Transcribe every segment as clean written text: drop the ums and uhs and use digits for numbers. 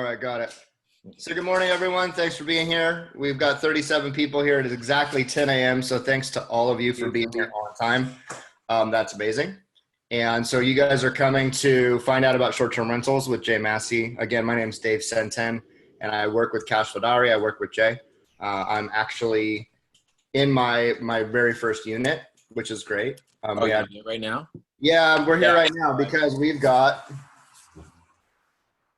All right, got it. So good morning, everyone. Thanks for being here. We've got 37 people here. It is exactly 10 a.m. So thanks to all of you for being here on time. That's amazing. And so you guys are coming to find out about short-term rentals with Jay Massey. Again, my name is Dave Senten, and I work with CashFlowDiary. I work with Jay. I'm actually in my very first unit, which is great. You're here right now? Yeah, we're here right now because we've got,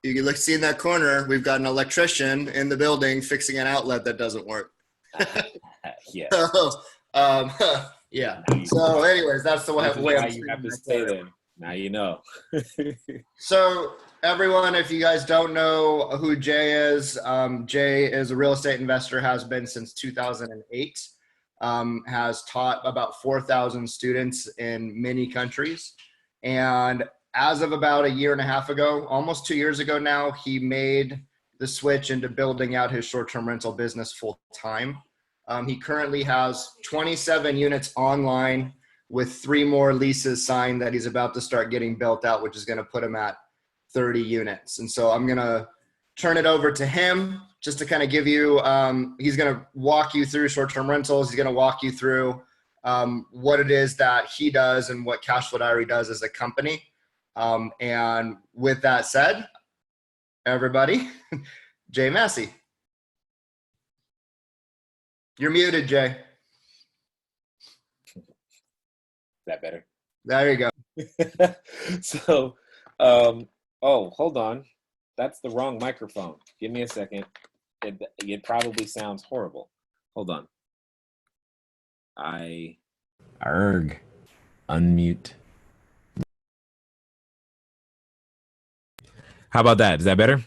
you can see in that corner, we've got an electrician in the building fixing an outlet that doesn't work. Yeah. Yeah. So anyways, that's the way you have to stay there. Now you know. So everyone, if you guys don't know who Jay is a real estate investor, has been since 2008, has taught about 4,000 students in many countries. And as of about a year and a half ago, almost 2 years ago now, he made the switch into building out his short-term rental business full time. He currently has 27 units online with 3 more leases signed that he's about to start getting built out, which is going to put him at 30 units. And so I'm going to turn it over to him just to kind of give you, he's going to walk you through short-term rentals. He's going to walk you through what it is that he does and what CashFlowDiary does as a company. And with that said, everybody, Jay Massey. You're muted, Jay. Is that better? There you go. So, hold on. That's the wrong microphone. Give me a second. It probably sounds horrible. Hold on. Unmute. How about that? Is that better?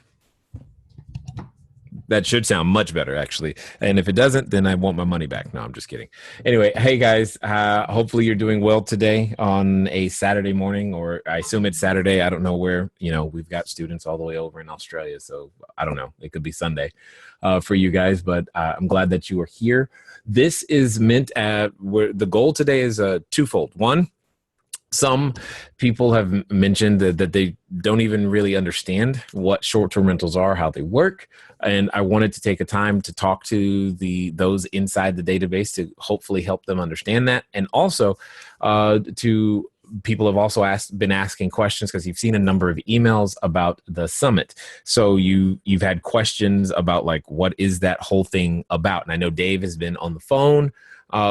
That should sound much better, actually. And if it doesn't, then I want my money back. No, I'm just kidding. Anyway, hey guys, hopefully you're doing well today on a Saturday morning, or I assume it's Saturday. I don't know where, we've got students all the way over in Australia. So I don't know. It could be Sunday for you guys, but I'm glad that you are here. This is meant where the goal today is twofold. One, some people have mentioned that they don't even really understand what short-term rentals are, how they work. And I wanted to take a time to talk to those inside the database to hopefully help them understand that. And also to people have also been asking questions because you've seen a number of emails about the summit. So you've had questions about like, what is that whole thing about? And I know Dave has been on the phone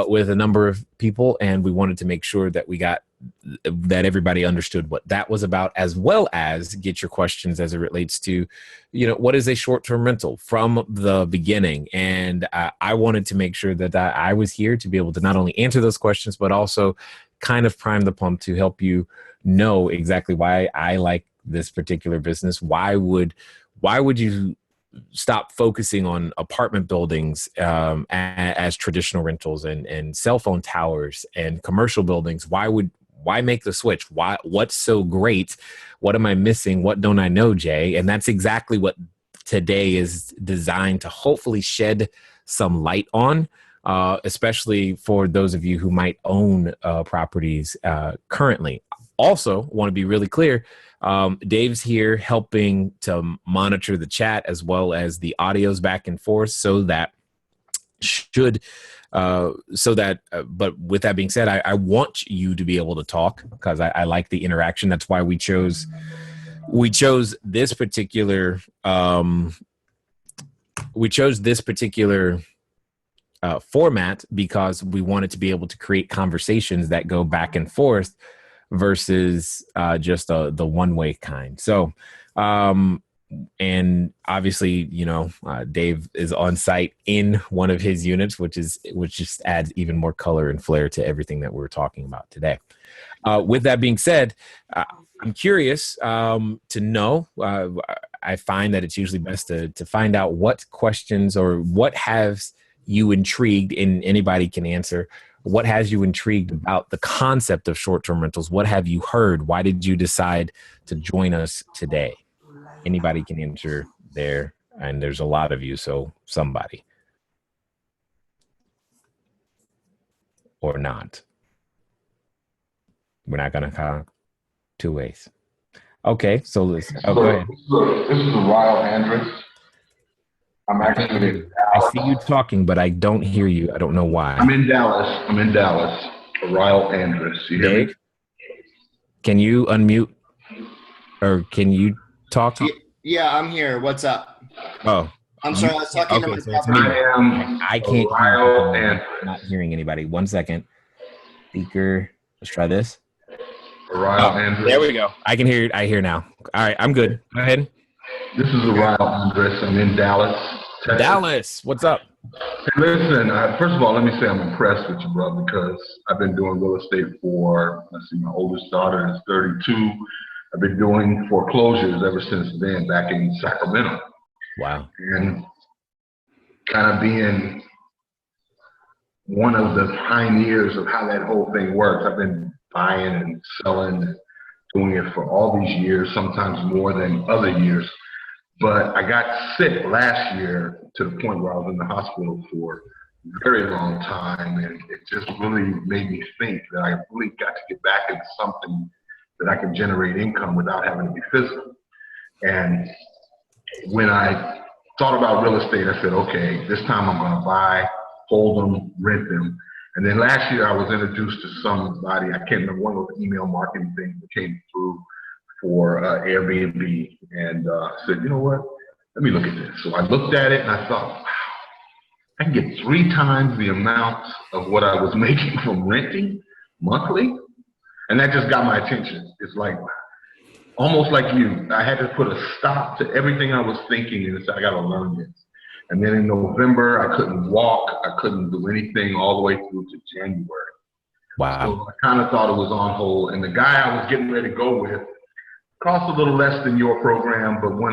with a number of people, and we wanted to make sure that that everybody understood what that was about, as well as get your questions as it relates to, what is a short-term rental from the beginning. And I wanted to make sure that I was here to be able to not only answer those questions, but also kind of prime the pump to help you know exactly why I like this particular business. Why would you stop focusing on apartment buildings as traditional rentals and cell phone towers and commercial buildings? Why make the switch? What's so great? What am I missing? What don't I know, Jay? And that's exactly what today is designed to hopefully shed some light on, especially for those of you who might own properties currently. Also, want to be really clear, Dave's here helping to monitor the chat as well as the audios back and forth but with that being said, I want you to be able to talk because I like the interaction. That's why we chose this particular format, because we wanted to be able to create conversations that go back and forth versus just the one-way kind. So and obviously, Dave is on site in one of his units, which just adds even more color and flair to everything that we're talking about today. With that being said, I'm curious to know, I find that it's usually best to find out what questions or what has you intrigued, and anybody can answer. What has you intrigued about the concept of short-term rentals? What have you heard? Why did you decide to join us today? Anybody can answer there, and there's a lot of you, so somebody. Or not. We're not going to count two ways. Okay, so listen. Oh, go ahead. This is Ryle Andrus. I'm I can't actually hear in you. I see you Dallas. talking, but I don't hear you. I don't know I'm why. in Dallas. I'm in Dallas. Ryle Andrus. You hear me? Dave, can you unmute or can you talk? Yeah, I'm here. What's up? Oh, I'm you sorry, I was can't. talking to Okay, my so it's property. me. I am I can't hear you for some Ryle reason. Andrus. I'm not hearing anybody. One second. Speaker. Let's try this. Ryle Oh, there Andrus. we go. I can hear. I hear now. All right, I'm good. Go ahead. This is Okay. Ryle Andrus. I'm in Dallas, Texas. Dallas, what's up? Hey, listen, first of all, let me say I'm impressed with you, bro, because I've been doing real estate for, let's see, my oldest daughter is 32. I've been doing foreclosures ever since then, back in Sacramento. Wow. And kind of being one of the pioneers of how that whole thing works. I've been buying and selling, doing it for all these years, sometimes more than other years. But I got sick last year to the point where I was in the hospital for a very long time. And it just really made me think that I really got to get back into something that I can generate income without having to be physical. And when I thought about real estate, I said, okay, this time I'm going to buy, hold them, rent them. And then last year I was introduced to somebody, I can't remember, one of those email marketing things that came through for Airbnb, and said, you know what, let me look at this. So I looked at it and I thought, wow, I can get 3 times the amount of what I was making from renting monthly. And that just got my attention. It's like, almost like you, I had to put a stop to everything I was thinking and said, I got to learn this. And then in November, I couldn't walk. I couldn't do anything all the way through to January. Wow. So I kind of thought it was on hold. And the guy I was getting ready to go with cost a little less than your program. But when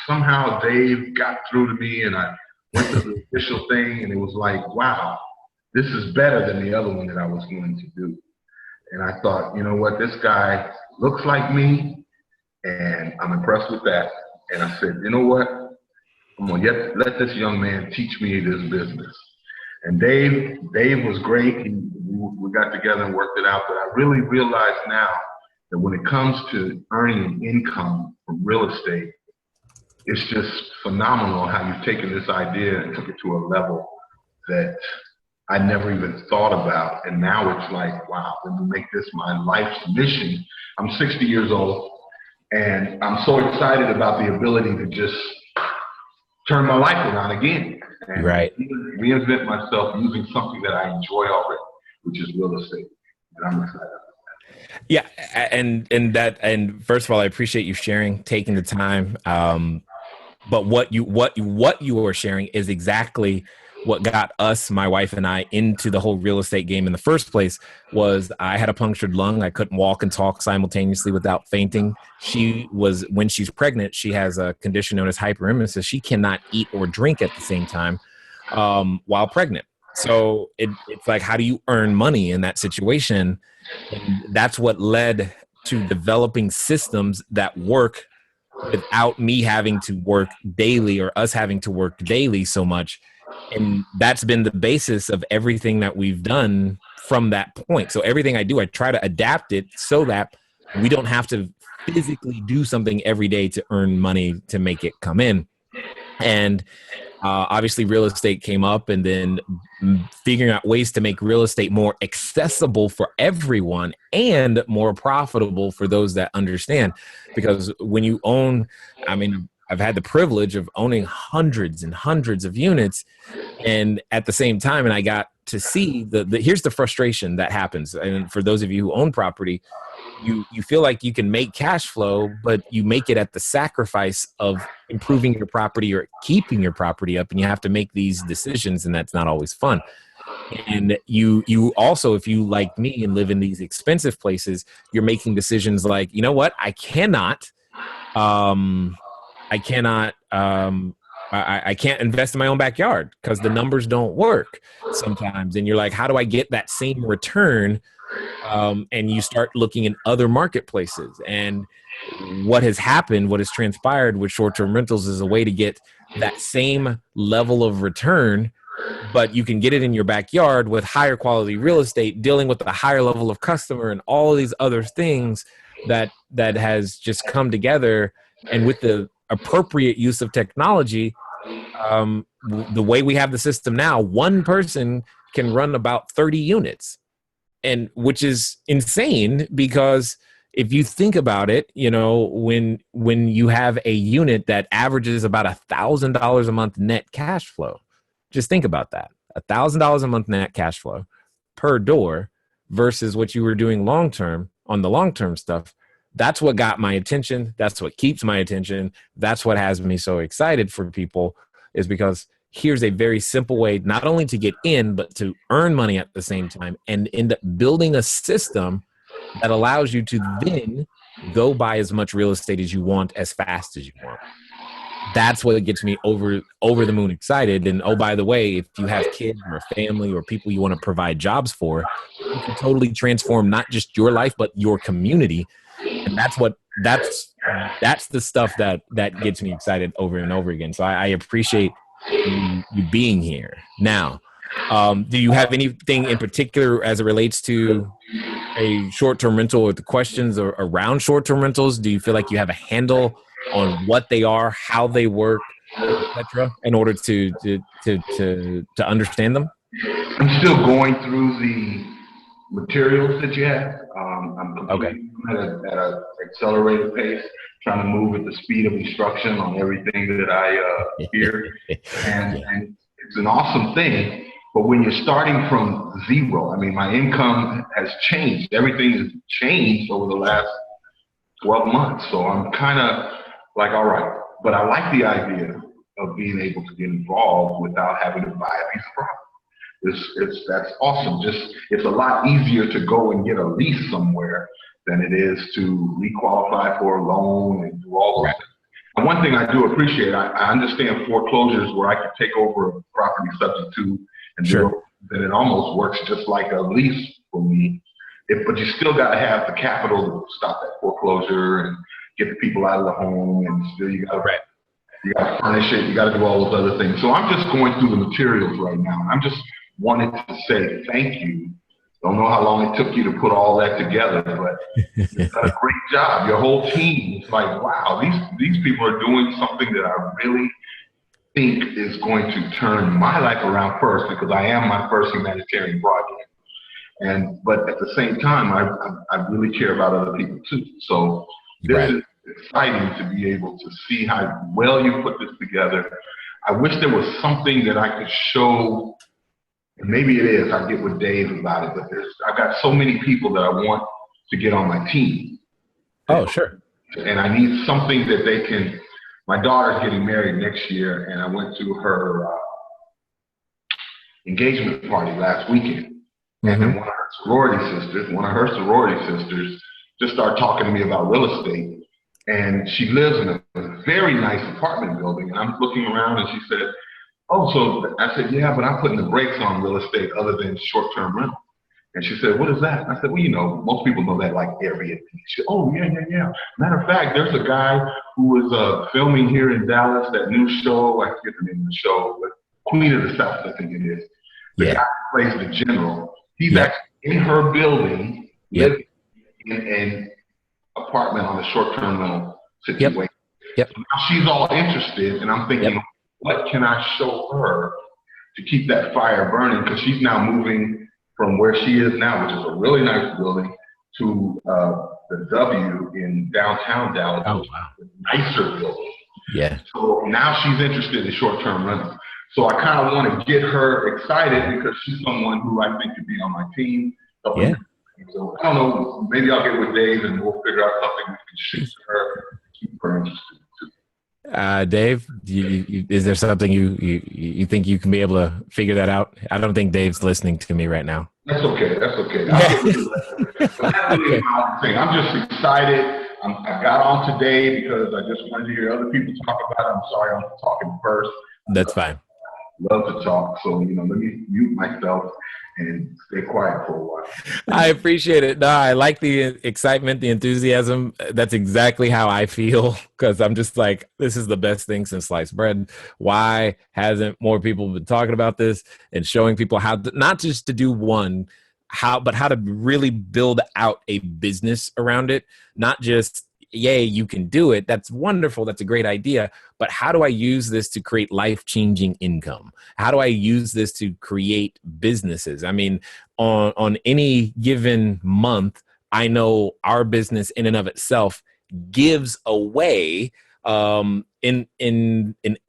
somehow Dave got through to me and I went to the official thing, and it was like, wow, this is better than the other one that I was going to do. And I thought, you know what, this guy looks like me, and I'm impressed with that. And I said, you know what, I'm going to let this young man teach me this business. And Dave was great. We got together and worked it out. But I really realize now that when it comes to earning an income from real estate, it's just phenomenal how you've taken this idea and took it to a level that I never even thought about. And now it's like, wow, let me make this my life's mission. I'm 60 years old, and I'm so excited about the ability to just turn my life around again and Right. reinvent myself using something that I enjoy already, which is real estate. And I'm excited. Yeah, and first of all, I appreciate you sharing, taking the time. But what you are sharing is exactly what got us, my wife and I, into the whole real estate game in the first place. Was I had a punctured lung. I couldn't walk and talk simultaneously without fainting. When she's pregnant, she has a condition known as hyperemesis. She cannot eat or drink at the same time while pregnant. So it's like, how do you earn money in that situation? And that's what led to developing systems that work without me having to work daily or us having to work daily so much. And that's been the basis of everything that we've done from that point. So everything I do, I try to adapt it so that we don't have to physically do something every day to earn money to make it come in. And obviously real estate came up, and then figuring out ways to make real estate more accessible for everyone and more profitable for those that understand. Because when you own, I mean, I've had the privilege of owning hundreds and hundreds of units, and at the same time, and I got to see here's the frustration that happens. And for those of you who own property, you feel like you can make cash flow, but you make it at the sacrifice of improving your property or keeping your property up, and you have to make these decisions, and that's not always fun. And you also, if you like me and live in these expensive places, you're making decisions like, you know what, I can't invest in my own backyard because the numbers don't work sometimes. And you're like, how do I get that same return? And you start looking in other marketplaces. And what has transpired with short-term rentals is a way to get that same level of return, but you can get it in your backyard with higher quality real estate, dealing with a higher level of customer and all of these other things that has just come together, and with the appropriate use of technology, the way we have the system now, one person can run about 30 units, and which is insane, because if you think about it, when you have a unit that averages about $1,000 a month net cash flow, just think about that. $1,000 a month net cash flow per door versus what you were doing long-term on the long-term stuff. That's what got my attention. That's what keeps my attention. That's what has me so excited for people, is because here's a very simple way not only to get in, but to earn money at the same time, and end up building a system that allows you to then go buy as much real estate as you want as fast as you want. That's what gets me over the moon excited. And oh, by the way, if you have kids or a family or people you want to provide jobs for, you can totally transform not just your life, but your community. And that's the stuff that gets me excited over and over again. So I appreciate you being here. Now, do you have anything in particular as it relates to a short-term rental, or the questions around short-term rentals? Do you feel like you have a handle on what they are, how they work, etc., in order to understand them? I'm still going through the materials that you have. I'm completing them at an accelerated pace, trying to move at the speed of instruction on everything that I hear. And it's an awesome thing. But when you're starting from zero, I mean, my income has changed. Everything has changed over the last 12 months. So I'm kind of like, all right. But I like the idea of being able to get involved without having to buy a piece of property. That's awesome. It's a lot easier to go and get a lease somewhere than it is to requalify for a loan and do all those things. And one thing I do appreciate, I understand foreclosures where I can take over a property subject to, and then it almost works just like a lease for me. But you still got to have the capital to stop that foreclosure and get the people out of the home, and still you got to furnish it. You got to do all those other things. So I'm just going through the materials right now. I'm just wanted to say thank you. Don't know how long it took you to put all that together, but you've done a great job. Your whole team is like, wow, these people are doing something that I really think is going to turn my life around first, because I am my first humanitarian project. But at the same time, I really care about other people too. So this is exciting to be able to see how well you put this together. I wish there was something that I could show, and maybe it is, I'll get with Dave about it, but I've got so many people that I want to get on my team. Oh, sure. And I need something that they can. My daughter's getting married next year, and I went to her engagement party last weekend. And then one of her sorority sisters just started talking to me about real estate. And she lives in a very nice apartment building. And I'm looking around, and she said, oh, so I said, yeah, but I'm putting the brakes on real estate other than short-term rental. And she said, what is that? I said, well, most people know that like Airbnb. She said, oh, yeah. Matter of fact, there's a guy who was filming here in Dallas, that new show, I forget the name of the show, but Queen of the South, I think it is. The guy who plays the general. He's actually in her building, living in an apartment on a short-term rental situation. So now she's all interested, and I'm thinking, what can I show her to keep that fire burning? Because she's now moving from where she is now, which is a really nice building, to the W in downtown Dallas, a nicer building. Yeah. So now she's interested in short-term rental. So I kind of want to get her excited, because she's someone who I think could be on my team. So I don't know, maybe I'll get with Dave and we'll figure out something we can shoot to her to keep her interested too. Dave, is there something you think you can be able to figure that out? I don't think Dave's listening to me right now. That's okay. I'm just excited. I got on today because I just wanted to hear other people talk about it. I'm sorry I'm talking first. That's fine. Love to talk. So, let me mute myself and stay quiet for a while. I appreciate it. No, I like the excitement, the enthusiasm. That's exactly how I feel, because I'm just like, this is the best thing since sliced bread. Why hasn't more people been talking about this and showing people how not just to do one, how to really build out a business around it. Not just, yay, you can do it. That's wonderful. That's a great idea. But how do I use this to create life-changing income? How do I use this to create businesses? I mean, on any given month, I know our business in and of itself gives away in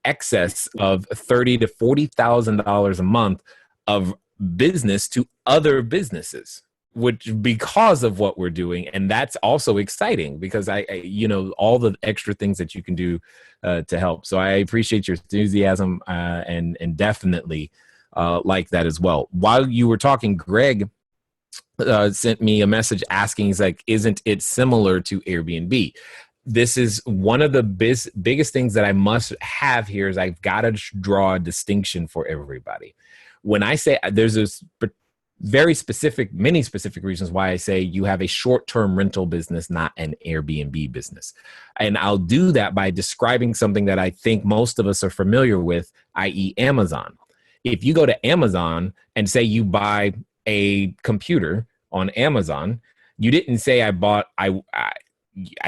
excess of $30,000 to $40,000 a month of business to other businesses, which because of what we're doing. And that's also exciting because I all the extra things that you can do to help. So I appreciate your enthusiasm and definitely like that as well. While you were talking, Greg sent me a message asking, he's like, isn't it similar to Airbnb? This is one of the biggest things that I must have here is I've got to draw a distinction for everybody. When I say there's this many specific reasons why I say you have a short-term rental business, not an Airbnb business. And I'll do that by describing something that I think most of us are familiar with, i.e. Amazon. If you go to Amazon and say you buy a computer on Amazon, you didn't say I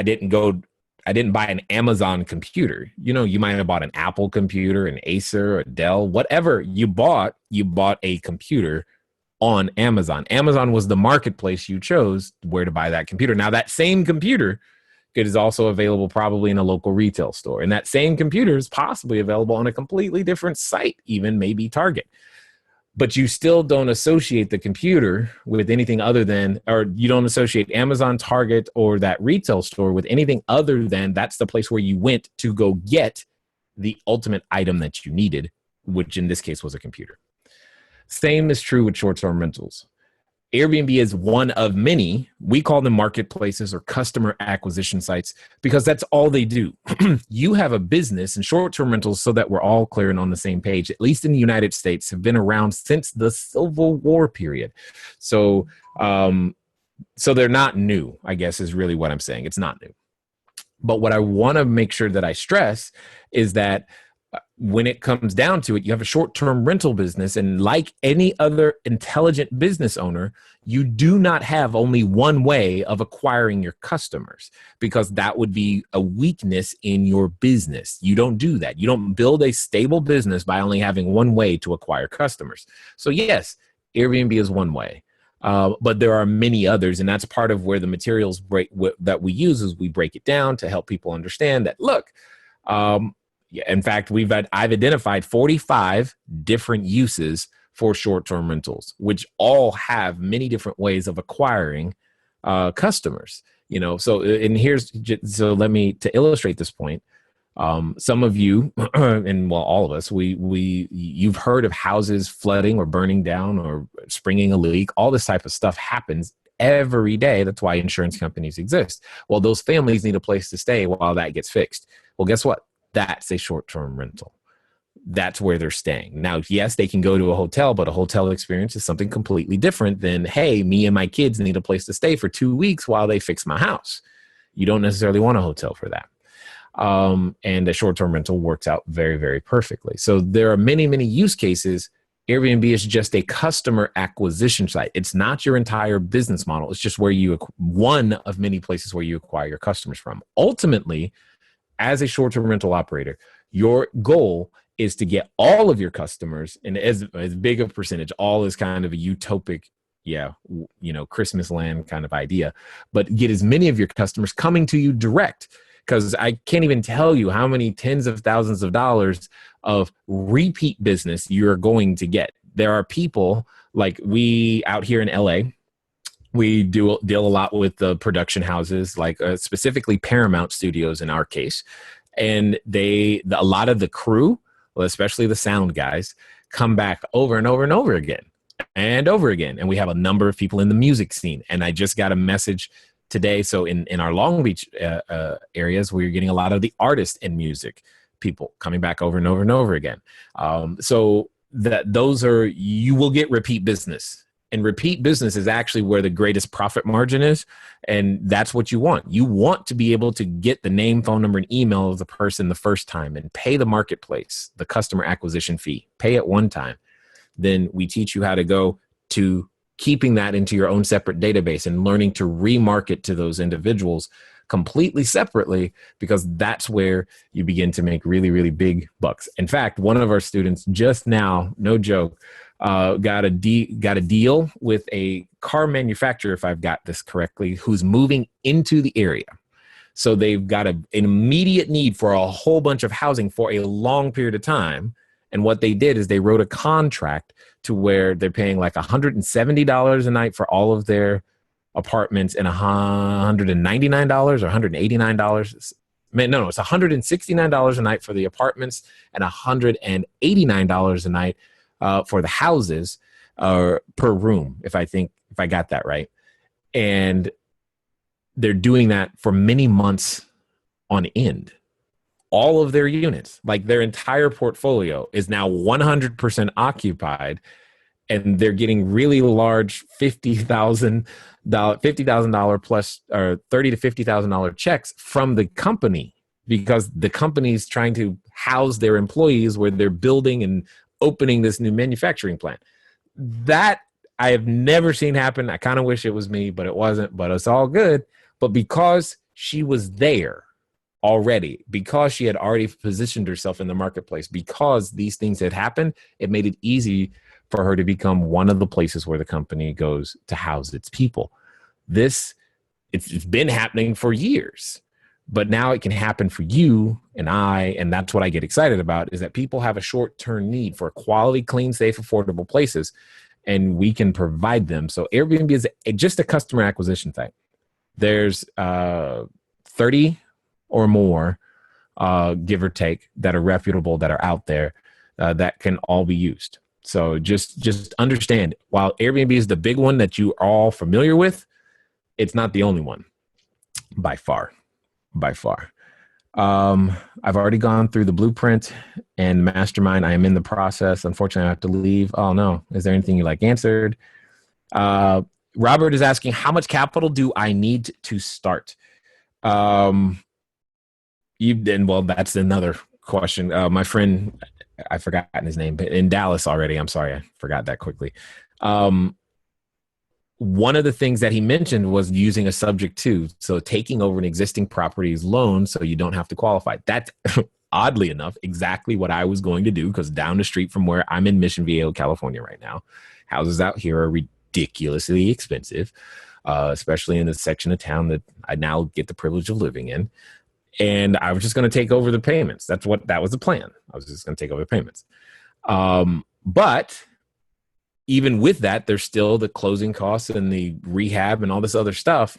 didn't buy an Amazon computer. You might have bought an Apple computer, an Acer, a Dell, whatever you bought a computer on Amazon. Amazon was the marketplace you chose where to buy that computer. Now, that same computer is also available probably in a local retail store. And that same computer is possibly available on a completely different site, even maybe Target. But you still don't associate the computer with anything other than, or you don't associate Amazon, Target, or that retail store with anything other than that's the place where you went to go get the ultimate item that you needed, which in this case was a computer. Same is true with short-term rentals. Airbnb is one of many. We call them marketplaces or customer acquisition sites because that's all they do. You have a business, and short-term rentals, so that we're all clear and on the same page, at least in the United States, have been around since the Civil War period. So they're not new, I guess, is really what I'm saying. It's not new. But what I want to make sure that I stress is that when it comes down to it, you have a short-term rental business, and like any other intelligent business owner, you do not have only one way of acquiring your customers, because that would be a weakness in your business. You don't do that. You don't build a stable business by only having one way to acquire customers. So yes, Airbnb is one way, but there are many others, and that's part of where the materials that we use is we break it down to help people understand that, look, in fact, I've identified 45 different uses for short-term rentals, which all have many different ways of acquiring customers. So let me, to illustrate this point, some of you, and well, all of us, you've heard of houses flooding or burning down or springing a leak. All this type of stuff happens every day. That's why insurance companies exist. Well, those families need a place to stay while that gets fixed. Well, guess what? That's a short-term rental. That's where they're staying. Now, yes, they can go to a hotel, but a hotel experience is something completely different than, hey, me and my kids need a place to stay for 2 weeks while they fix my house. You don't necessarily want a hotel for that. And a short-term rental works out very, very perfectly. So there are many, many use cases. Airbnb is just a customer acquisition site. It's not your entire business model. It's just one of many places where you acquire your customers from. Ultimately, as a short-term rental operator, your goal is to get all of your customers, and as big a percentage, all is kind of a utopic, Christmas land kind of idea, but get as many of your customers coming to you direct, because I can't even tell you how many tens of thousands of dollars of repeat business you're going to get. There are people like we out here in LA, we deal a lot with the production houses, like specifically Paramount Studios in our case. And a lot of the crew, well, especially the sound guys, come back over and over and over again and over again. And we have a number of people in the music scene. And I just got a message today. So in our Long Beach areas, we're getting a lot of the artists and music people coming back over and over and over again. So you will get repeat business. And repeat business is actually where the greatest profit margin is. And that's what you want. You want to be able to get the name, phone number, and email of the person the first time and pay the marketplace, the customer acquisition fee. Pay it one time. Then we teach you how to go to keeping that into your own separate database and learning to remarket to those individuals completely separately, because that's where you begin to make really, really big bucks. In fact, one of our students just now, no joke, got a deal with a car manufacturer, if I've got this correctly, who's moving into the area. So they've got an immediate need for a whole bunch of housing for a long period of time. And what they did is they wrote a contract to where they're paying like $170 a night for all of their apartments and $199 or $189. No, it's $169 a night for the apartments and $189 a night for the houses per room, if I got that right. And they're doing that for many months on end. All of their units, like their entire portfolio, is now 100% occupied, and they're getting really large $50,000 plus or $30,000 to $50,000 checks from the company, because the company's trying to house their employees where they're building and opening this new manufacturing plant. That I have never seen happen. I kind of wish it was me, but it wasn't. But it's all good. But because she was there already, because she had already positioned herself in the marketplace, because these things had happened, it made it easy for her to become one of the places where the company goes to house its people. It's been happening for years, but now it can happen for you and I, and that's what I get excited about, is that people have a short-term need for quality, clean, safe, affordable places, and we can provide them. So Airbnb is just a customer acquisition thing. There's 30 or more, give or take, that are reputable, that are out there, that can all be used. So just understand, while Airbnb is the big one that you are all familiar with, it's not the only one by far. I've already gone through the blueprint and mastermind. I am in the process. Unfortunately, I have to leave. Oh no. Is there anything you like answered? Robert is asking, how much capital do I need to start? Well, that's another question. My friend, I've forgotten his name, but in Dallas already. I'm sorry, I forgot that quickly. One of the things that he mentioned was using a subject to, so taking over an existing property's loan so you don't have to qualify. That's oddly enough exactly what I was going to do, because down the street from where I'm in Mission Viejo, California right now, houses out here are ridiculously expensive, especially in the section of town that I now get the privilege of living in. And I was just going to take over the payments. That was the plan. I was just going to take over the payments. But even with that, there's still the closing costs and the rehab and all this other stuff.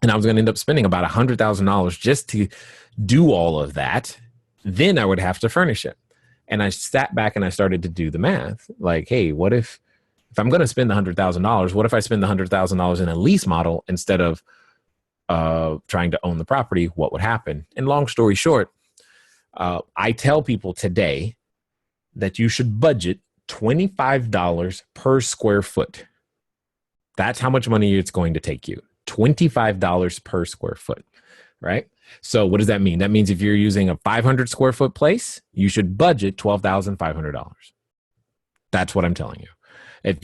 And I was going to end up spending about $100,000 just to do all of that. Then I would have to furnish it. And I sat back and I started to do the math. Like, hey, what if I'm going to spend the $100,000, what if I spend the $100,000 in a lease model instead of trying to own the property? What would happen? And long story short, I tell people today that you should budget $25 per square foot. That's how much money it's going to take you. $25 per square foot, right? So what does that mean? That means if you're using a 500 square foot place, you should budget $12,500. That's what I'm telling you. If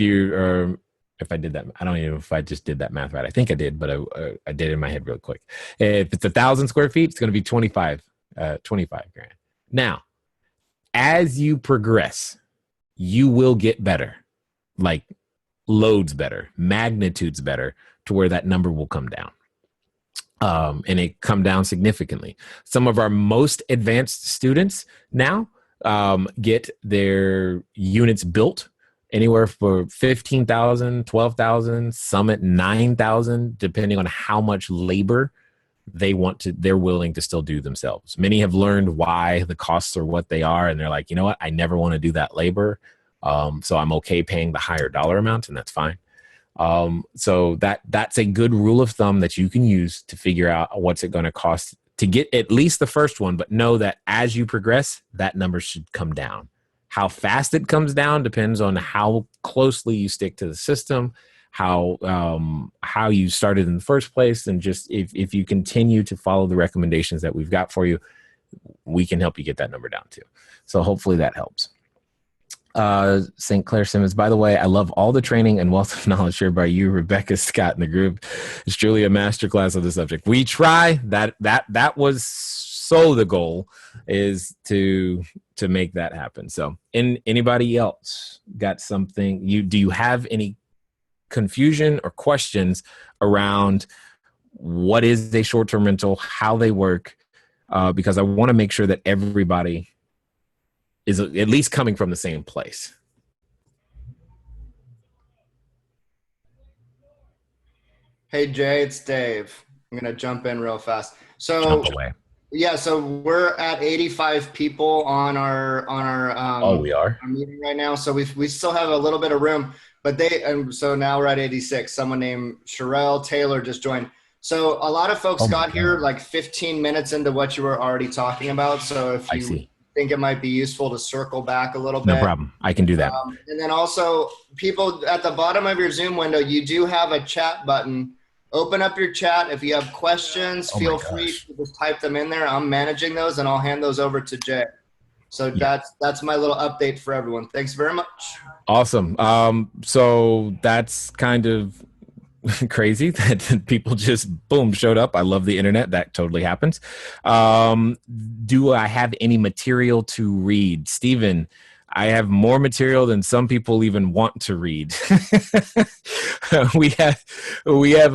I did that, I don't even know if I just did that math right. I think I did, but I did it in my head real quick. If it's 1,000 square feet, it's going to be 25 grand. Now, as you progress, you will get better, like loads better, magnitudes better, to where that number will come down. And it come down significantly. Some of our most advanced students now get their units built anywhere for $15,000, $12,000, some at $9,000, depending on how much labor they're willing to still do themselves. Many have learned why the costs are what they are, and they're like, you know what, I never want to do that labor, so I'm okay paying the higher dollar amount, and that's fine. So that's a good rule of thumb that you can use to figure out what's it going to cost to get at least the first one. But know that as you progress, that number should come down. How fast it comes down depends on how closely you stick to the system, how you started in the first place, and just if you continue to follow the recommendations that we've got for you, we can help you get that number down too. So hopefully that helps. St. Clair Simmons, by the way, I love all the training and wealth of knowledge shared by you, Rebecca Scott, in the group. It's truly a masterclass of the subject. We try that was so the goal is to make that happen. So anybody else got something do you have any confusion or questions around what is a short-term rental, how they work? Because I want to make sure that everybody is at least coming from the same place. Hey Jay, it's Dave. I'm gonna jump in real fast. So Jump away. yeah, so we're at 85 people on our We are. our meeting right now. So we still have a little bit of room, but so now we're at 86. Someone named Sherelle Taylor just joined. So a lot of folks got here like 15 minutes into what you were already talking about. So if you think it might be useful to circle back a little bit. No problem. I can do that. And then also people at the bottom of your Zoom window, you do have a chat button. Open up your chat. If you have questions, feel free to just type them in there. I'm managing those and I'll hand those over to Jay. So that's my little update for everyone. Thanks very much. Awesome. So that's kind of crazy that people just boom showed up. I love the internet. That totally happens. Do I have any material to read? Steven, I have more material than some people even want to read. we have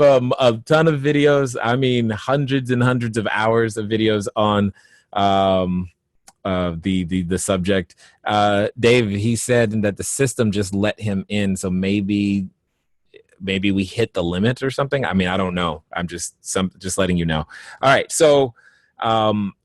a ton of videos. I mean, hundreds and hundreds of hours of videos on the subject. Dave, he said that the system just let him in, so maybe we hit the limit or something. I mean, I don't know. I'm just letting you know. All right, so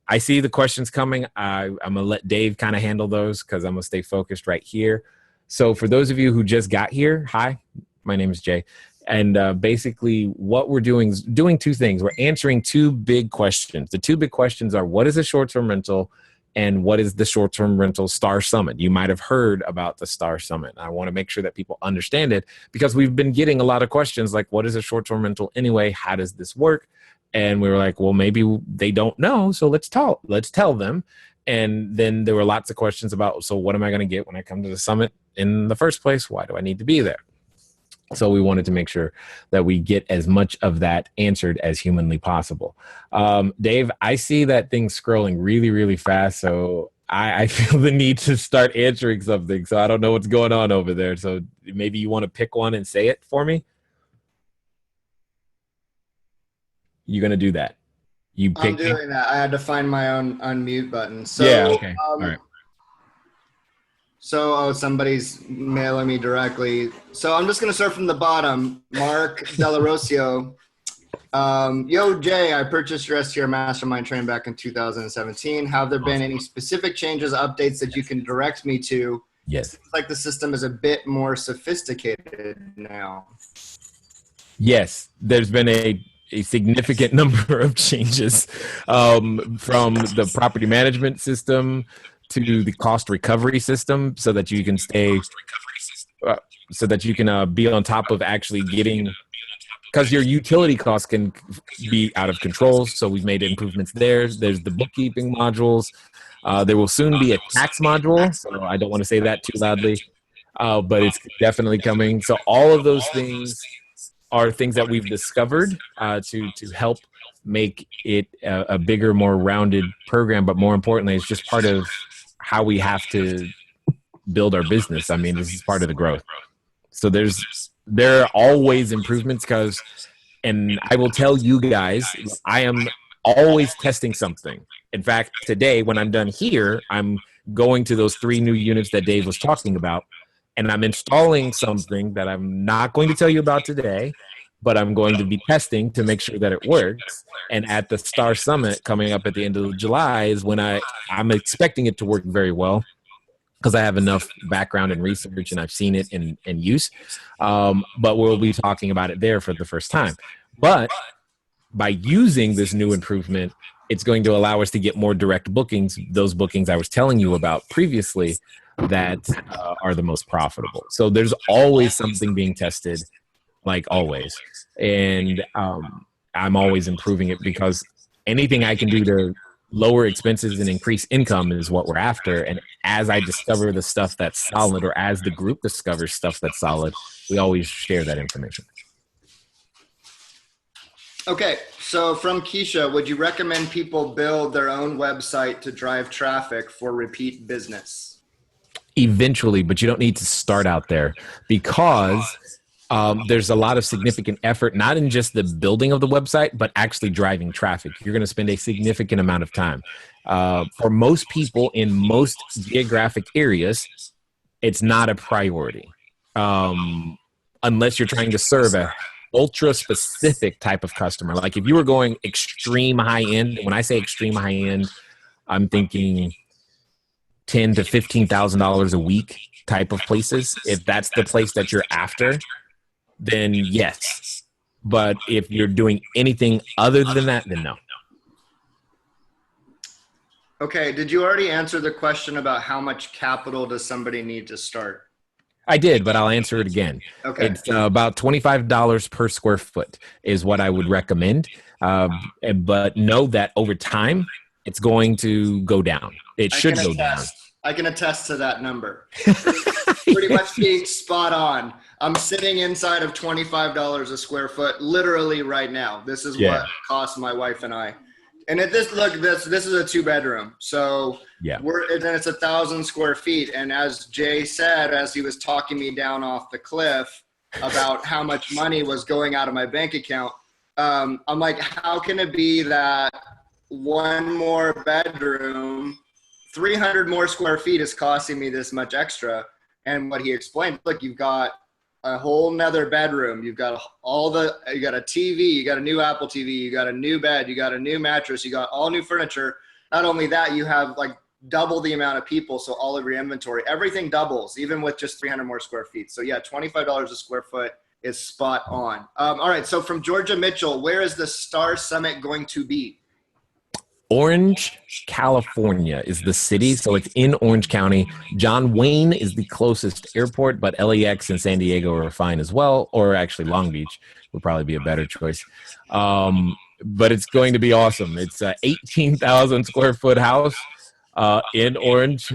I see the questions coming. I'm going to let Dave kind of handle those because I'm going to stay focused right here. So for those of you who just got here, hi, my name is Jay. And basically what we're doing is doing two things. We're answering two big questions. The two big questions are, what is a short-term rental and what is the short-term rental Star Summit? You might have heard about the Star Summit. I want to make sure that people understand it because we've been getting a lot of questions like, what is a short-term rental anyway? How does this work? And we were like, well, maybe they don't know, so let's tell them. And then there were lots of questions about, so what am I going to get when I come to the summit in the first place? Why do I need to be there? So we wanted to make sure that we get as much of that answered as humanly possible. Dave, I see that thing scrolling really, really fast, so I feel the need to start answering something. So I don't know what's going on over there. So maybe you want to pick one and say it for me? You're going to do that? I'm doing that. I had to find my own unmute button. So, yeah, okay. All right. So somebody's mailing me directly. So I'm just going to start from the bottom. Mark Delarosio. Yo, Jay, I purchased your STR Mastermind training back in 2017. Have there been any specific changes, updates that you can direct me to? Yes. It's like the system is a bit more sophisticated now. Yes, there's been a significant number of changes from the property management system to the cost recovery system so that you can be on top of actually getting, because your utility costs can be out of control. So we've made improvements there. There's the bookkeeping modules. There will soon be a tax module. So I don't want to say that too loudly, but it's definitely coming. So all of those things are things that we've discovered to help make it a bigger, more rounded program. But more importantly, it's just part of how we have to build our business. I mean, this is part of the growth. So there are always improvements and I will tell you guys, I am always testing something. In fact, today when I'm done here, I'm going to those 3 new units that Dave was talking about, and I'm installing something that I'm not going to tell you about today, but I'm going to be testing to make sure that it works. And at the Star Summit coming up at the end of July is when I'm expecting it to work very well because I have enough background in research and I've seen it in use. But we'll be talking about it there for the first time. But by using this new improvement, it's going to allow us to get more direct bookings, those bookings I was telling you about previously that are the most profitable. So there's always something being tested, like always. And I'm always improving it because anything I can do to lower expenses and increase income is what we're after. And as I discover the stuff that's solid, or as the group discovers stuff that's solid, we always share that information. Okay, so from Keisha, would you recommend people build their own website to drive traffic for repeat business? Eventually, but you don't need to start out there, because there's a lot of significant effort, not in just the building of the website, but actually driving traffic. You're going to spend a significant amount of time. For most people in most geographic areas, it's not a priority, unless you're trying to serve a ultra specific type of customer. Like if you were going extreme high end, when I say extreme high end, I'm thinking $10,000 to $15,000 a week type of places. If that's the place that you're after, then yes. But if you're doing anything other than that, then no. Okay, did you already answer the question about how much capital does somebody need to start? I did, but I'll answer it again. Okay. It's about $25 per square foot is what I would recommend. But know that over time, it's going to go down. It should go down. I can attest to that number. Pretty much being spot on. I'm sitting inside of $25 a square foot, literally right now. This is what cost my wife and I. And this is a 2-bedroom. So it's 1,000 square feet. And as Jay said, as he was talking me down off the cliff about how much money was going out of my bank account, I'm like, how can it be that one more bedroom, 300 more square feet is costing me this much extra? And what he explained, look, you've got a whole nother bedroom. You've got you got a TV, you got a new Apple TV, you got a new bed, you got a new mattress, you got all new furniture. Not only that, you have like double the amount of people. So all of your inventory, everything doubles, even with just 300 more square feet. So yeah, $25 a square foot is spot on. All right. So from Georgia Mitchell, where is the Star Summit going to be? Orange, California is the city. So it's in Orange County. John Wayne is the closest airport, but LAX and San Diego are fine as well. Or actually Long Beach would probably be a better choice. But it's going to be awesome. It's a 18,000 square foot house in Orange,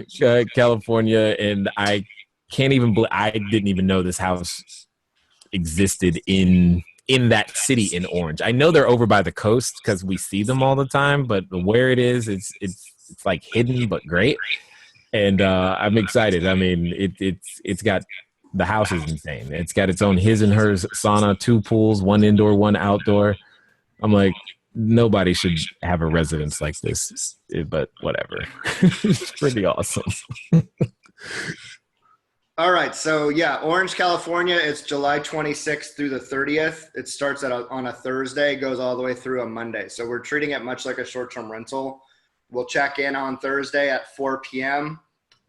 California. And I didn't even know this house existed in that city in Orange. I know they're over by the coast because we see them all the time, but where it is, it's like hidden but great. And I'm excited. I mean, it's got, the house is insane. It's got its own his and hers sauna, 2 pools, 1 indoor, 1 outdoor. I'm like, nobody should have a residence like this, but whatever. It's pretty awesome. All right. So yeah, Orange, California, it's July 26th through the 30th. It starts on a Thursday, goes all the way through a Monday. So we're treating it much like a short-term rental. We'll check in on Thursday at 4 p.m.,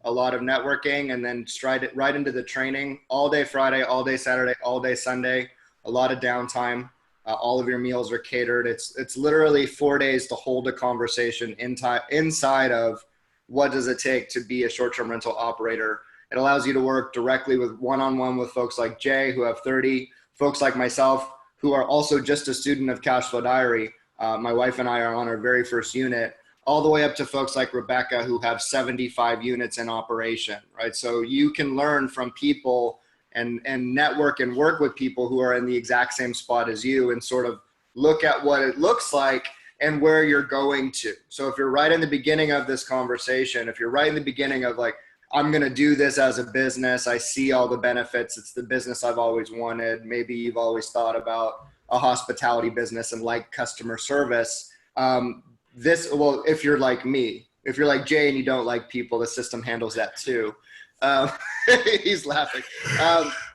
a lot of networking, and then stride right into the training all day Friday, all day Saturday, all day Sunday, a lot of downtime. All of your meals are catered. It's literally 4 days to hold a conversation inside of what does it take to be a short-term rental operator. It allows you to work directly with one-on-one with folks like Jay, who have 30, folks like myself, who are also just a student of CashFlowDiary. My wife and I are on our very first unit, all the way up to folks like Rebecca, who have 75 units in operation, right? So you can learn from people and network and work with people who are in the exact same spot as you and sort of look at what it looks like and where you're going to. So if you're right in the beginning of this conversation, if you're right in the beginning of like, I'm going to do this as a business, I see all the benefits, it's the business I've always wanted, maybe you've always thought about a hospitality business and like customer service. If you're like me, if you're like Jay and you don't like people, the system handles that too. He's laughing.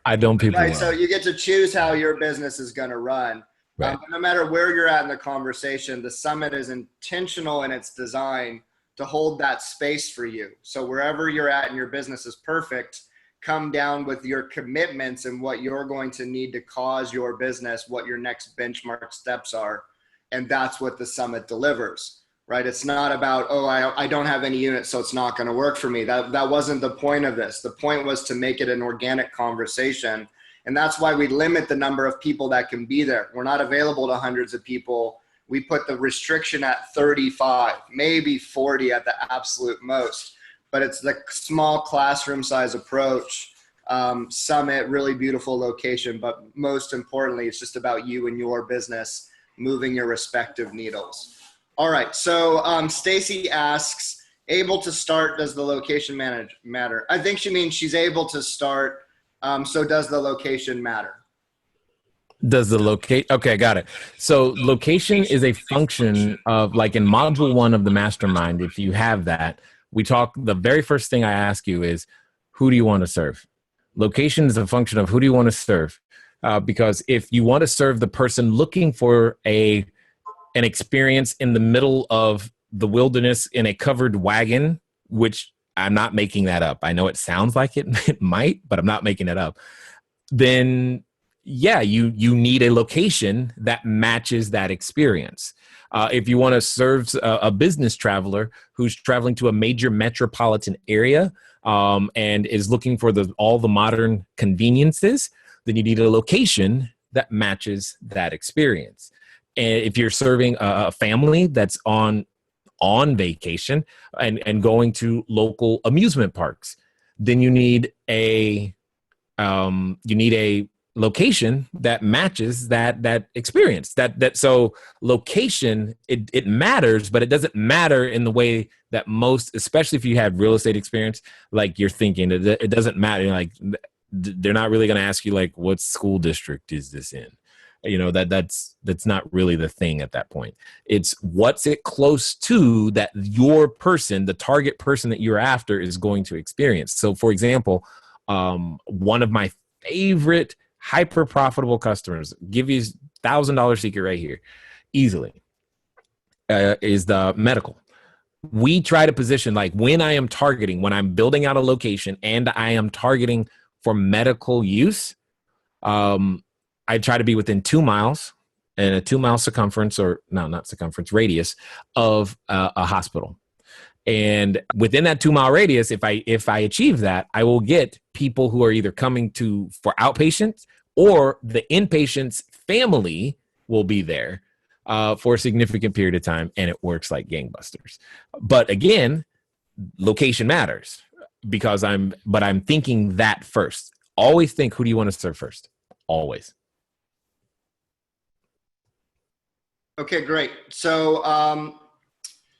I don't people. Right, so you get to choose how your business is going to run. Right. No matter where you're at in the conversation, the summit is intentional in its design to hold that space for you. So wherever you're at and your business is perfect, come down with your commitments and what you're going to need to cause your business, what your next benchmark steps are. And that's what the summit delivers, right? It's not about, I don't have any units, so it's not going to work for me. That wasn't the point of this. The point was to make it an organic conversation. And that's why we limit the number of people that can be there. We're not available to hundreds of people. we put the restriction at 35, maybe 40 at the absolute most. But it's the small classroom size approach. Summit, really beautiful location, but most importantly, it's just about you and your business moving your respective needles. All right, so Stacy asks, able to start, does the location matter? I think she means she's able to start, so does the location matter? Does the locate? Okay, got it. So location is a function of, like in module 1 of the mastermind, if you have that, the very first thing I ask you is, who do you want to serve? Location is a function of who do you want to serve? Because if you want to serve the person looking for an experience in the middle of the wilderness in a covered wagon, which I'm not making that up. I know it sounds like it might, but I'm not making it up. Then yeah, you need a location that matches that experience. If you want to serve a business traveler who's traveling to a major metropolitan area and is looking for all the modern conveniences, then you need a location that matches that experience. And if you're serving a family that's on vacation and going to local amusement parks, then you need a location that matches that experience. So location, it matters, but it doesn't matter in the way that most, especially if you have real estate experience, like you're thinking, it doesn't matter. Like they're not really going to ask you like, what school district is this in? You know, that's not really the thing at that point. It's what's it close to that your person, the target person that you're after, is going to experience. So for example, one of my favorite hyper profitable customers, give you $1,000 secret right here, easily, is the medical. We try to position, like when I'm building out a location and I am targeting for medical use, I try to be within 2 miles and a 2-mile circumference, or no, not circumference, radius of a hospital. And within that 2-mile radius, if I achieve that, I will get people who are either coming for outpatients, or the inpatient's family will be there for a significant period of time, and it works like gangbusters. But again, location matters because I'm thinking that first. Always think, who do you want to serve first? Always. Okay, great. So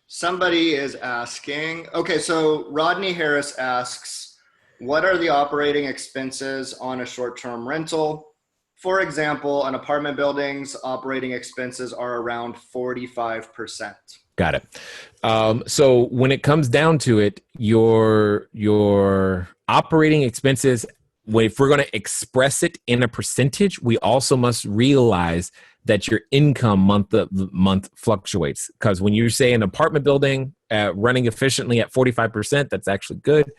somebody is asking, okay, so Rodney Harris asks, what are the operating expenses on a short-term rental? For example, an apartment building's operating expenses are around 45%. Got it. So when it comes down to it, your operating expenses, if we're going to express it in a percentage, we also must realize that your income month to month fluctuates. Because when you say an apartment building running efficiently at 45%, that's actually good.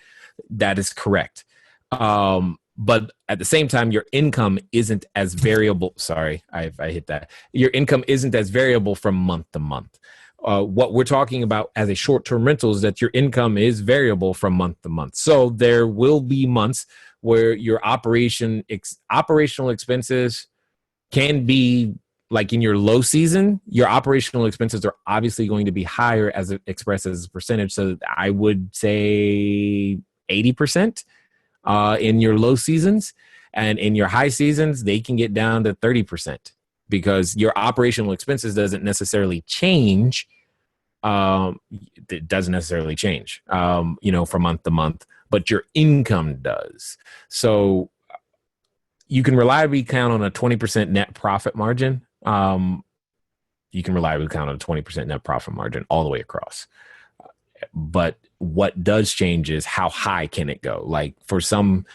That is correct. But at the same time, your income isn't as variable. Sorry, I hit that. Your income isn't as variable from month to month. What we're talking about as a short-term rental is that your income is variable from month to month. So there will be months where your operational expenses can be, like in your low season, your operational expenses are obviously going to be higher as expressed as a percentage. So I would say 80% in your low seasons, and in your high seasons, they can get down to 30% because your operational expenses doesn't necessarily change. It doesn't necessarily change, from month to month, but your income does. So you can reliably count on a 20% net profit margin. You can reliably count on a 20% net profit margin all the way across. But what does change is how high can it go? Like for some,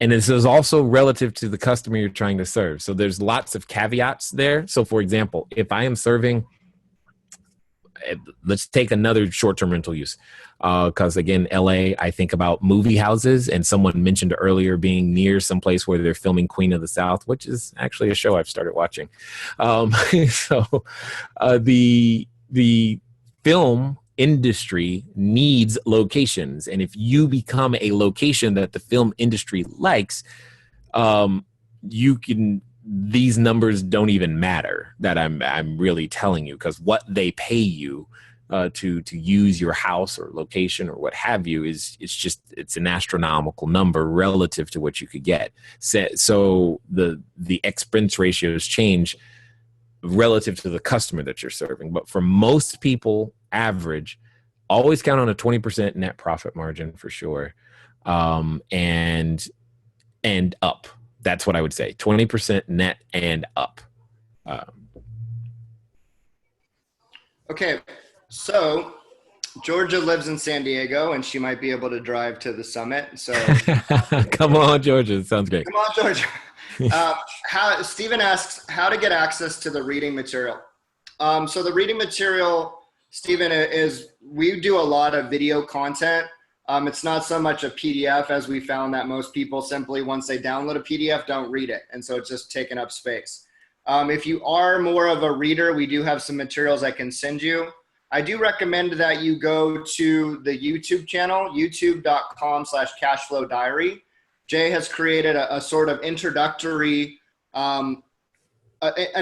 and this is also relative to the customer you're trying to serve. So there's lots of caveats there. So for example, if I am serving, let's take another short-term rental use. Because again, LA, I think about movie houses, and someone mentioned earlier being near some place where they're filming Queen of the South, which is actually a show I've started watching. So the film industry needs locations, and if you become a location that the film industry likes, you can these numbers don't even matter that I'm really telling you, because what they pay you to use your house or location or what have you it's an astronomical number relative to what you could get. So the expense ratios change relative to the customer that you're serving. But for most people, average, always count on a 20% net profit margin for sure, and up. That's what I would say. 20% net and up. Okay, so Georgia lives in San Diego, and she might be able to drive to the summit. So come on, Georgia. Sounds great. Come on, Georgia. Stephen asks how to get access to the reading material. So the reading material, Stephen, is we do a lot of video content. It's not so much a PDF, as we found that most people simply, once they download a PDF, don't read it. And so it's just taking up space. If you are more of a reader, we do have some materials I can send you. I do recommend that you go to the YouTube channel, youtube.com/CashFlowDiary. Jay has created a sort of introductory, an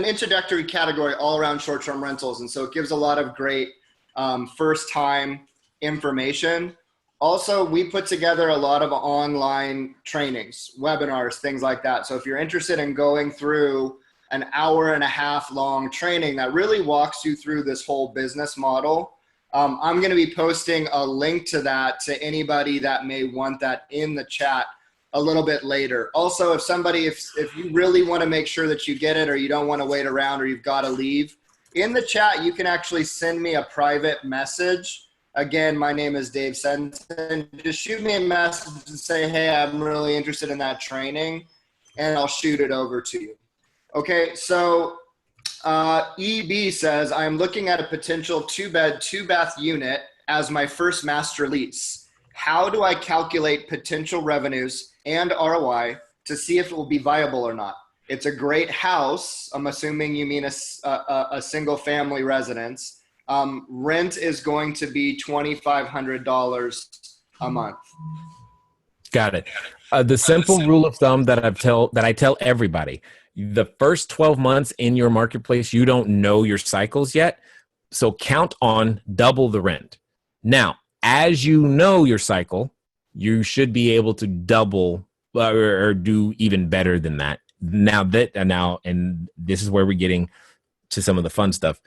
introductory category all around short-term rentals. And so it gives a lot of great first-time information. Also, we put together a lot of online trainings, webinars, things like that. So if you're interested in going through an hour-and-a-half long training that really walks you through this whole business model, I'm going to be posting a link to that to anybody that may want that in the chat a little bit later. Also, if you really want to make sure that you get it, or you don't want to wait around, or you've got to leave, in the chat, you can actually send me a private message. Again, my name is Dave Senton. Just shoot me a message and say, hey, I'm really interested in that training, and I'll shoot it over to you. Okay, so EB says, I'm looking at a potential 2-bed, 2-bath unit as my first master lease. How do I calculate potential revenues and ROI to see if it will be viable or not? It's a great house. I'm assuming you mean a single family residence. Rent is going to be $2,500 a month. Got it. The simple rule of thumb that I tell everybody: the first 12 months in your marketplace, you don't know your cycles yet, so count on double the rent. Now, as you know your cycle, you should be able to double or do even better than that. Now, and this is where we're getting to some of the fun stuff.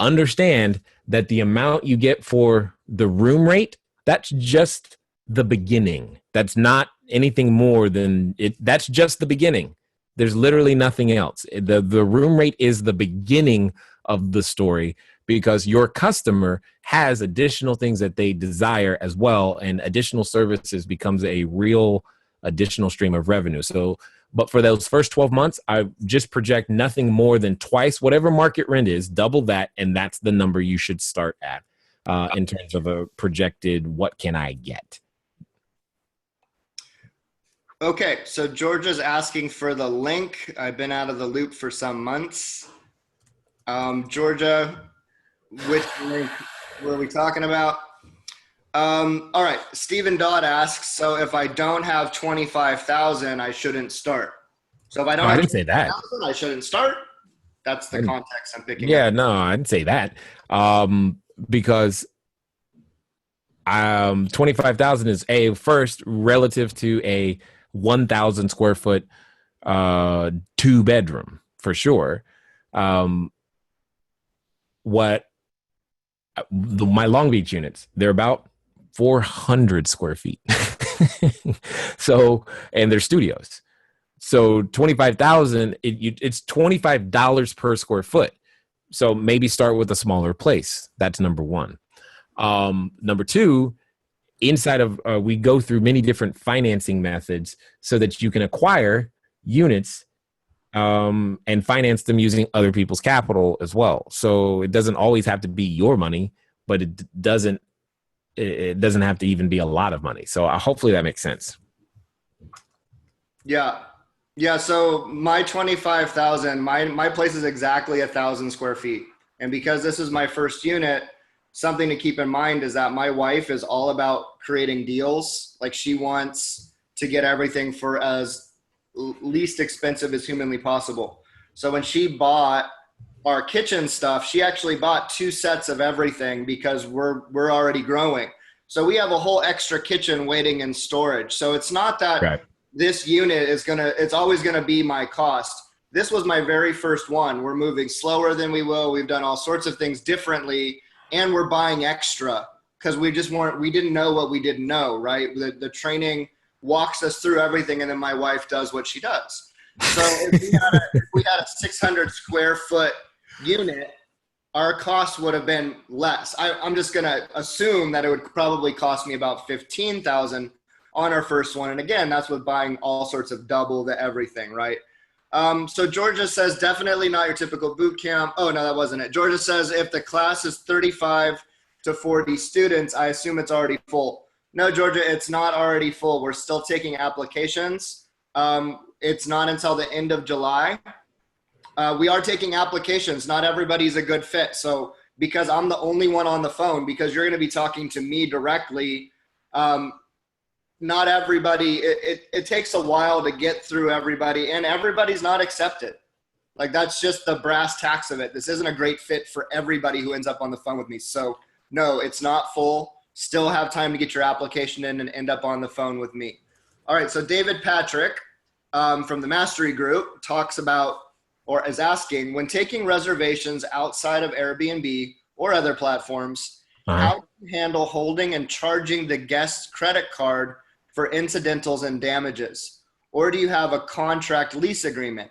Understand that the amount you get for the room rate, that's just the beginning. That's not anything more than it. That's just the beginning. There's literally nothing else. The room rate is the beginning of the story, because your customer has additional things that they desire as well, and additional services becomes a real additional stream of revenue. So, but for those first 12 months, I just project nothing more than twice whatever market rent is, double that, and that's the number you should start at in terms of a projected what can I get. Okay, so Georgia's asking for the link. I've been out of the loop for some months. Georgia, which link were we talking about? All right, Stephen Dodd asks, so if I don't have 25,000, I shouldn't start. So if I don't I have didn't say that. I shouldn't start. That's the context I'm picking Yeah, up. no, I didn't say that. Because 25,000 is first relative to a 1,000 square foot 2-bedroom for sure. My Long Beach units, they're about 400 square feet. So, and they're studios. So 25,000, it's $25 per square foot. So maybe start with a smaller place. That's number one. Number two, inside of, we go through many different financing methods so that you can acquire units and finance them using other people's capital as well. So it doesn't always have to be your money, but it doesn't have to even be a lot of money. So hopefully that makes sense. Yeah. So my 25,000, my place is exactly 1,000 square feet. And because this is my first unit, something to keep in mind is that my wife is all about creating deals. Like, she wants to get everything for as least expensive as humanly possible. So when she bought our kitchen stuff, she actually bought 2 sets of everything because we're already growing. So we have a whole extra kitchen waiting in storage. So it's not that this unit is it's always gonna be my cost. This was my very first one. We're moving slower than we will. We've done all sorts of things differently, and we're buying extra because we didn't know what we didn't know, right? The training walks us through everything, and then my wife does what she does. So if we had a 600 square foot unit, our cost would have been less. I'm just going to assume that it would probably cost me about $15,000 on our first one. And again, that's with buying all sorts of double the everything, right? So Georgia says, definitely not your typical boot camp. Oh, no, that wasn't it. Georgia says, if the class is 35 to 40 students, I assume it's already full. No, Georgia, it's not already full. We're still taking applications. It's not until the end of July. We are taking applications. Not everybody's a good fit. So because I'm the only one on the phone, because you're going to be talking to me directly, not everybody, it takes a while to get through everybody, and everybody's not accepted. Like, that's just the brass tacks of it. This isn't a great fit for everybody who ends up on the phone with me. So no, it's not full. Still have time to get your application in and end up on the phone with me. All right. So David Patrick from the Mastery Group talks about, or is asking, when taking reservations outside of Airbnb or other platforms, how do you handle holding and charging the guest's credit card for incidentals and damages? Or do you have a contract lease agreement?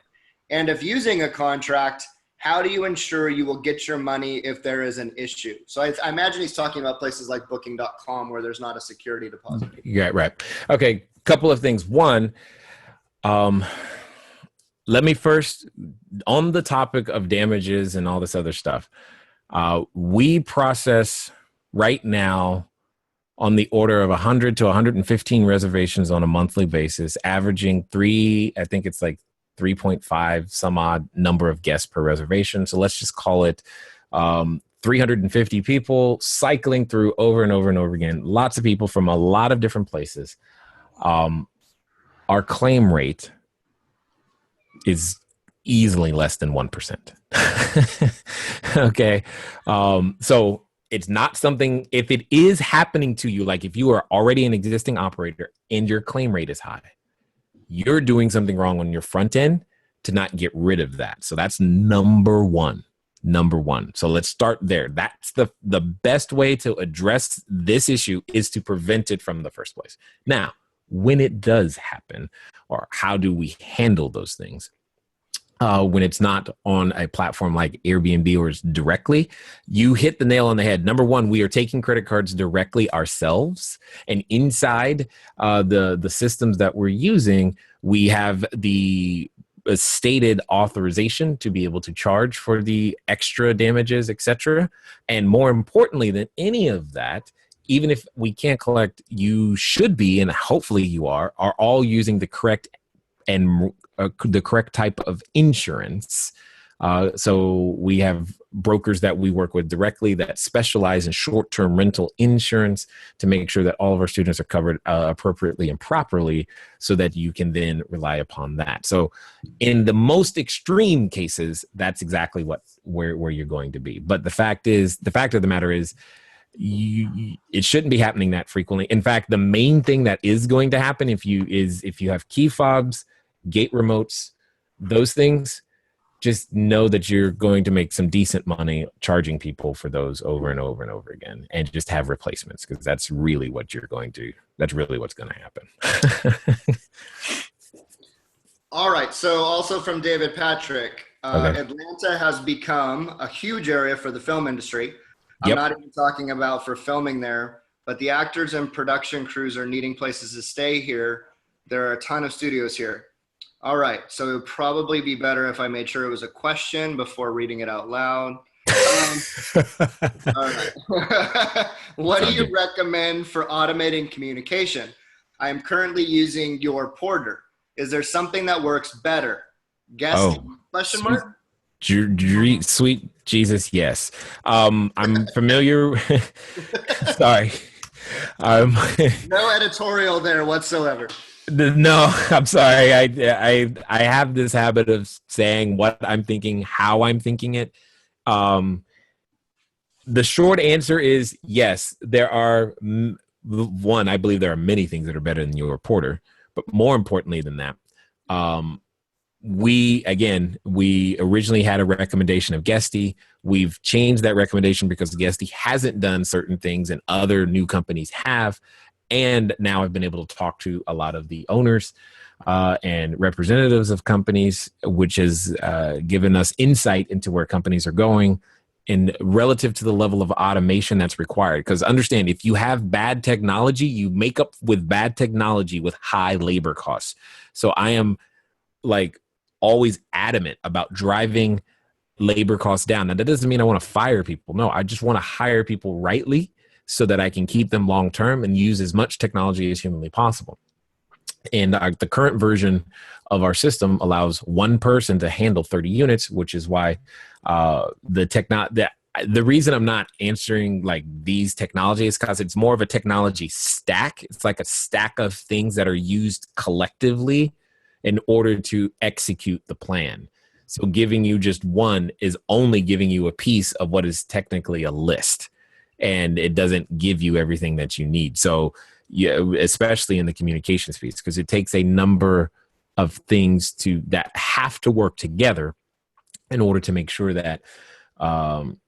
And if using a contract, how do you ensure you will get your money if there is an issue? So I imagine he's talking about places like booking.com where there's not a security deposit. Yeah, right. Okay, couple of things. One, let me first, on the topic of damages and all this other stuff, we process right now on the order of 100 to 115 reservations on a monthly basis, averaging 3.5 some odd number of guests per reservation. So let's just call it 350 people cycling through over and over and over again. Lots of people from a lot of different places. Our claim rate is easily less than 1%. Okay. So it's not something, if it is happening to you, like if you are already an existing operator and your claim rate is high, you're doing something wrong on your front end to not get rid of that. So that's number one. So let's start there. That's the best way to address this issue, is to prevent it from the first place. Now, when it does happen, or how do we handle those things? When it's not on a platform like Airbnb or directly, you hit the nail on the head. Number one, we are taking credit cards directly ourselves. And inside the systems that we're using, we have the stated authorization to be able to charge for the extra damages, etc. And more importantly than any of that, even if we can't collect, you should be, and hopefully you are all using the correct and the correct type of insurance. So we have brokers that we work with directly that specialize in short-term rental insurance to make sure that all of our students are covered appropriately and properly, so that you can then rely upon that. So in the most extreme cases, that's exactly where you're going to be. But the fact of the matter is, it shouldn't be happening that frequently. In fact, the main thing that is going to happen if you have key fobs, gate remotes, those things, just know that you're going to make some decent money charging people for those over and over and over again, and just have replacements, because that's really what's going to happen. All right. So also from David Patrick, Okay. Atlanta has become a huge area for the film industry. I'm not even talking about for filming there, but the actors and production crews are needing places to stay here. There are a ton of studios here. All right. So it would probably be better if I made sure it was a question before reading it out loud. All right. What do you recommend for automating communication? I am currently using your Porter. Is there something that works better? Guess? Question mark? Sweet Jesus, yes. I'm familiar. Sorry. No editorial there whatsoever. No, I'm sorry. I have this habit of saying what I'm thinking, how I'm thinking it. Um, the short answer is yes. There are one. I believe there are many things that are better than your Porter, but more importantly than that, um, we originally had a recommendation of Guesty. We've changed that recommendation because Guesty hasn't done certain things and other new companies have. And now I've been able to talk to a lot of the owners and representatives of companies, which has given us insight into where companies are going and relative to the level of automation that's required. Because understand, if you have bad technology, you make up with bad technology with high labor costs. So I am like always adamant about driving labor costs down. Now, that doesn't mean I want to fire people. No, I just want to hire people rightly so that I can keep them long term and use as much technology as humanly possible. And the current version of our system allows one person to handle 30 units, which is why the reason I'm not answering like these technologies, because it's more of a technology stack. It's like a stack of things that are used collectively in order to execute the plan. So giving you just one is only giving you a piece of what is technically a list, and it doesn't give you everything that you need. So yeah, especially in the communications piece, because it takes a number of things that have to work together in order to make sure that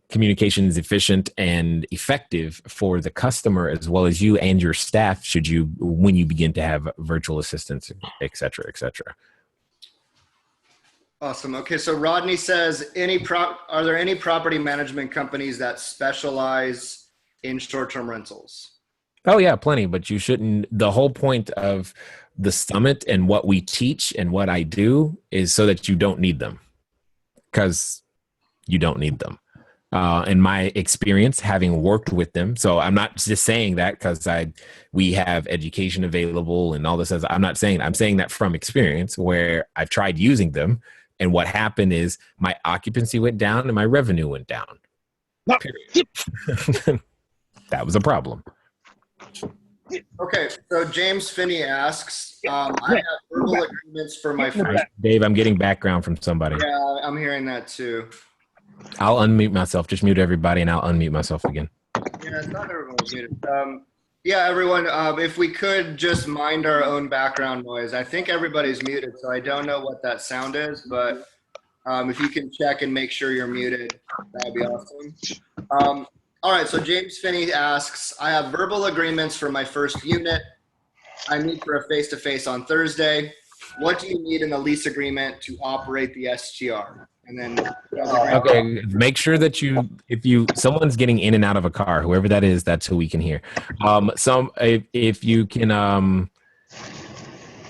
communication is efficient and effective for the customer as well as you and your staff when you begin to have virtual assistants, et cetera, et cetera. Awesome. Okay, so Rodney says, are there any property management companies that specialize in short-term rentals? Oh yeah, plenty, but you shouldn't. The whole point of the summit and what we teach and what I do is so that you don't need them, because you don't need them. In my experience, having worked with them, so I'm not just saying that because we have education available and all this. I'm saying that from experience where I've tried using them, and what happened is my occupancy went down and my revenue went down. Period. That was a problem. Okay, so James Finney asks, I have verbal agreements for my first. Dave, I'm getting background from somebody. Yeah, I'm hearing that too. I'll unmute myself. Just mute everybody and I'll unmute myself again. Yeah, it's not everyone's muted. Yeah, everyone, if we could just mind our own background noise. I think everybody's muted, so I don't know what that sound is, but if you can check and make sure you're muted, that'd be awesome. All right, so James Finney asks, I have verbal agreements for my first unit. I meet for a face-to-face on Thursday. What do you need in the lease agreement to operate the STR? And then okay, make sure that if someone's getting in and out of a car, whoever that is, that's who we can hear. If you can,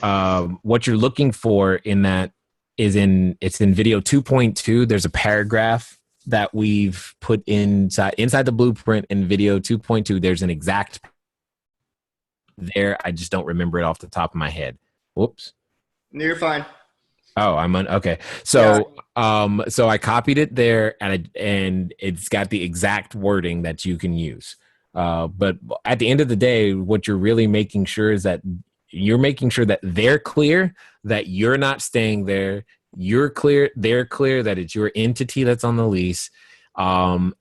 what you're looking for in that it's in video 2.2. There's a paragraph that we've put inside the blueprint in video 2.2. There's an exact there. I just don't remember it off the top of my head. Whoops. You're fine. Oh, I'm on. Okay. So, so I copied it there and it's got the exact wording that you can use. But at the end of the day, what you're really making sure is that you're making sure that they're clear, that you're not staying there. You're clear. They're clear that it's your entity that's on the lease. And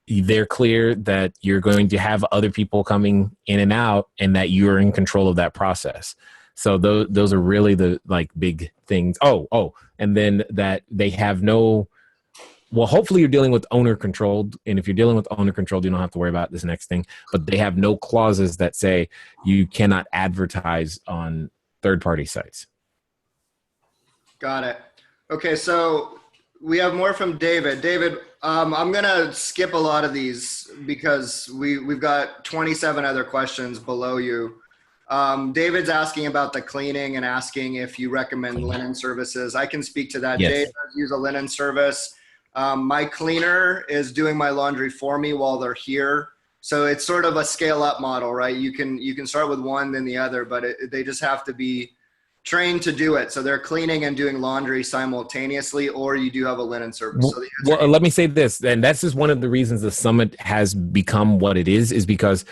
they're clear that you're going to have other people coming in and out and that you're in control of that process. So those are really the like big things. Oh, and then that they have hopefully you're dealing with owner controlled. And if you're dealing with owner controlled, you don't have to worry about this next thing, but they have no clauses that say you cannot advertise on third-party sites. Got it. Okay, so we have more from David. David, I'm gonna skip a lot of these because we've got 27 other questions below you. David's asking about the cleaning and asking if you recommend linen services. I can speak to that. Yes. Dave does use a linen service. My cleaner is doing my laundry for me while they're here. So it's sort of a scale up model, right? You can start with one, then the other, but they just have to be trained to do it. So they're cleaning and doing laundry simultaneously, or you do have a linen service. So let me say this, and that's just one of the reasons the summit has become what it is because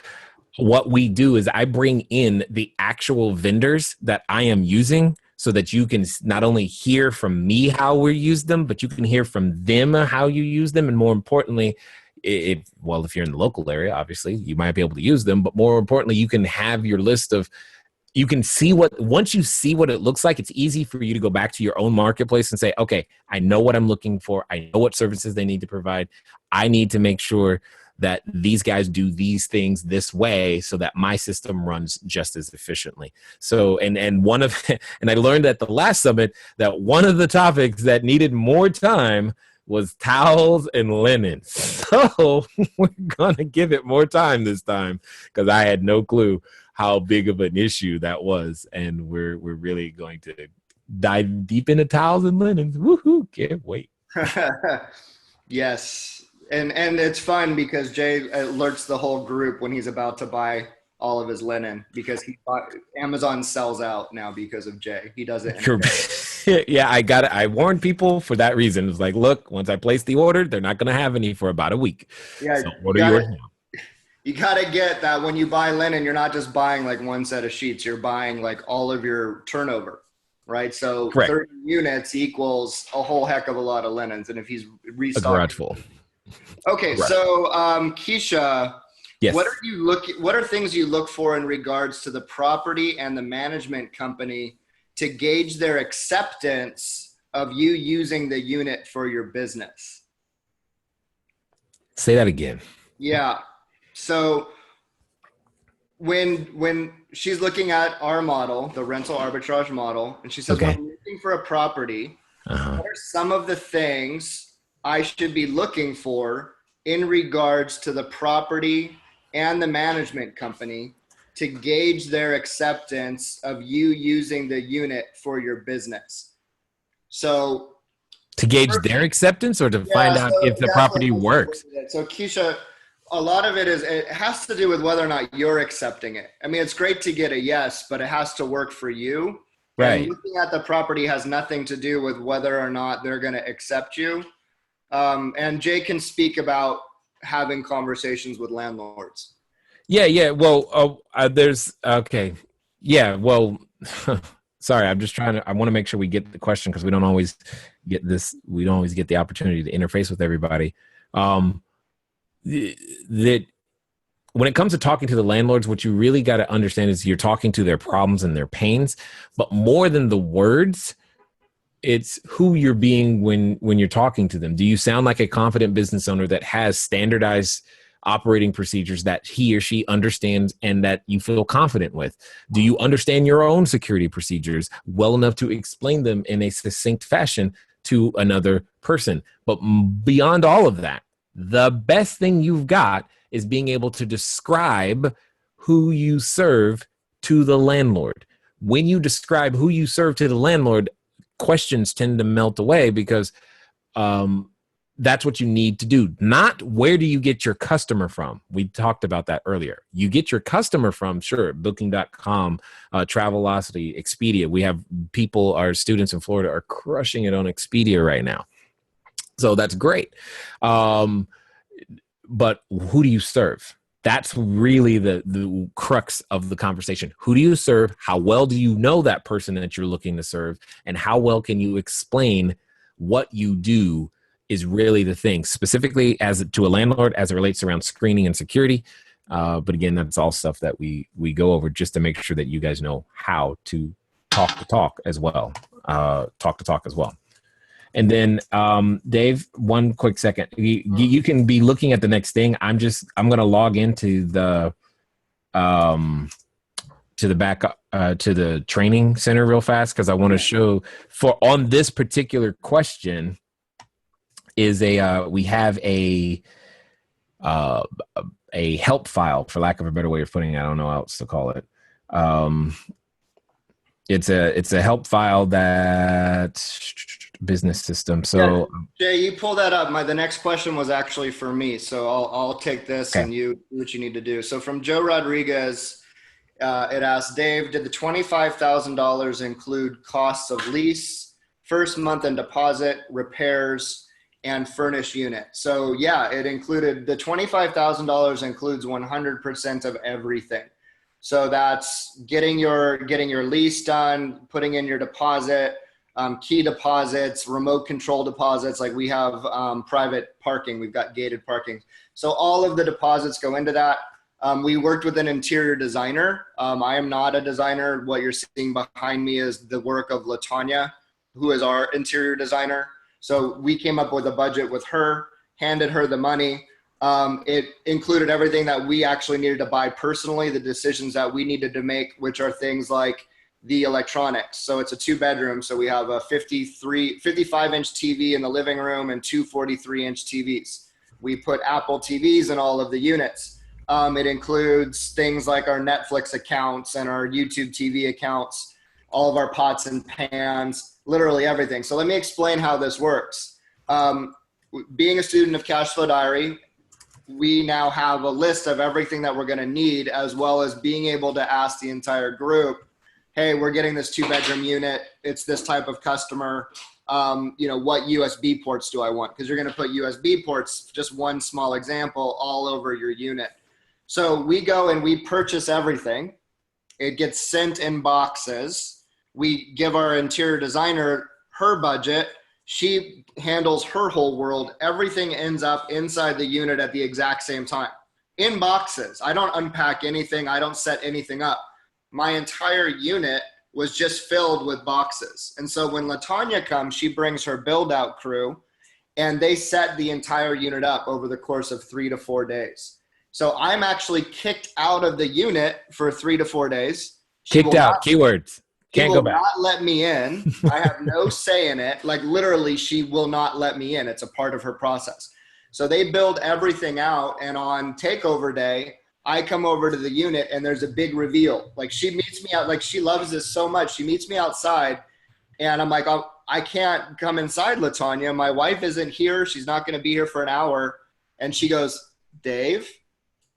what we do is I bring in the actual vendors that I am using so that you can not only hear from me how we use them, but you can hear from them how you use them. And more importantly, if you're in the local area, obviously you might be able to use them, but more importantly, you can have your list of, you can see once you see what it looks like, it's easy for you to go back to your own marketplace and say, okay, I know what I'm looking for. I know what services they need to provide. I need to make sure that these guys do these things this way so that my system runs just as efficiently. So, and I learned at the last summit that one of the topics that needed more time was towels and linen. So we're going to give it more time this time because I had no clue how big of an issue that was. And we're really going to dive deep into towels and linens. Woohoo, can't wait. Yes. And it's fun because Jay alerts the whole group when he's about to buy all of his linen because Amazon sells out now because of Jay. He does it. Yeah, I warned people for that reason. It's like, look, once I place the order, they're not going to have any for about a week. Yeah, so order yours now. You got to get that when you buy linen, you're not just buying like one set of sheets. You're buying like all of your turnover, right? So Correct. 30 units equals a whole heck of a lot of linens. And if he's restocking. A garage full. Okay, right. So Keisha, yes. What are things you look for in regards to the property and the management company to gauge their acceptance of you using the unit for your business? Say that again. Yeah. So when she's looking at our model, the rental arbitrage model, and she says, okay, when I'm looking for a property, what are some of the things I should be looking for in regards to the property and the management company to gauge their acceptance of you using the unit for your business? So to gauge their acceptance or to find out if the property works? So Keisha, a lot of it has to do with whether or not you're accepting it. I mean, it's great to get a yes, but it has to work for you. Right. And looking at the property has nothing to do with whether or not they're going to accept you. And Jay can speak about having conversations with landlords. Yeah. Well, okay. Yeah. Well, sorry. I'm just I want to make sure we get the question because we don't always get this. We don't always get the opportunity to interface with everybody. That when it comes to talking to the landlords, what you really got to understand is you're talking to their problems and their pains, but more than the words, it's who you're being when you're talking to them. Do you sound like a confident business owner that has standardized operating procedures that he or she understands and that you feel confident with? Do you understand your own security procedures well enough to explain them in a succinct fashion to another person? But beyond all of that, the best thing you've got is being able to describe who you serve to the landlord. When you describe who you serve to the landlord, questions tend to melt away because that's what you need to do. Not where do you get your customer from? We talked about that earlier. You get your customer from, sure, Booking.com, Travelocity, Expedia. We have people, our students in Florida are crushing it on Expedia right now. So that's great. But who do you serve? That's really the crux of the conversation. Who do you serve? How well do you know that person that you're looking to serve? And how well can you explain what you do is really the thing, specifically as to a landlord as it relates around screening and security. But again, that's all stuff that we go over just to make sure that you guys know how to talk as well. Talk as well. And then, Dave, one quick second. You can be looking at the next thing. I'm going to log into the training center real fast because I want to show on this particular question is we have a help file, for lack of a better way of putting it. I don't know how else to call it. It's a help file that business system. So yeah, Jay, you pull that up. The next question was actually for me. So I'll take this okay. And you do what you need to do. So from Joe Rodriguez, it asks, Dave, did the $25,000 include costs of lease, first month and deposit, repairs, and Furnish unit. So yeah, it included the $25,000 includes 100% of everything. So that's getting your lease done, putting in your deposit, key deposits, remote control deposits. Like we have private parking, we've got gated parking. So all of the deposits go into that. We worked with an interior designer. I am not a designer. What you're seeing behind me is the work of LaTanya, who is our interior designer. So we came up with a budget with her, handed her the money. It included everything that we actually needed to buy personally, the decisions that we needed to make, which are things like the electronics. So it's a 2-bedroom. So we have a 55-inch TV in the living room and two 43-inch TVs. We put Apple TVs in all of the units. It includes things like our Netflix accounts and our YouTube TV accounts, all of our pots and pans, literally everything. So let me explain how this works. Being a student of CashFlowDiary, we now have a list of everything that we're going to need, as well as being able to ask the entire group, hey, we're getting this 2-bedroom unit. It's this type of customer. What USB ports do I want? Because you're going to put USB ports, just one small example, all over your unit. So we go and we purchase everything. It gets sent in boxes. We give our interior designer her budget. She handles her whole world. Everything ends up inside the unit at the exact same time in boxes. I don't unpack anything. I don't set anything up. My entire unit was just filled with boxes. And so when LaTanya comes, she brings her build out crew and they set the entire unit up over the course of 3 to 4 days. So I'm actually kicked out of the unit for 3 to 4 days. Kicked out, keywords. Can't go back. Not let me in. I have no say in it. Like literally, she will not let me in. It's a part of her process. So they build everything out. And on takeover day, I come over to the unit and there's a big reveal. Like she meets me out. Like she loves this so much. She meets me outside and I'm like, oh, I can't come inside, LaTanya. My wife isn't here. She's not going to be here for an hour. And she goes, Dave,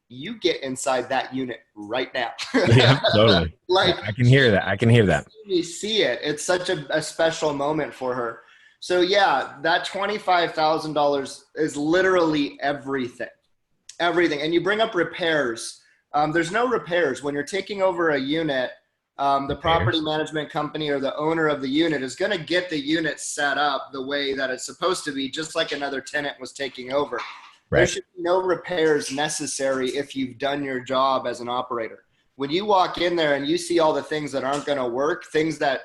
you get inside that unit right now. Yeah, totally. Like I can hear that. You see it. It's such a special moment for her. So yeah, that $25,000 is literally everything. Everything. And you bring up repairs. There's no repairs. When you're taking over a unit, the property management company or the owner of the unit is going to get the unit set up the way that it's supposed to be, just like another tenant was taking over. Right. There should be no repairs necessary if you've done your job as an operator. When you walk in there and you see all the things that aren't going to work, things that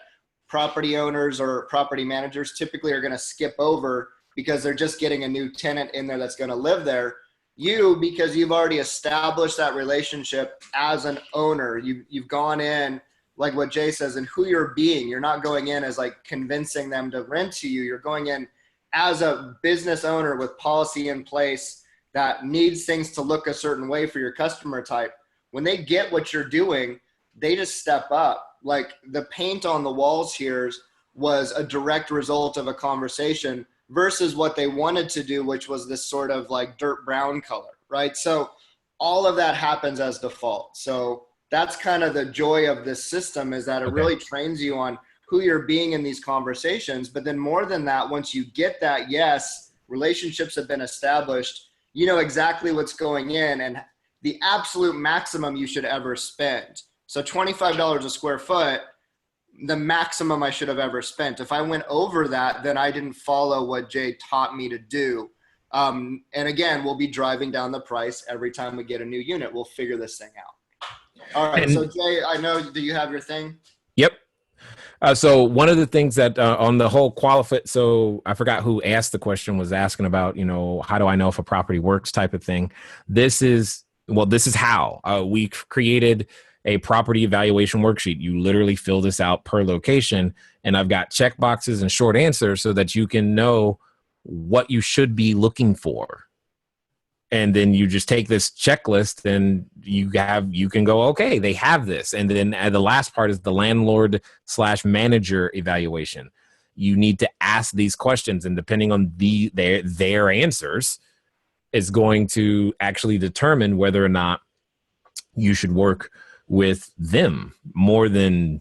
property owners or property managers typically are going to skip over because they're just getting a new tenant in there that's going to live there, because you've already established that relationship as an owner, you've gone in, like what Jay says, and who you're being. You're not going in as like convincing them to rent to you. You're going in as a business owner with policy in place that needs things to look a certain way for your customer type. When they get what you're doing, they just step up. Like the paint on the walls here was a direct result of a conversation versus what they wanted to do, which was this sort of like dirt brown color, right? So all of that happens as default. So that's kind of the joy of this system, is that it really trains you on who you're being in these conversations. But then more than that, once you get that, yes, relationships have been established, you know exactly what's going in and the absolute maximum you should ever spend. So $25 a square foot, the maximum I should have ever spent. If I went over that, then I didn't follow what Jay taught me to do. And again, we'll be driving down the price every time we get a new unit. We'll figure this thing out. All right. So Jay, I know, do you have your thing? Yep. So one of the things that on the whole so I forgot who asked the question, was asking about, how do I know if a property works type of thing. This is how we created a property evaluation worksheet. You literally fill this out per location, and I've got check boxes and short answers so that you can know what you should be looking for. And then you just take this checklist and you can go, okay, they have this. And then the last part is the landlord/manager evaluation. You need to ask these questions, and depending on their answers is going to actually determine whether or not you should work with them more than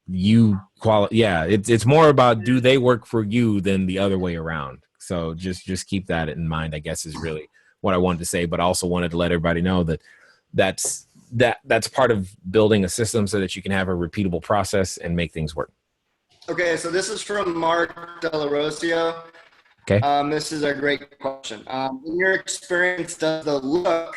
you it's more about, do they work for you than the other way around. So just keep that in mind, I guess, is really what I wanted to say, but I also wanted to let everybody know that that's part of building a system so that you can have a repeatable process and make things work. Okay, so this is from Mark Delarosio. Okay. This is a great question. In your experience, does the look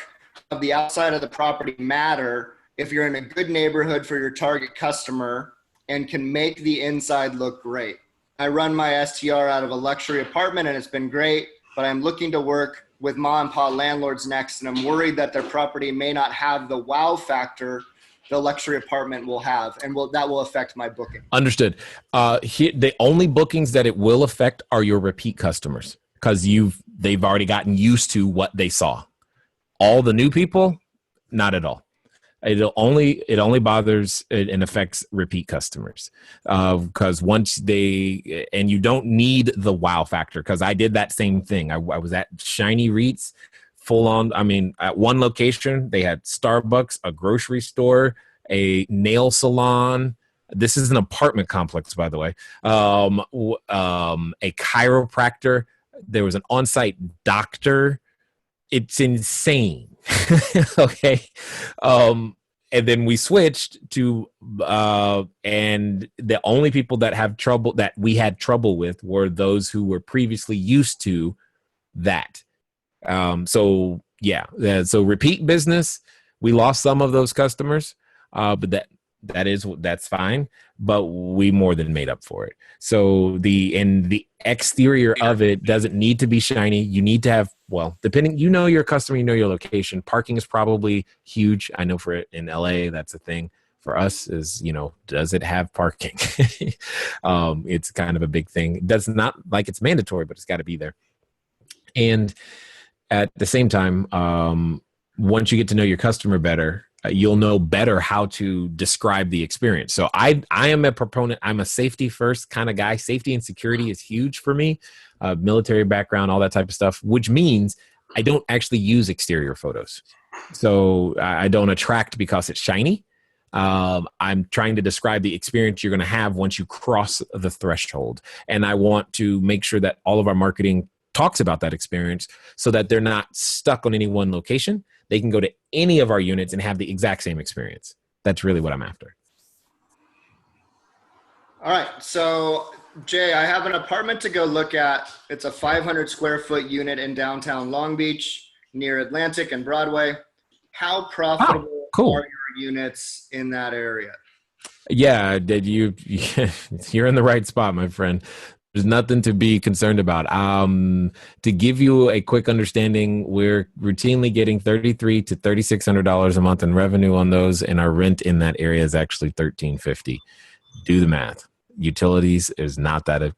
of the outside of the property matter if you're in a good neighborhood for your target customer and can make the inside look great? I run my STR out of a luxury apartment and it's been great, but I'm looking to work with mom and pop landlords next, and I'm worried that their property may not have the wow factor the luxury apartment will have, and that will affect my booking. Understood. The only bookings that it will affect are your repeat customers, because they've already gotten used to what they saw. All the new people, not at all. It only bothers and affects repeat customers, because once and you don't need the wow factor, because I did that same thing. I was at Shiny Reeds, full on. I mean, at one location they had Starbucks, a grocery store, a nail salon. This is an apartment complex, by the way. A chiropractor. There was an on-site doctor. It's insane. Okay. And then we switched to, and the only people that we had trouble with were those who were previously used to that. So repeat business, we lost some of those customers, but that's fine, but we more than made up for it. So the exterior of it doesn't need to be shiny. You need to have, depending, your customer, your location. Parking is probably huge. I know in LA, that's a thing. For us is, does it have parking? It's kind of a big thing. It does not like it's mandatory, but it's got to be there. And at the same time, once you get to know your customer better, you'll know better how to describe the experience. So I am a proponent. I'm a safety first kind of guy. Safety and security is huge for me. Military background, all that type of stuff, which means I don't actually use exterior photos. So I don't attract because it's shiny. I'm trying to describe the experience you're going to have once you cross the threshold. And I want to make sure that all of our marketing talks about that experience so that they're not stuck on any one location. They can go to any of our units and have the exact same experience. That's really what I'm after. All right. So, Jay, I have an apartment to go look at. It's a 500 square foot unit in downtown Long Beach near Atlantic and Broadway. How profitable are your units in that area? Yeah, you're in the right spot, my friend. There's nothing to be concerned about. To give you a quick understanding, we're routinely getting $3,300 to $3,600 a month in revenue on those, and our rent in that area is actually $1,350. Do the math. Utilities is not that.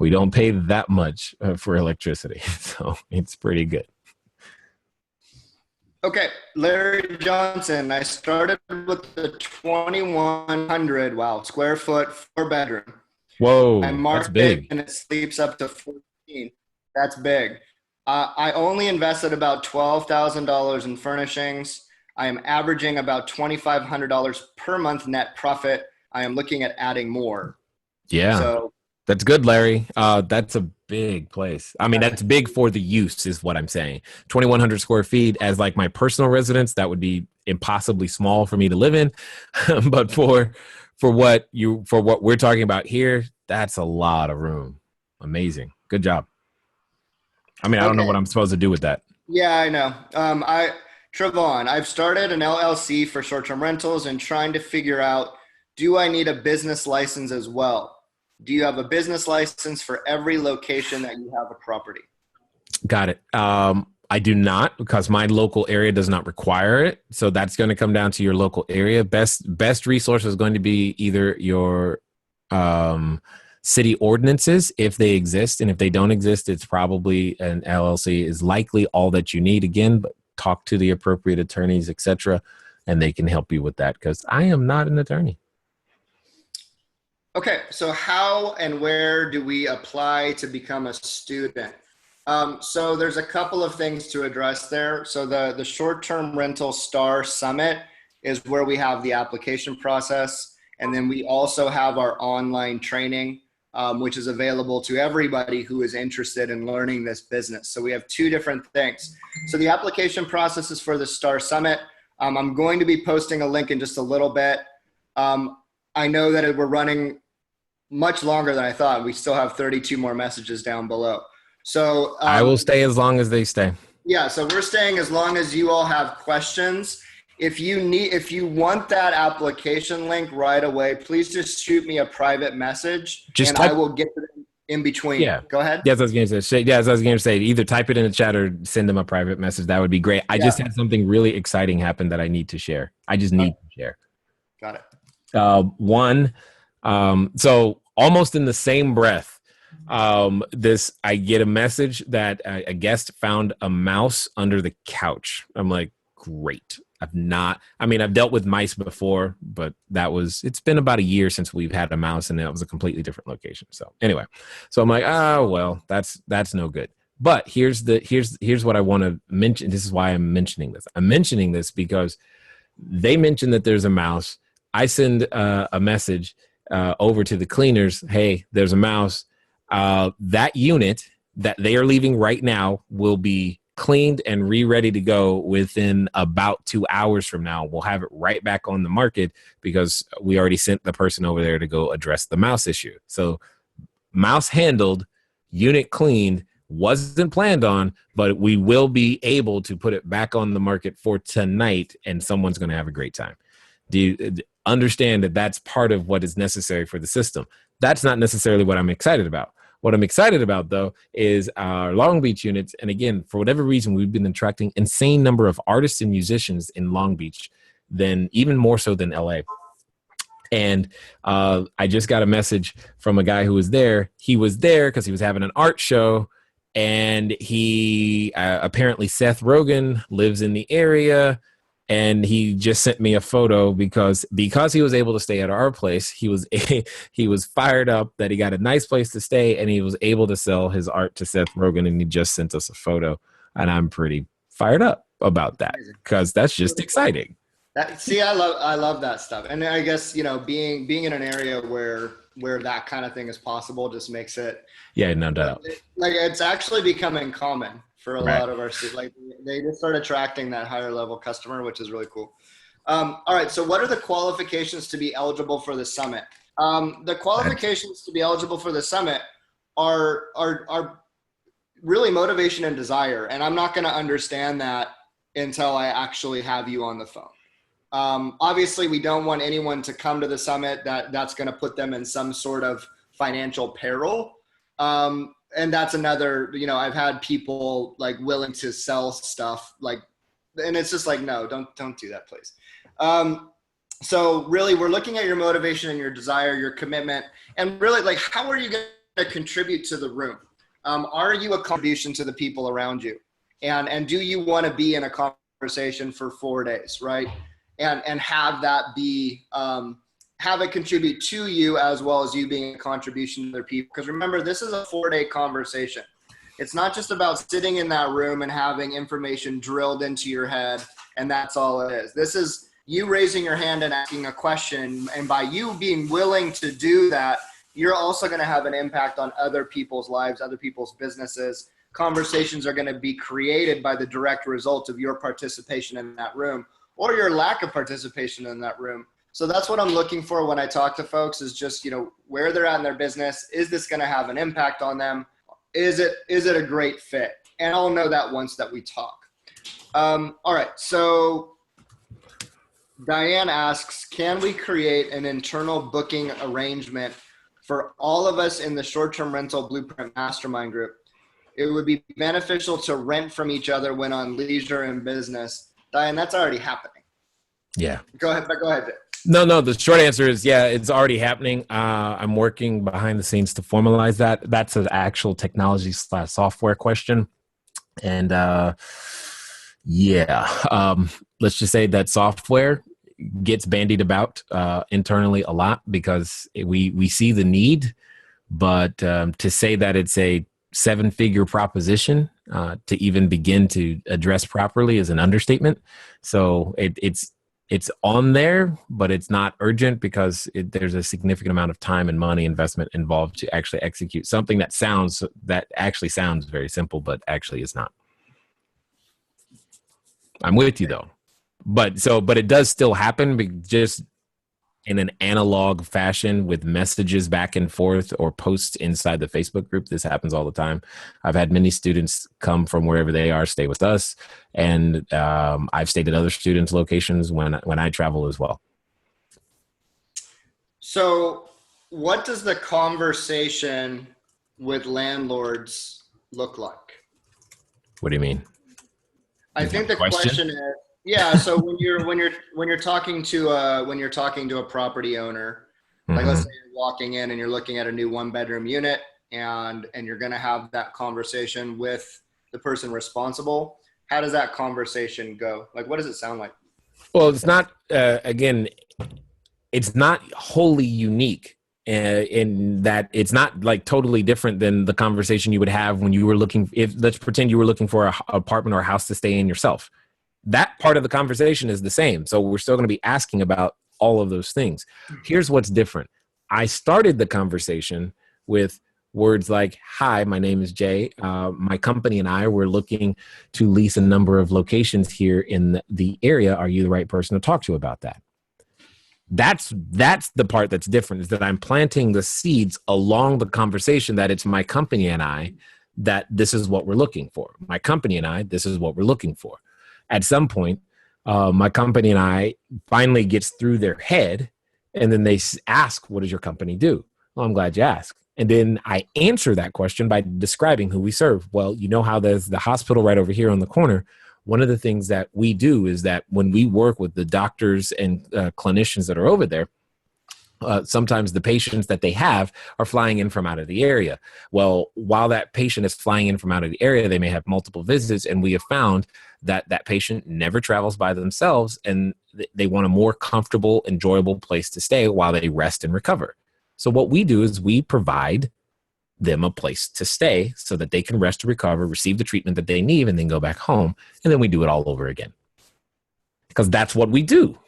We don't pay that much for electricity, so it's pretty good. Okay, Larry Johnson. I started with the 2,100 square foot 4-bedroom. Whoa, I marked that's big. and it sleeps up to 14. That's big. I only invested about $12,000 in furnishings. I am averaging about $2,500 per month net profit. I am looking at adding more. Yeah, so that's good, Larry. That's a big place. I mean, that's big for the use is what I'm saying. 2,100 square feet as like my personal residence, that would be impossibly small for me to live in. But for what we're talking about here, that's a lot of room. Amazing. Good job. I mean, I don't know what I'm supposed to do with that. Yeah, I know. Trevon, I've started an LLC for short-term rentals and trying to figure out, do I need a business license as well? Do you have a business license for every location that you have a property? Got it. I do not, because my local area does not require it. So that's going to come down to your local area. Best resource is going to be either your city ordinances, if they exist. And if they don't exist, it's probably an LLC is likely all that you need. Again, but talk to the appropriate attorneys, etc., and they can help you with that, because I am not an attorney. Okay, so how and where do we apply to become a student? So there's a couple of things to address there. So the short-term rental Star Summit is where we have the application process. And then we also have our online training. which is available to everybody who is interested in learning this business. So we have two different things. So the application process is for the Star Summit. I'm going to be posting a link in just a little bit. I know that we're running much longer than I thought. We still have 32 more messages down below. So I will stay as long as they stay. Yeah, so we're staying as long as you all have questions. If you want that application link right away, please just shoot me a private message, I will get it in between. Yeah. Go ahead. Yes, I was going to say. Yes, I was going to say. Either type it in the chat or send them a private message. That would be great. I just had something really exciting happen that I need to share. I just need to share. Got it. So almost in the same breath, I get a message that a guest found a mouse under the couch. I'm like, great. I've dealt with mice before, but it's been about a year since we've had a mouse, and that was a completely different location. So anyway, I'm like, well, that's no good. But here's what I want to mention. This is why I'm mentioning this. I'm mentioning this because they mentioned that there's a mouse. I send a message over to the cleaners. Hey, there's a mouse. That unit that they are leaving right now will be cleaned and ready to go within about 2 hours from now. We'll have it right back on the market because we already sent the person over there to go address the mouse issue. So mouse handled, unit cleaned, wasn't planned on, but we will be able to put it back on the market for tonight, and someone's going to have a great time. Do you understand that that's part of what is necessary for the system? That's not necessarily what I'm excited about. What I'm excited about, though, is our Long Beach units. And again, for whatever reason, we've been attracting insane number of artists and musicians in Long Beach, even more so than LA. And I just got a message from a guy who was there. He was there because he was having an art show. And he apparently Seth Rogen lives in the area. And he just sent me a photo because he was able to stay at our place. He was fired up that he got a nice place to stay, and he was able to sell his art to Seth Rogen. And he just sent us a photo, and I'm pretty fired up about that because that's just exciting. I love that stuff, and I guess being in an area where that kind of thing is possible just makes it no doubt. It's actually becoming common for a lot of our students. Like they just start attracting that higher level customer, which is really cool. All right. So what are the qualifications to be eligible for the summit? The qualifications to be eligible for the summit are really motivation and desire. And I'm not going to understand that until I actually have you on the phone. Obviously we don't want anyone to come to the summit that's going to put them in some sort of financial peril. And that's another, I've had people like willing to sell stuff and it's just like, no, don't do that, please. So really we're looking at your motivation and your desire, your commitment, and really like, how are you going to contribute to the room? Are you a contribution to the people around you? And do you want to be in a conversation for 4 days, right? And have that be, have it contribute to you as well as you being a contribution to other people. Because remember, this is a 4-day conversation. It's not just about sitting in that room and having information drilled into your head and that's all it is. This is you raising your hand and asking a question. And by you being willing to do that, you're also going to have an impact on other people's lives, other people's businesses. Conversations are going to be created by the direct result of your participation in that room or your lack of participation in that room. So that's what I'm looking for when I talk to folks is just, where they're at in their business. Is this going to have an impact on them? Is it a great fit? And I'll know that once that we talk. All right. So Diane asks, can we create an internal booking arrangement for all of us in the short-term rental blueprint mastermind group? It would be beneficial to rent from each other when on leisure and business. Diane, that's already happening. Yeah. Go ahead. No. The short answer is, yeah, it's already happening. I'm working behind the scenes to formalize that. That's an actual technology/software question. And let's just say that software gets bandied about internally a lot because we see the need, but to say that it's a 7-figure proposition to even begin to address properly is an understatement. So it's it's on there, but it's not urgent because there's a significant amount of time and money investment involved to actually execute something that actually sounds very simple, but actually is not. I'm with you though, but it does still happen, just in an analog fashion with messages back and forth or posts inside the Facebook group. This happens all the time. I've had many students come from wherever they are, stay with us. And I've stayed at other students' locations when I travel as well. So what does the conversation with landlords look like? What do you mean? I think the question is, yeah. So when you're talking to a property owner, like let's say you're walking in and you're looking at a new 1-bedroom unit, and you're going to have that conversation with the person responsible. How does that conversation go? Like, what does it sound like? Well, it's not again, it's not wholly unique in that it's not like totally different than the conversation you would have when you were looking. Let's pretend you were looking for an apartment or a house to stay in yourself. That part of the conversation is the same. So we're still going to be asking about all of those things. Here's what's different. I started the conversation with words like, hi, my name is Jay. My company and I were looking to lease a number of locations here in the area. Are you the right person to talk to about that? That's the part that's different, is that I'm planting the seeds along the conversation that it's my company and I, that this is what we're looking for. My company and I, this is what we're looking for. At some point, my company and I finally gets through their head, and then they ask, what does your company do? Well, I'm glad you asked. And then I answer that question by describing who we serve. Well, you know how there's the hospital right over here on the corner. One of the things that we do is that when we work with the doctors and clinicians that are over there, sometimes the patients that they have are flying in from out of the area. Well, while that patient is flying in from out of the area, they may have multiple visits, and we have found that that patient never travels by themselves, and they want a more comfortable, enjoyable place to stay while they rest and recover. So what we do is we provide them a place to stay so that they can rest and recover, receive the treatment that they need, and then go back home. And then we do it all over again. Because that's what we do,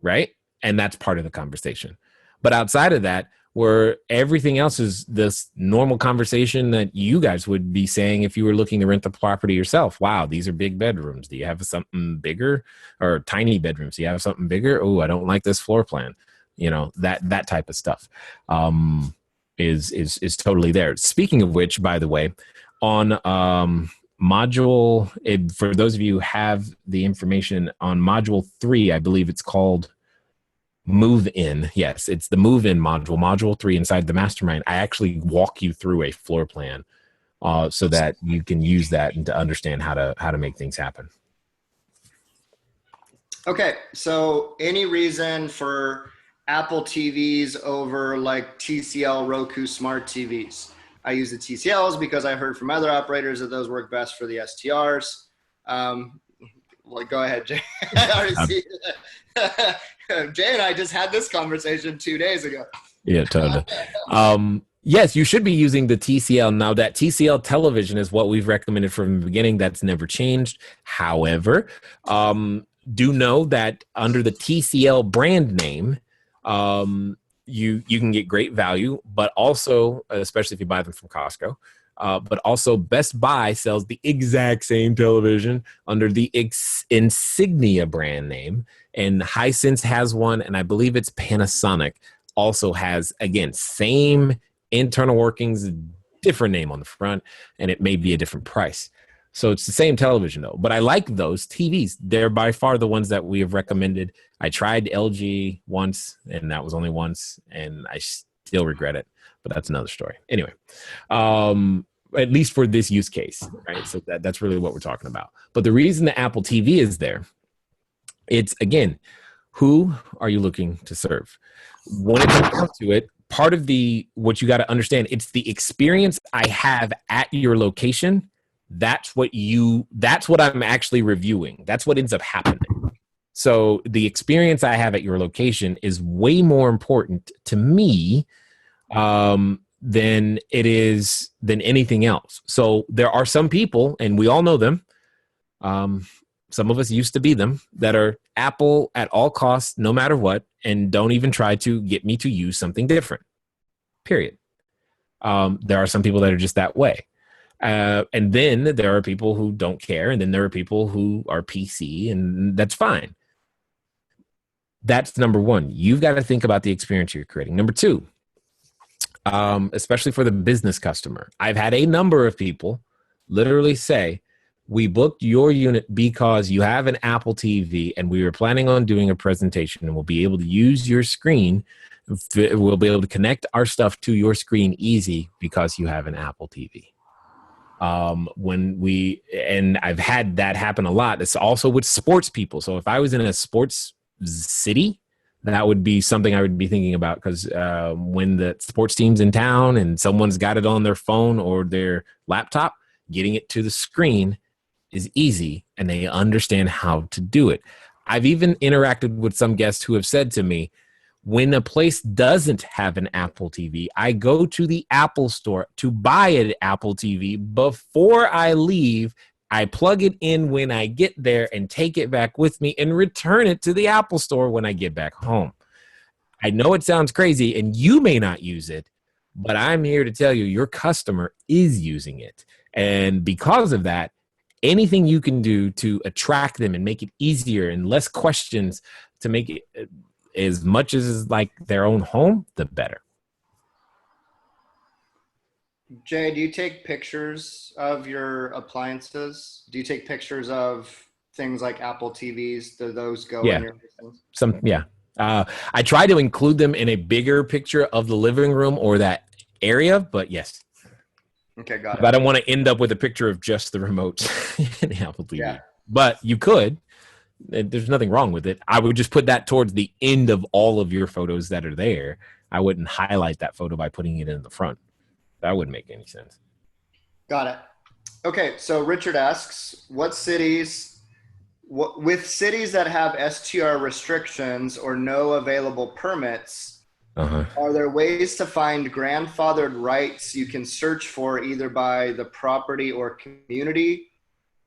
right? And that's part of the conversation. But outside of that, where everything else is this normal conversation that you guys would be saying if you were looking to rent the property yourself. Wow, these are big bedrooms. Do you have something bigger? Or tiny bedrooms? Do you have something bigger? Oh, I don't like this floor plan. You know, that type of stuff is totally there. Speaking of which, by the way, on module, for those of you who have the information on module 3, I believe it's called Move In. Yes, it's the Move In module 3 inside the mastermind. I actually walk you through a floor plan so that you can use that and to understand how to make things happen. Okay, so any reason for Apple TVs over like TCL Roku smart TVs? I use the TCLs because I heard from other operators that those work best for the STRs. Well, go ahead, Jay. Jay and I just had this conversation 2 days ago. Yeah, totally. Yes, you should be using the TCL. Now, that TCL television is what we've recommended from the beginning. That's never changed. However, do know that under the TCL brand name, you can get great value, but also, especially if you buy them from Costco, but also Best Buy sells the exact same television under the Insignia brand name, and Hisense has one, and I believe it's Panasonic also has, again, same internal workings, different name on the front, and it may be a different price. So it's the same television though, but I like those TVs. They're by far the ones that we have recommended. I tried LG once, and that was only once, and I still regret it, but that's another story. Anyway, at least for this use case, right? So that's really what we're talking about. But the reason the Apple TV is there, it's, again, who are you looking to serve? When it comes down to it, part of what you got to understand, it's the experience I have at your location. That's what I'm actually reviewing. That's what ends up happening. So the experience I have at your location is way more important to me than anything else. So there are some people, and we all know them. some of us used to be them, that are Apple at all costs, no matter what, and don't even try to get me to use something different, period. There are some people that are just that way. And then there are people who don't care. And then there are people who are PC, and that's fine. That's number one. You've got to think about the experience you're creating. Number two, especially for the business customer, I've had a number of people literally say, we booked your unit because you have an Apple TV and we were planning on doing a presentation, and we'll be able to use your screen. We'll be able to connect our stuff to your screen easy because you have an Apple TV. And I've had that happen a lot. It's also with sports people. So if I was in a sports city, that would be something I would be thinking about, because when the sports team's in town and someone's got it on their phone or their laptop, getting it to the screen is easy, and they understand how to do it. I've even interacted with some guests who have said to me, when a place doesn't have an Apple TV, I go to the Apple store to buy an Apple TV. Before I leave, I plug it in when I get there and take it back with me and return it to the Apple store when I get back home. I know it sounds crazy and you may not use it, but I'm here to tell you your customer is using it. And because of that, anything you can do to attract them and make it easier and less questions to make it as much as like their own home, the better. Jay, do you take pictures of your appliances? Do you take pictures of things like Apple TVs? Do those go in your business? I try to include them in a bigger picture of the living room or that area, but yes. Okay, got it. But I don't want to end up with a picture of just the remote in the Apple TV. Yeah. But you could. There's nothing wrong with it. I would just put that towards the end of all of your photos that are there. I wouldn't highlight that photo by putting it in the front. That wouldn't make any sense. Got it. Okay, so Richard asks, with cities that have STR restrictions or no available permits, are there ways to find grandfathered rights you can search for either by the property or community?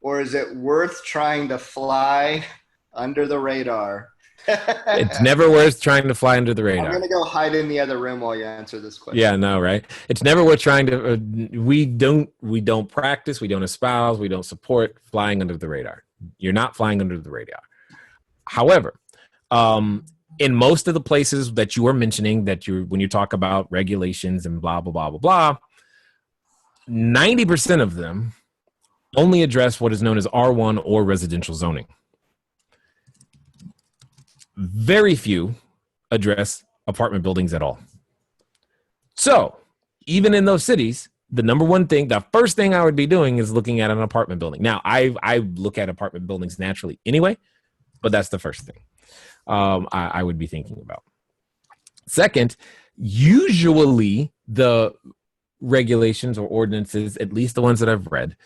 Or is it worth trying to fly under the radar? It's never worth trying to fly under the radar. I'm going to go hide in the other room while you answer this question. Yeah, no, right? It's never worth trying to, we don't practice, we don't espouse, we don't support flying under the radar. You're not flying under the radar. However, in most of the places that you are mentioning when you talk about regulations and blah, blah, blah, blah, blah, 90% of them only address what is known as R1 or residential zoning. Very few address apartment buildings at all. So even in those cities, the first thing I would be doing is looking at an apartment building. Now, I look at apartment buildings naturally anyway, but that's the first thing I would be thinking about. Second, usually the regulations or ordinances, at least the ones that I've read,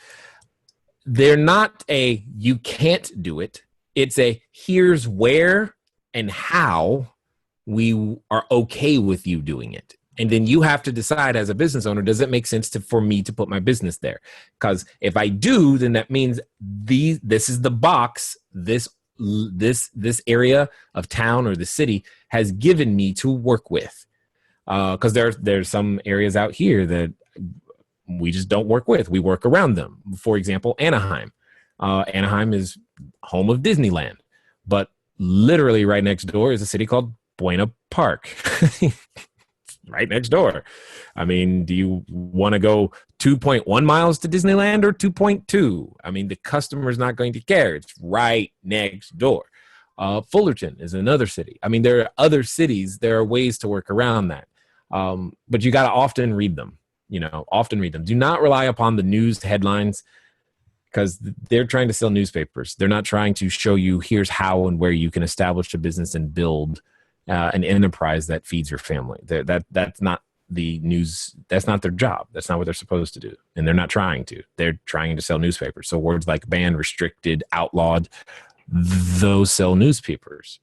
they're not a you can't do it. It's a here's where and how we are okay with you doing it. And then you have to decide as a business owner, does it make sense for me to put my business there? Because if I do, then that means this is the box this area of town or the city has given me to work with. Because there's some areas out here that we just don't work with. We work around them. For example, Anaheim. Anaheim is home of Disneyland, but literally right next door is a city called Buena Park. Right next door. I mean, do you want to go 2.1 miles to Disneyland or 2.2? I mean, the customer's not going to care. It's right next door. Fullerton is another city. I mean, there are other cities. There are ways to work around that. But you got to often read them. Often read them. Do not rely upon the news headlines because they're trying to sell newspapers. They're not trying to show you here's how and where you can establish a business and build an enterprise that feeds your family. That's not the news. That's not their job. That's not what they're supposed to do. And they're not trying to. They're trying to sell newspapers. So words like banned, restricted, outlawed, those sell newspapers,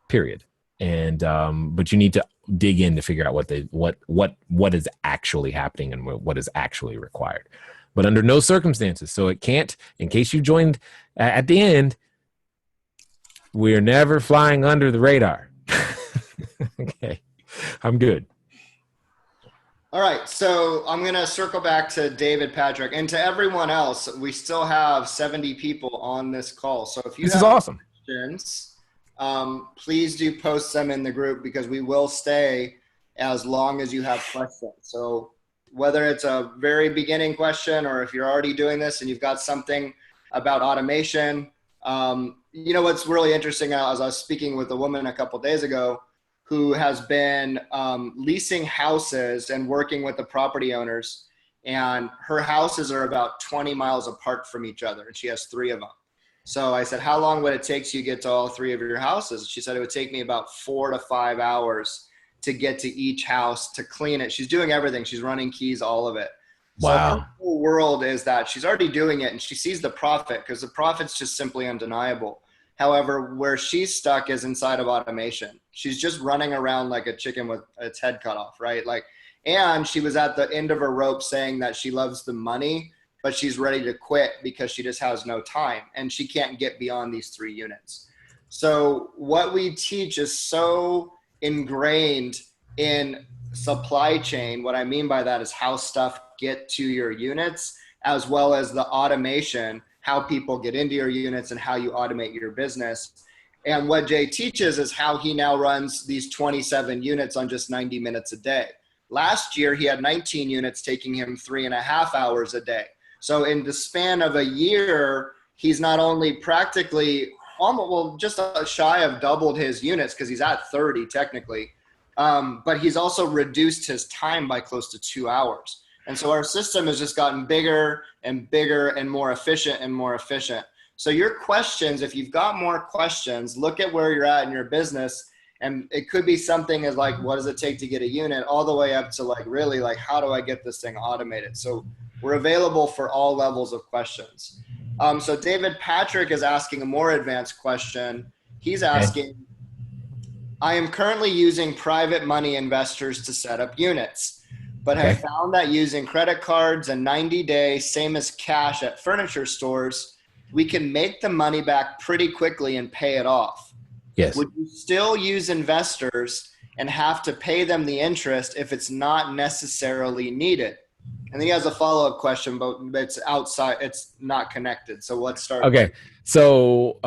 period. And but you need to dig in to figure out what is actually happening and what is actually required. But under no circumstances. So it can't, in case you joined at the end, We're never flying under the radar. Okay, I'm good. All right, so I'm going to circle back to David Patrick, and to everyone else. We still have 70 people on this call. So if you This have is awesome. questions, please do post them in the group, because we will stay as long as you have questions. So whether it's a very beginning question, or if you're already doing this and you've got something about automation, what's really interesting, as I was speaking with a woman a couple days ago who has been leasing houses and working with the property owners, and her houses are about 20 miles apart from each other, and she has 3 of them. So I said, how long would it take to get to all 3 of your houses? She said it would take me about 4 to 5 hours to get to each house, to clean it. She's doing everything. She's running keys, all of it. So Wow. her whole world is that she's already doing it, and she sees the profit, because the profit's just simply undeniable. However, where she's stuck is inside of automation. She's just running around like a chicken with its head cut off, right? And she was at the end of her rope saying that she loves the money, but she's ready to quit because she just has no time, and she can't get beyond these 3 units. So what we teach is so ingrained in supply chain. What I mean by that is how stuff get to your units, as well as the automation, how people get into your units and how you automate your business. And what Jay teaches is how he now runs these 27 units on just 90 minutes a day. Last year, he had 19 units taking him 3.5 hours a day. So in the span of a year, he's not only practically just shy of doubled his units, because he's at 30 technically, but he's also reduced his time by close to 2 hours. And so our system has just gotten bigger and bigger and more efficient and more efficient. So your questions, if you've got more questions, look at where you're at in your business. And it could be something as like, what does it take to get a unit, all the way up to really how do I get this thing automated? So we're available for all levels of questions. So David Patrick is asking a more advanced question. He's asking, I am currently using private money investors to set up units, but have found that using credit cards and 90-day, same as cash at furniture stores, we can make the money back pretty quickly and pay it off. Yes. Would you still use investors and have to pay them the interest if it's not necessarily needed? And then he has a follow-up question, but it's outside, it's not connected. So let's start. Okay. So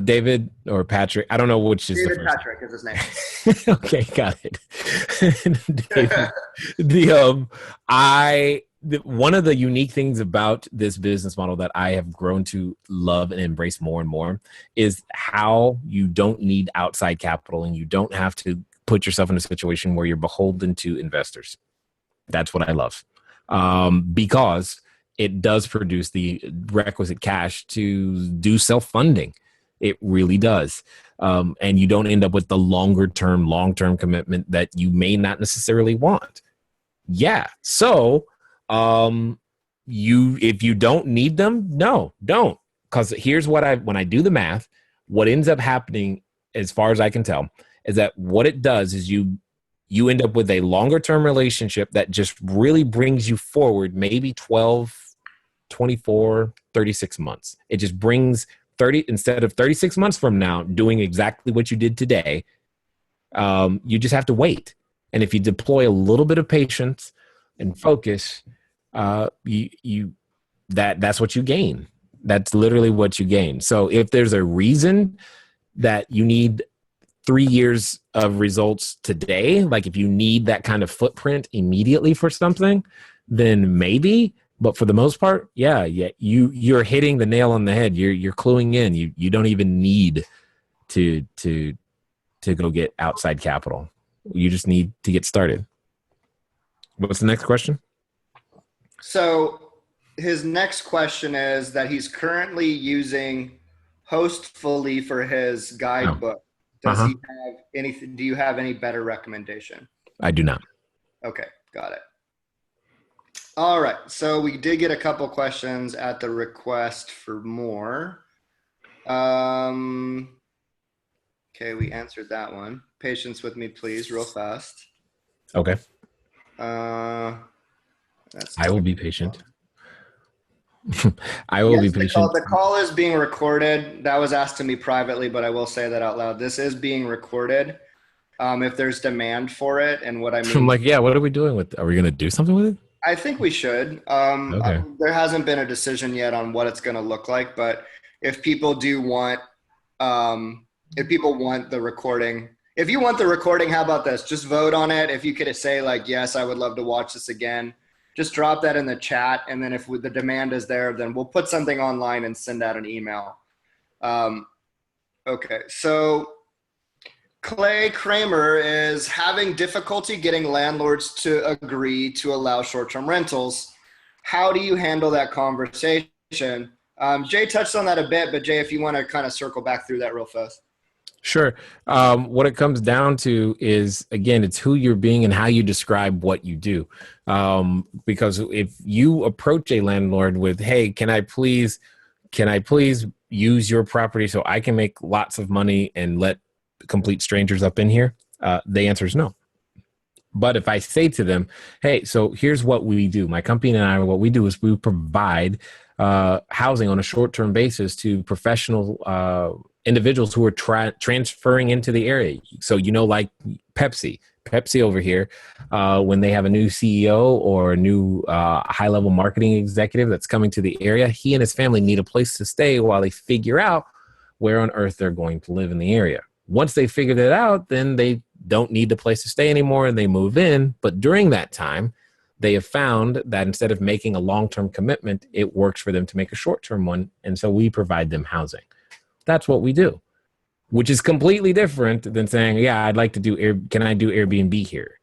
David or Patrick, I don't know which is David the first. Patrick is his name. Okay, got it. One of the unique things about this business model that I have grown to love and embrace more and more is how you don't need outside capital, and you don't have to put yourself in a situation where you're beholden to investors. That's what I love, because it does produce the requisite cash to do self-funding. It really does. And you don't end up with the long-term commitment that you may not necessarily want. Yeah. So if you don't need them, no, don't. Because here's when I do the math, what ends up happening, as far as I can tell, is that what it does is you end up with a longer term relationship that just really brings you forward, maybe 12, 24, 36 months. It just brings 30, instead of 36 months from now, doing exactly what you did today. You just have to wait. And if you deploy a little bit of patience and focus, that's what you gain. That's literally what you gain. So if there's a reason that you need 3 years of results today, like if you need that kind of footprint immediately for something, then maybe. But for the most part, you're hitting the nail on the head. You're cluing in. You don't even need to go get outside capital. You just need to get started. What's the next question? So his next question is that he's currently using Hostfully for his guidebook. Does he have anything? Do you have any better recommendation? I do not. Okay, got it. All right. So we did get a couple questions at the request for more. Okay, we answered that one. Patience with me, please, real fast. Okay. I will be patient. I will Yes, be the call, patient. the call is being recorded. That was asked to me privately, but I will say that out loud. This is being recorded. If there's demand for it, and what I I'm mean, like, yeah, what are we doing with? Are we going to do something with it? I think we should. Okay. There hasn't been a decision yet on what it's going to look like, but if people do want, if people want the recording, if you want the recording, how about this? Just vote on it. If you could say like, yes, I would love to watch this again. Just drop that in the chat, and then if the demand is there, then we'll put something online and send out an email. Okay, so Clay Kramer is having difficulty getting landlords to agree to allow short-term rentals. How do you handle that conversation? Jay touched on that a bit, but Jay, if you want to kind of circle back through that real fast. Sure. What it comes down to is, again, it's who you're being and how you describe what you do. Because if you approach a landlord with, "Hey, can I please use your property so I can make lots of money and let complete strangers up in here?" The answer is no. But if I say to them, "Hey, so here's what we do. My company and I, what we do is we provide housing on a short-term basis to professional individuals who are transferring into the area." So, like Pepsi over here, when they have a new CEO or a new high-level marketing executive that's coming to the area, he and his family need a place to stay while they figure out where on earth they're going to live in the area. Once they figured it out, then they don't need the place to stay anymore and they move in. But during that time, they have found that instead of making a long-term commitment, it works for them to make a short-term one. And so we provide them housing. That's what we do, which is completely different than saying, "Yeah, I'd like to can I do Airbnb here?"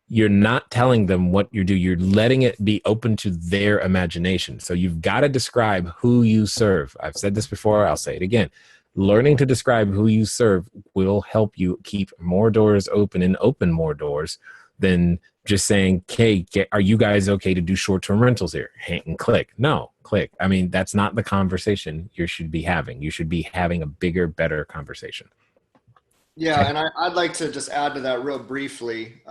You're not telling them what you do. You're letting it be open to their imagination. So you've got to describe who you serve. I've said this before. I'll say it again. Learning to describe who you serve will help you keep more doors open and open more doors than just saying, "Hey, are you guys okay to do short-term rentals here?" And click. No, click. I mean, that's not the conversation you should be having. You should be having a bigger, better conversation. Yeah, Okay. and I'd like to just add to that real briefly.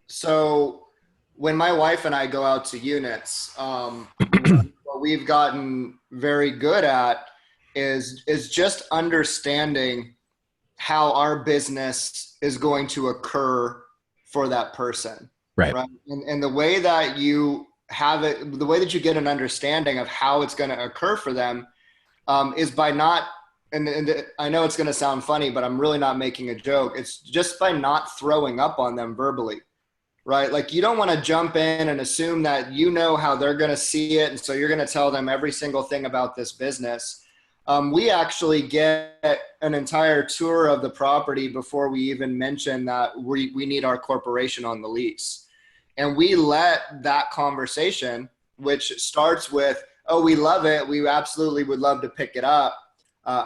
So when my wife and I go out to units, what we've gotten very good at is just understanding how our business is going to occur for that person, Right. right? And the way that you have it, the way that you get an understanding of how it's going to occur for them, is by not, and I know it's going to sound funny, but I'm really not making a joke. It's just by not throwing up on them verbally, right? Like you don't want to jump in and assume that you know how they're going to see it. And so you're going to tell them every single thing about this business. We actually get an entire tour of the property before we even mention that we need our corporation on the lease. And we let that conversation, which starts with, "Oh, we love it. We absolutely would love to pick it up.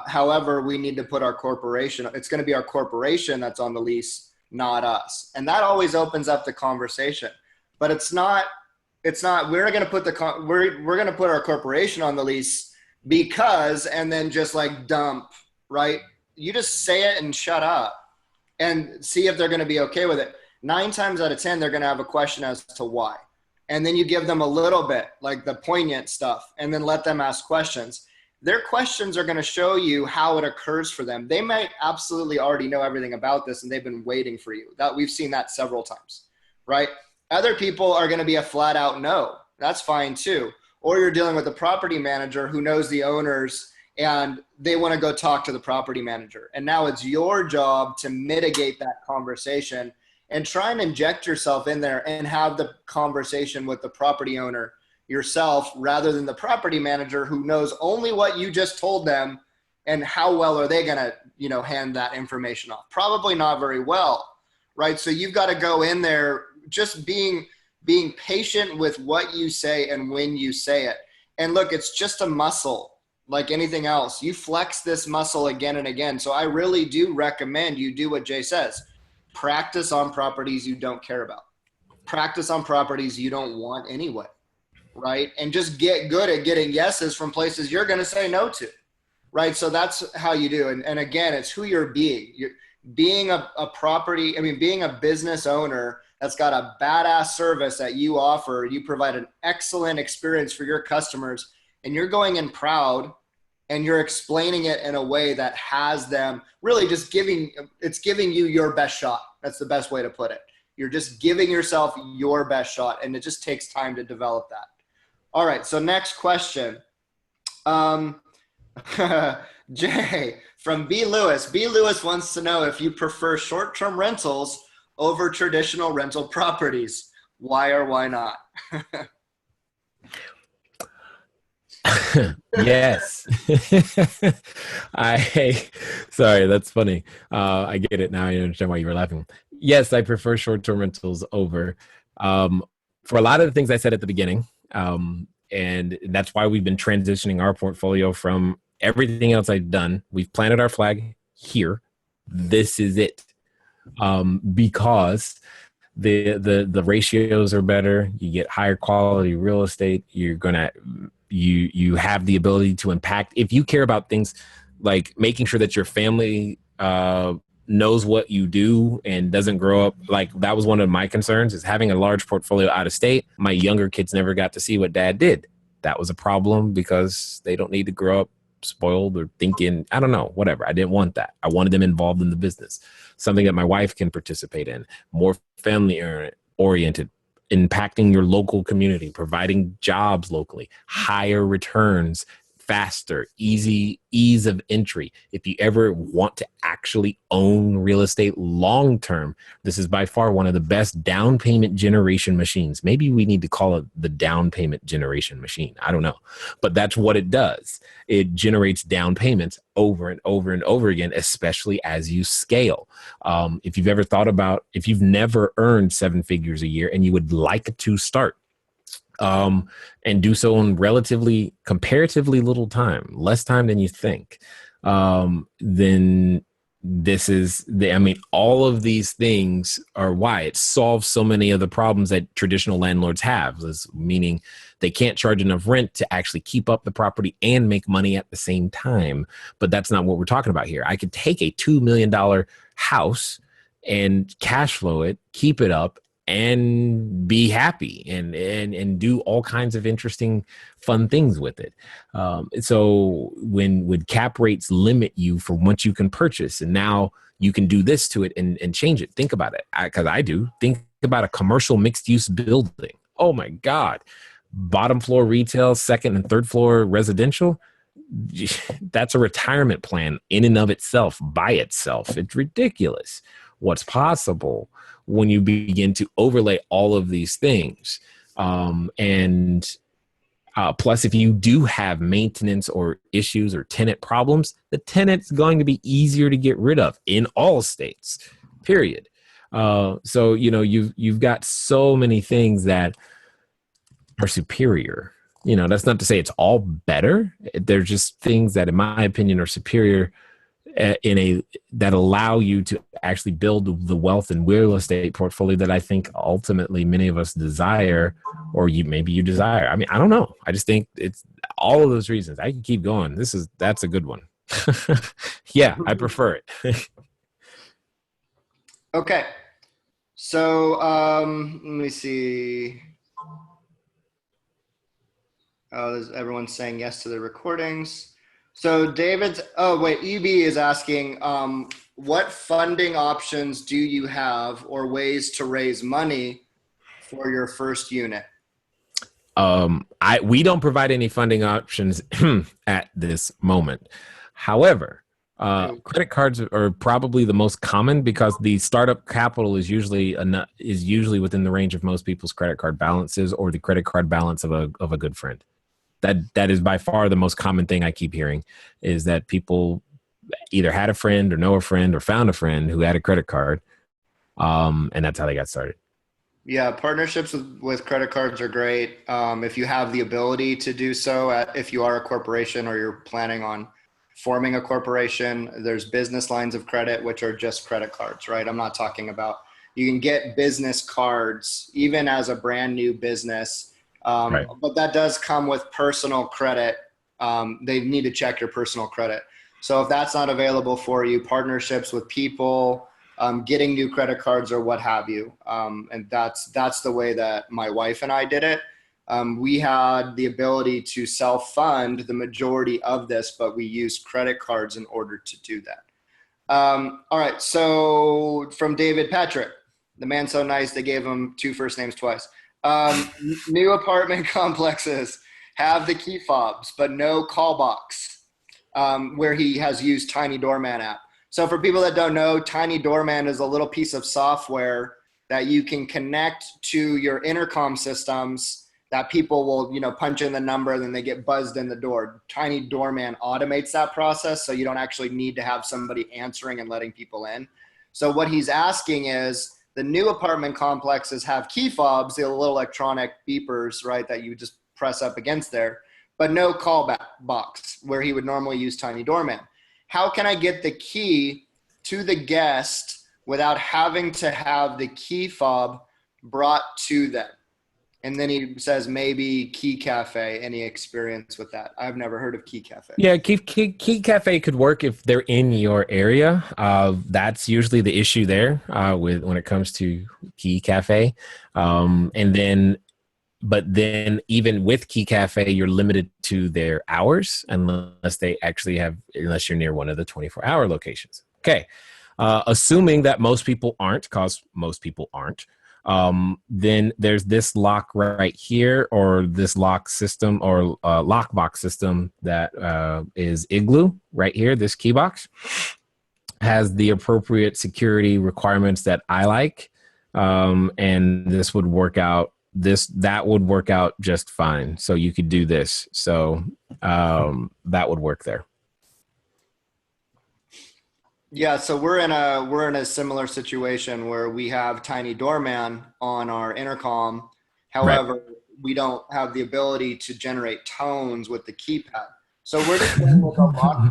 However, we need to put our corporation, it's going to be our corporation that's on the lease, not us." And that always opens up the conversation. But we're going to put we're going to put our corporation on the lease because, and then just like dump, right? You just say it and shut up and see if they're going to be okay with it. 9 times out of 10, they're going to have a question as to why. And then you give them a little bit, like the poignant stuff, and then let them ask questions. Their questions are going to show you how it occurs for them. They might absolutely already know everything about this and they've been waiting for you. That we've seen that several times, right? Other people are going to be a flat out no. That's fine too. Or you're dealing with a property manager who knows the owners and they want to go talk to the property manager. And now it's your job to mitigate that conversation and try and inject yourself in there and have the conversation with the property owner yourself rather than the property manager who knows only what you just told them. And how well are they going to, hand that information off? Probably not very well, right? So you've got to go in there just being patient with what you say and when you say it. And look, it's just a muscle like anything else. You flex this muscle again and again. So I really do recommend you do what Jay says. Practice on properties you don't care about. Practice on properties you don't want anyway, right? And just get good at getting yeses from places you're going to say no to, right? So that's how you do. And again, it's who you're being. You're being being a business owner that's got a badass service that you offer. You provide an excellent experience for your customers, and you're going in proud and you're explaining it in a way that has them really just giving you your best shot. That's the best way to put it. You're just giving yourself your best shot, and it just takes time to develop that. All right, so next question. Jay from B. Lewis. B. Lewis wants to know if you prefer short-term rentals over traditional rental properties. Why or why not? Yes. Sorry, that's funny. I get it now. I understand why you were laughing. Yes, I prefer short-term rentals over, for a lot of the things I said at the beginning. And that's why we've been transitioning our portfolio from everything else I've done. We've planted our flag here. This is it. Because the ratios are better. You get higher quality real estate. You have the ability to impact. If you care about things like making sure that your family knows what you do and doesn't grow up, like that was one of my concerns, is having a large portfolio out of state. My younger kids never got to see what dad did. That was a problem because they don't need to grow up spoiled or thinking, I don't know, whatever. I didn't want that. I wanted them involved in the business, something that my wife can participate in, more family oriented, impacting your local community, providing jobs locally, higher returns, faster, ease of entry. If you ever want to actually own real estate long term, this is by far one of the best down payment generation machines. Maybe we need to call it the down payment generation machine. I don't know, but that's what it does. It generates down payments over and over and over again, especially as you scale. If you've ever thought about, if you've never earned 7 figures a year and you would like to start, and do so in comparatively little time, less time than you think, then this is all of these things are why it solves so many of the problems that traditional landlords have, meaning they can't charge enough rent to actually keep up the property and make money at the same time. But that's not what we're talking about here. I could take a $2 million house and cash flow it, keep it up, and be happy and do all kinds of interesting, fun things with it. So when cap rates limit you for what you can purchase, and now you can do this to it and change it. Think about it, because I do. Think about a commercial mixed use building. Oh my God. Bottom floor retail, second and third floor residential. That's a retirement plan in and of itself, by itself. It's ridiculous what's possible when you begin to overlay all of these things. Plus, if you do have maintenance or issues or tenant problems, the tenant's going to be easier to get rid of in all states, period. So, you've got so many things that are superior. That's not to say it's all better. They're just things that, in my opinion, are superior that allow you to actually build the wealth and real estate portfolio that I think ultimately many of us desire, or maybe you desire. I don't know. I just think it's all of those reasons. I can keep going. That's a good one. Yeah, I prefer it. Okay. So let me see. Everyone's saying yes to the recordings. So EB is asking, what funding options do you have or ways to raise money for your first unit? We don't provide any funding options at this moment. However, credit cards are probably the most common because the startup capital is usually within the range of most people's credit card balances or the credit card balance of a good friend. That is by far the most common thing I keep hearing, is that people either had a friend or know a friend or found a friend who had a credit card. And that's how they got started. Yeah, partnerships with credit cards are great. If you have the ability to do so, if you are a corporation or you're planning on forming a corporation, there's business lines of credit, which are just credit cards, right? I'm not talking about, you can get business cards even as a brand new business. Right. But that does come with personal credit. They need to check your personal credit. So if that's not available for you, partnerships with people, getting new credit cards or what have you. And that's the way that my wife and I did it. We had the ability to self-fund the majority of this, but we used credit cards in order to do that. All right, so from David Patrick, the man so nice they gave him 2 first names twice. New apartment complexes have the key fobs, but no call box, where he has used Tiny Doorman app. So for people that don't know, Tiny Doorman is a little piece of software that you can connect to your intercom systems that people will, punch in the number, then they get buzzed in the door. Tiny Doorman automates that process, so you don't actually need to have somebody answering and letting people in. So what he's asking is, the new apartment complexes have key fobs, the little electronic beepers, right, that you just press up against there, but no callback box where he would normally use Tiny Doorman. How can I get the key to the guest without having to have the key fob brought to them? And then he says maybe Key Cafe. Any experience with that? I've never heard of Key Cafe. Yeah, Key Cafe could work if they're in your area. That's usually the issue there when it comes to Key Cafe. But then even with Key Cafe, you're limited to their hours unless you're near one of the 24-hour locations. Okay. Assuming that most people aren't, because most people aren't, then there's this lock right here, or this lock system or lockbox system that is Igloo right here. This key box has the appropriate security requirements that I like, and this would work out. That would work out just fine. So you could do this. So that would work there. Yeah, so we're in a similar situation where we have Tiny Doorman on our intercom. However, we don't have the ability to generate tones with the keypad. So we're just going with a lockbox,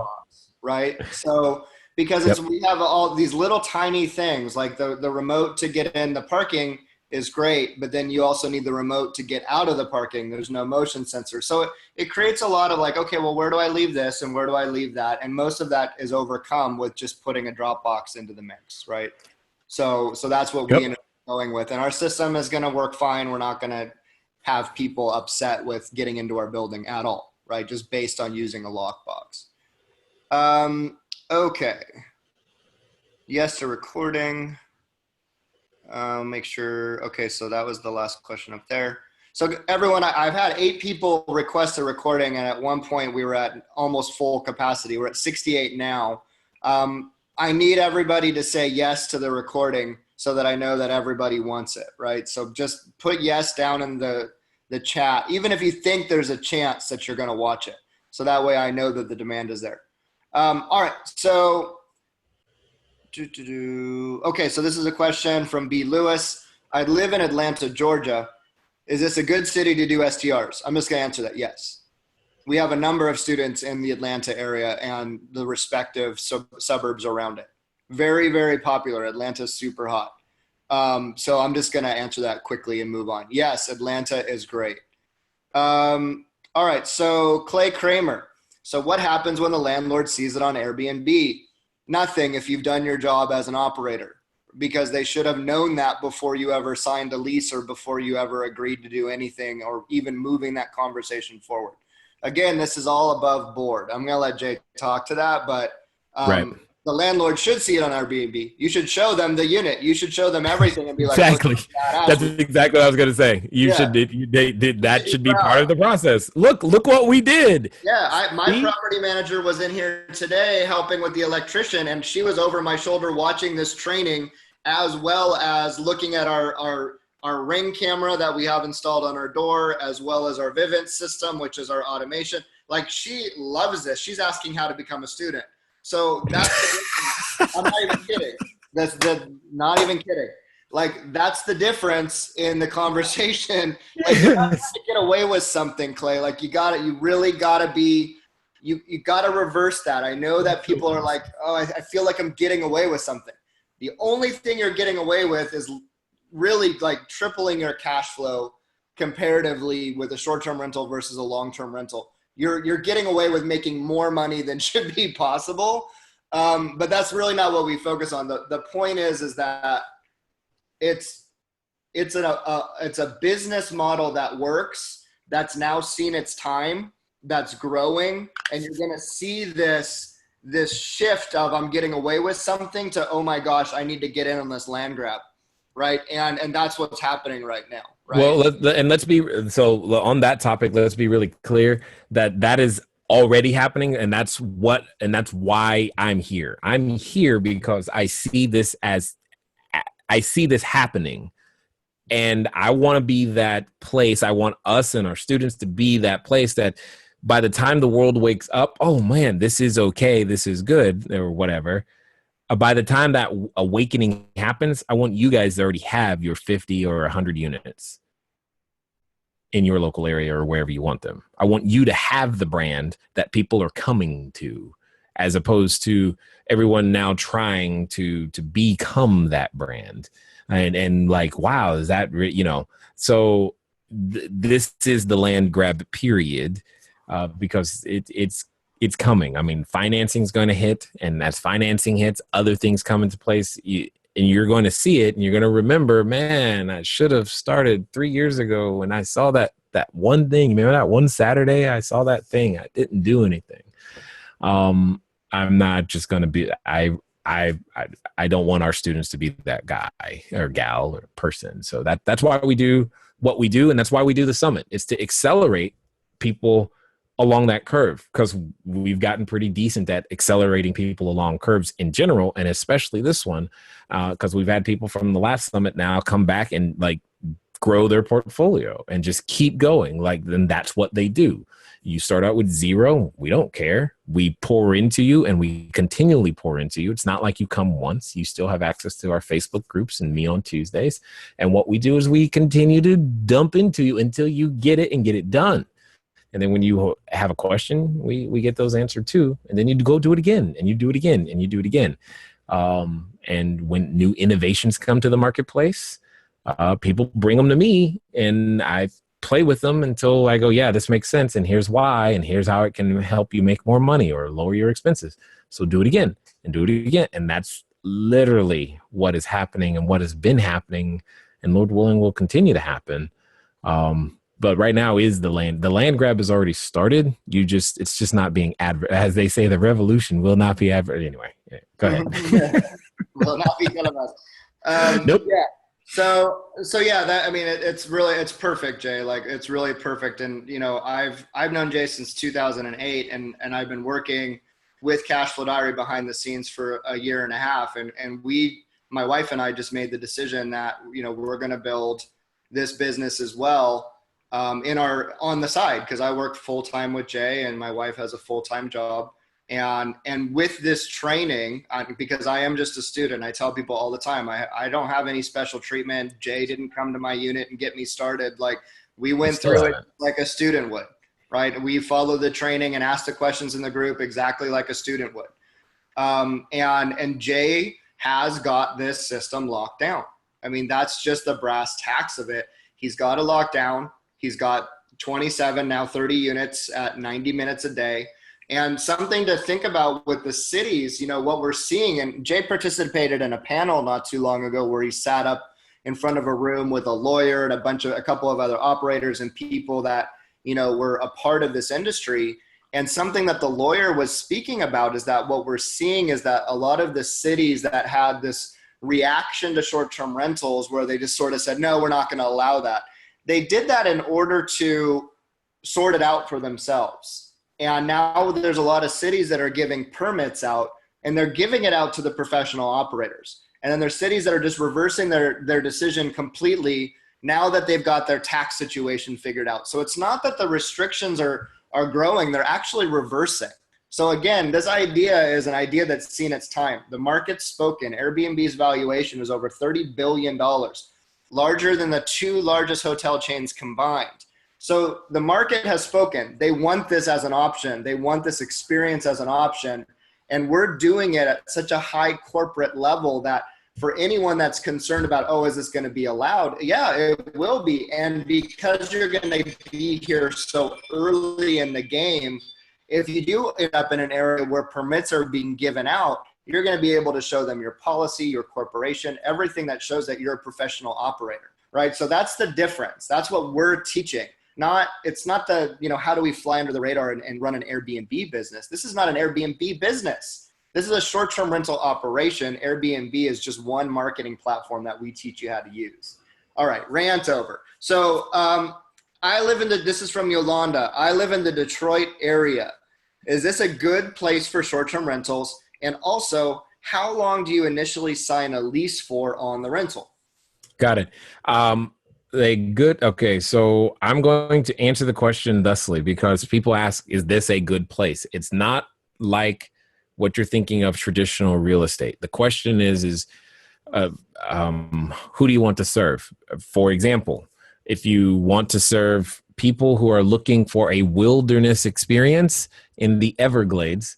right? So because we have all these little tiny things, like the remote to get in the parking is great, but then you also need the remote to get out of the parking. There's no motion sensor. So it creates a lot of like, okay, well, where do I leave this and where do I leave that? And most of that is overcome with just putting a drop box into the mix, right? So that's what we ended up going with. And our system is going to work fine. We're not going to have people upset with getting into our building at all, right? Just based on using a lockbox. Okay. Yes to recording. Make sure. Okay, so that was the last question up there. So everyone, I've had 8 people request a recording, and at one point we were at almost full capacity. We're at 68 now. I need everybody to say yes to the recording so that I know that everybody wants it, right? So just put yes down in the chat, even if you think there's a chance that you're going to watch it. So that way I know that the demand is there. All right, so okay, so this is a question from B. Lewis. I live in Atlanta, Georgia. Is this a good city to do STRs? I'm just going to answer that yes. We have a number of students in the Atlanta area and the respective suburbs around it. Very, very popular. Atlanta's super hot. So I'm just going to answer that quickly and move on. Yes, Atlanta is great. All right, so Clay Kramer. So what happens when the landlord sees it on Airbnb? Nothing if you've done your job as an operator, because they should have known that before you ever signed a lease or before you ever agreed to do anything or even moving that conversation forward. Again, this is all above board. I'm going to let Jay talk to that, but the landlord should see it on Airbnb. You should show them the unit. You should show them everything and be like, exactly. That's exactly what I was going to say. That should be part of the process. Look what we did. Yeah. My property manager was in here today helping with the electrician, and she was over my shoulder watching this training, as well as looking at our Ring camera that we have installed on our door, as well as our Vivint system, which is our automation. Like, she loves this. She's asking how to become a student. So that's I'm not even kidding. Not even kidding. Like, that's the difference in the conversation. Like, you have to get away with something, Clay. Like, you really gotta be, you gotta reverse that. I know that people are like, oh, I feel like I'm getting away with something. The only thing you're getting away with is really like tripling your cash flow comparatively with a short-term rental versus a long-term rental. You're getting away with making more money than should be possible. But that's really not what we focus on. The point is that it's a business model that works that's now seen its time, that's growing, and you're going to see this shift of I'm getting away with something to, oh my gosh, I need to get in on this land grab, right? And that's what's happening right now, right? Well, let's be so on that topic. Let's be really clear that is already happening, and that's why I'm here. I'm here because I see this happening, and I want to be that place. I want us and our students to be that place that by the time the world wakes up, oh man, this is okay, this is good, or whatever. By the time that awakening happens, I want you guys to already have your 50 or 100 units in your local area or wherever you want them. I want you to have the brand that people are coming to, as opposed to everyone now trying to become that brand. And like, wow, is that, so this is the land grab period, because it's coming. I mean, financing is going to hit, and as financing hits, other things come into place. And you're going to see it, and you're going to remember, man, I should have started 3 years ago when I saw that one thing. Remember that one Saturday I saw that thing? I didn't do anything. I'm not just going to be. I don't want our students to be that guy or gal or person. So that's why we do what we do, and that's why we do the summit. It's to accelerate people along that curve, because we've gotten pretty decent at accelerating people along curves in general, and especially this one, because we've had people from the last summit now come back and like grow their portfolio and just keep going. Like, then that's what they do. You start out with zero. We don't care. We pour into you, and we continually pour into you. It's not like you come once. You still have access to our Facebook groups and me on Tuesdays. And what we do is we continue to dump into you until you get it and get it done. And then when you have a question, we get those answered too. And then you go do it again, and you do it again, and you do it again. And when new innovations come to the marketplace, people bring them to me, and I play with them until I go, yeah, this makes sense, and here's why, and here's how it can help you make more money or lower your expenses. So do it again and do it again. And that's literally what is happening and what has been happening, and Lord willing will continue to happen. But right now is the land grab has already started. It's just not being as they say, the revolution will not be anyway. Yeah, go ahead. Will not be televised. Nope. Yeah. So yeah, it's perfect, Jay. Like, it's really perfect. And, I've known Jay since 2008, and I've been working with CashFlowDiary behind the scenes for a year and a half. And my wife and I just made the decision that, we're going to build this business as well, on the side, because I work full time with Jay, and my wife has a full-time job. And with this training, because I am just a student, I tell people all the time, I don't have any special treatment. Jay didn't come to my unit and get me started. Like, we went through it like a student would, right? We follow the training and ask the questions in the group exactly like a student would. And Jay has got this system locked down. I mean, that's just the brass tacks of it. He's got it locked down. He's got 27, now 30 units at 90 minutes a day. And something to think about with the cities, what we're seeing, and Jay participated in a panel not too long ago where he sat up in front of a room with a lawyer and a couple of other operators and people that, were a part of this industry. And something that the lawyer was speaking about is that what we're seeing is that a lot of the cities that had this reaction to short-term rentals where they just sort of said, no, we're not going to allow that. They did that in order to sort it out for themselves. And now there's a lot of cities that are giving permits out, and they're giving it out to the professional operators. And then there's cities that are just reversing their decision completely now that they've got their tax situation figured out. So it's not that the restrictions are growing, they're actually reversing. So again, this idea is an idea that's seen its time. The market's spoken. Airbnb's valuation is over $30 billion, larger than the two largest hotel chains combined. So the market has spoken. They want this as an option. They want this experience as an option. And we're doing it at such a high corporate level that for anyone that's concerned about, oh, is this going to be allowed? Yeah, it will be. And because you're going to be here so early in the game, if you do end up in an area where permits are being given out, you're going to be able to show them your policy, your corporation, everything that shows that you're a professional operator, right? So that's the difference. That's what we're teaching. It's not the, how do we fly under the radar and run an Airbnb business? This is not an Airbnb business. This is a short-term rental operation. Airbnb is just one marketing platform that we teach you how to use. All right, rant over. So this is from Yolanda. I live in the Detroit area. Is this a good place for short-term rentals? And also, how long do you initially sign a lease for on the rental? Got it. Okay, so I'm going to answer the question thusly because people ask, is this a good place? It's not like what you're thinking of traditional real estate. The question is who do you want to serve? For example, if you want to serve people who are looking for a wilderness experience in the Everglades,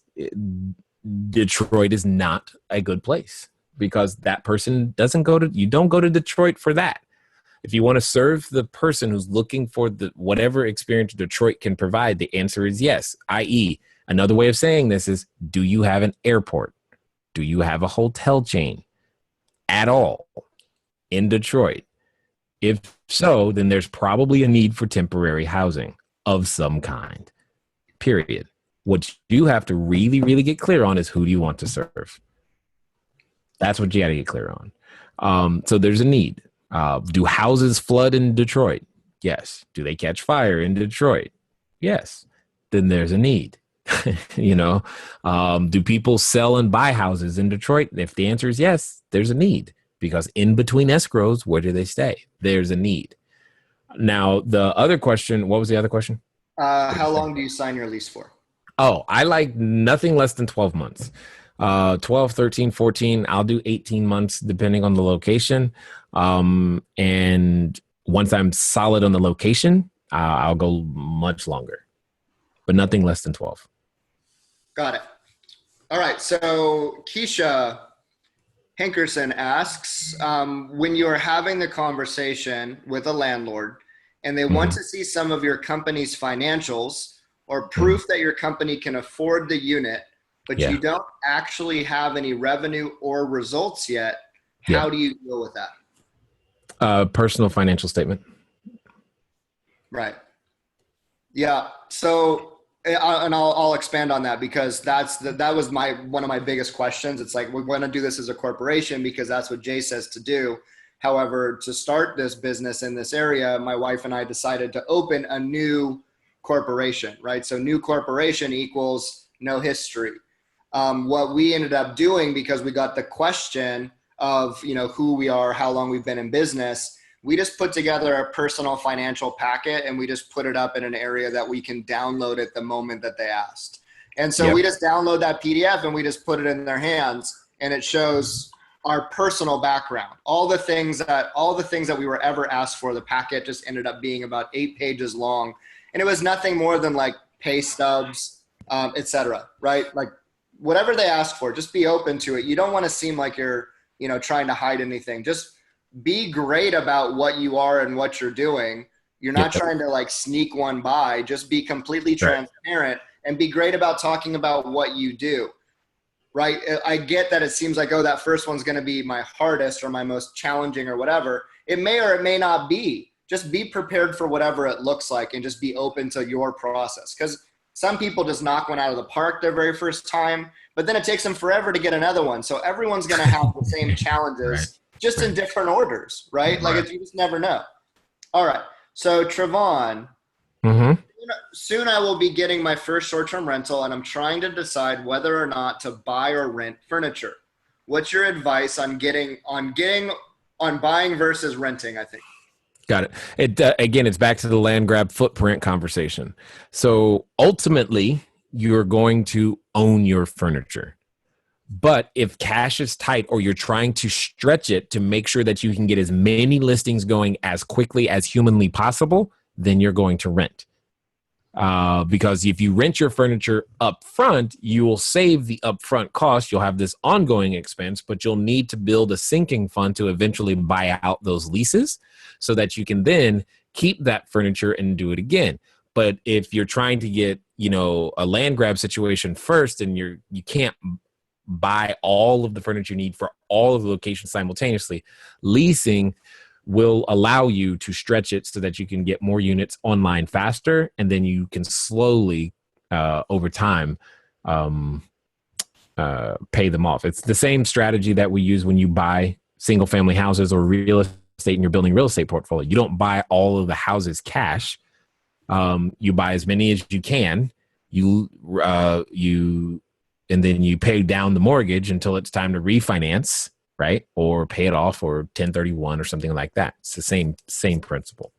Detroit is not a good place because that person you don't go to Detroit for that. If you want to serve the person who's looking for whatever experience Detroit can provide, the answer is yes. I.e., another way of saying this is, do you have an airport? Do you have a hotel chain at all in Detroit? If so, then there's probably a need for temporary housing of some kind, period. What you have to really, really get clear on is who do you want to serve? That's what you got to get clear on. So there's a need. Do houses flood in Detroit? Yes. Do they catch fire in Detroit? Yes. Then there's a need. Do people sell and buy houses in Detroit? If the answer is yes, there's a need because in between escrows, where do they stay? There's a need. Now, the other question, what was the other question? How long do you sign your lease for? Oh, I like nothing less than 12 months. 12, 13, 14, I'll do 18 months depending on the location. And once I'm solid on the location, I'll go much longer, but nothing less than 12. Got it. All right. So Keisha Hankerson asks, when you're having the conversation with a landlord and they want to see some of your company's financials or proof that your company can afford the unit, but you don't actually have any revenue or results yet, how do you deal with that? Personal financial statement. Right. Yeah. So, and I'll expand on that because that was one of my biggest questions. It's like, we want to do this as a corporation because that's what Jay says to do. However, to start this business in this area, my wife and I decided to open a new corporation, right? So new corporation equals no history. What we ended up doing, because we got the question of, who we are, how long we've been in business, we just put together a personal financial packet and we just put it up in an area that we can download at the moment that they asked. And so we just download that PDF and we just put it in their hands and it shows our personal background, all the things that we were ever asked for. The packet just ended up being about 8 pages long. And it was nothing more than like pay stubs, et cetera, right? Like whatever they ask for, just be open to it. You don't want to seem like you're, trying to hide anything. Just be great about what you are and what you're doing. You're not trying to like sneak one by. Just be completely transparent and be great about talking about what you do, right? I get that it seems like, oh, that first one's going to be my hardest or my most challenging or whatever. It may or it may not be. Just be prepared for whatever it looks like and just be open to your process. Because some people just knock one out of the park their very first time, but then it takes them forever to get another one. So everyone's going to have the same challenges, just in different orders, right? Like you just never know. All right. So Trevon, soon I will be getting my first short-term rental and I'm trying to decide whether or not to buy or rent furniture. What's your advice on buying versus renting, I think? Got it. Again, it's back to the land grab footprint conversation. So ultimately, you're going to own your furniture. But if cash is tight or you're trying to stretch it to make sure that you can get as many listings going as quickly as humanly possible, then you're going to rent. Because if you rent your furniture up front, you will save the upfront cost. You'll have this ongoing expense, but you'll need to build a sinking fund to eventually buy out those leases so that you can then keep that furniture and do it again. But if you're trying to get, a land grab situation first and you can't buy all of the furniture you need for all of the locations simultaneously, leasing will allow you to stretch it so that you can get more units online faster, and then you can slowly over time pay them off. It's the same strategy that we use when you buy single family houses or real estate in your building real estate portfolio. You don't buy all of the houses cash. You buy as many as you can. And then you pay down the mortgage until it's time to refinance, right? Or pay it off, or 1031 or something like that. It's the same principle.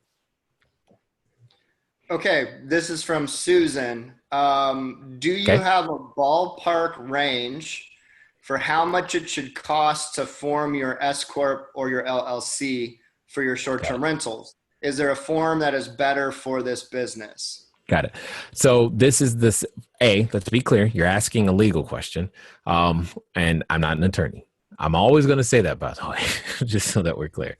Okay, this is from Susan. Do you have a ballpark range for how much it should cost to form your S Corp or your LLC for your short-term rentals? Is there a form that is better for this business? Got it. So let's be clear, you're asking a legal question, and I'm not an attorney. I'm always going to say that, by the way, just so that we're clear.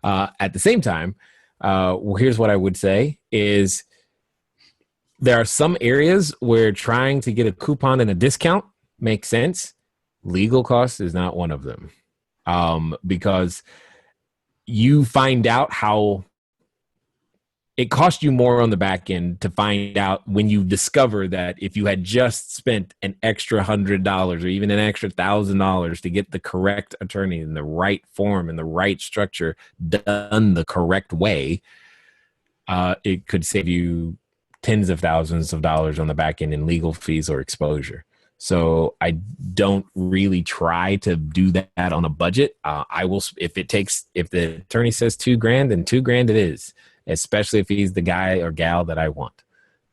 At the same time, here's what I would say is there are some areas where trying to get a coupon and a discount makes sense. Legal costs is not one of them, because you find out how it costs you more on the back end to find out when you discover that if you had just spent an extra $100 or even an extra $1,000 to get the correct attorney in the right form and the right structure done the correct way, it could save you tens of thousands of dollars on the back end in legal fees or exposure. So I don't really try to do that on a budget. I will, if the attorney says $2,000, then $2,000 it is. Especially if he's the guy or gal that I want,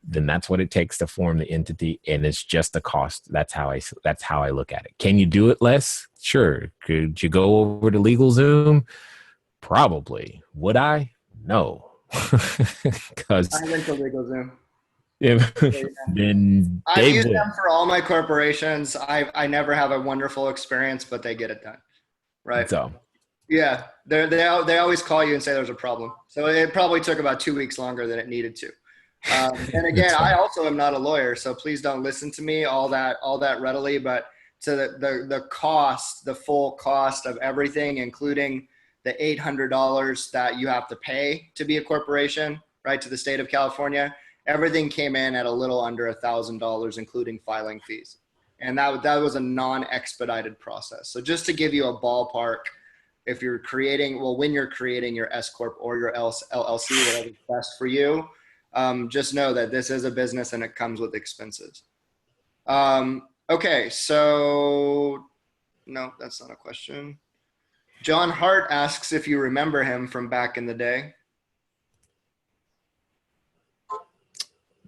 then that's what it takes to form the entity, and it's just a cost. That's how I look at it. Can you do it less? Sure. Could you go over to LegalZoom? Probably. Would I? No. Because I went to LegalZoom. Then I use them for all my corporations. I never have a wonderful experience, but they get it done. Right. So. Yeah, they always call you and say there's a problem. So it probably took about 2 weeks longer than it needed to. And again, I also am not a lawyer, so please don't listen to me all that readily. But to the cost, the full cost of everything, including the $800 that you have to pay to be a corporation, right, to the state of California, everything came in at a little under $1,000, including filing fees. And that was a non-expedited process. So just to give you a ballpark, if you're when you're creating your S Corp or your LLC, whatever's best for you, just know that this is a business and it comes with expenses. Okay, so no, that's not a question. John Hart asks if you remember him from back in the day.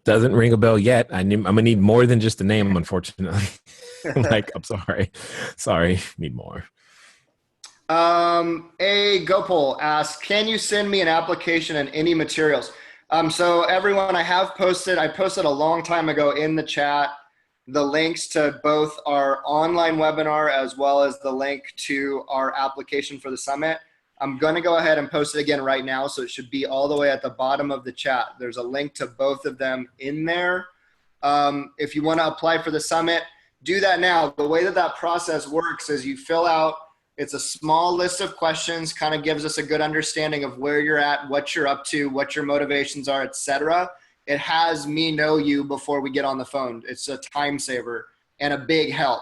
Doesn't ring a bell yet. I'm gonna need more than just a name, unfortunately. I'm sorry, need more. A Gopal asks, can you send me an application and any materials? So everyone, I posted a long time ago in the chat, the links to both our online webinar as well as the link to our application for the summit. I'm going to go ahead and post it again right now. So it should be all the way at the bottom of the chat. There's a link to both of them in there. If you want to apply for the summit, do that now. The way that process works is you fill out, it's a small list of questions, kind of gives us a good understanding of where you're at, what you're up to, what your motivations are, etc. It has me know you before we get on the phone. It's a time saver and a big help,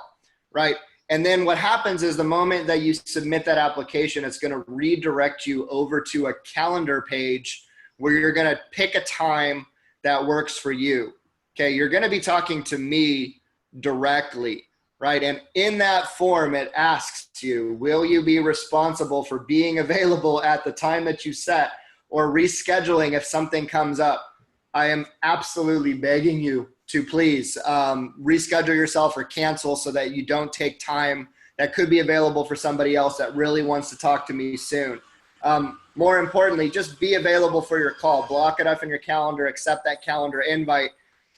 right? And then what happens is the moment that you submit that application, it's going to redirect you over to a calendar page where you're going to pick a time that works for you. Okay, you're going to be talking to me directly. Right. And in that form, it asks you, will you be responsible for being available at the time that you set or rescheduling if something comes up? I am absolutely begging you to please reschedule yourself or cancel so that you don't take time that could be available for somebody else that really wants to talk to me soon. More importantly, just be available for your call. Block it up in your calendar, accept that calendar invite.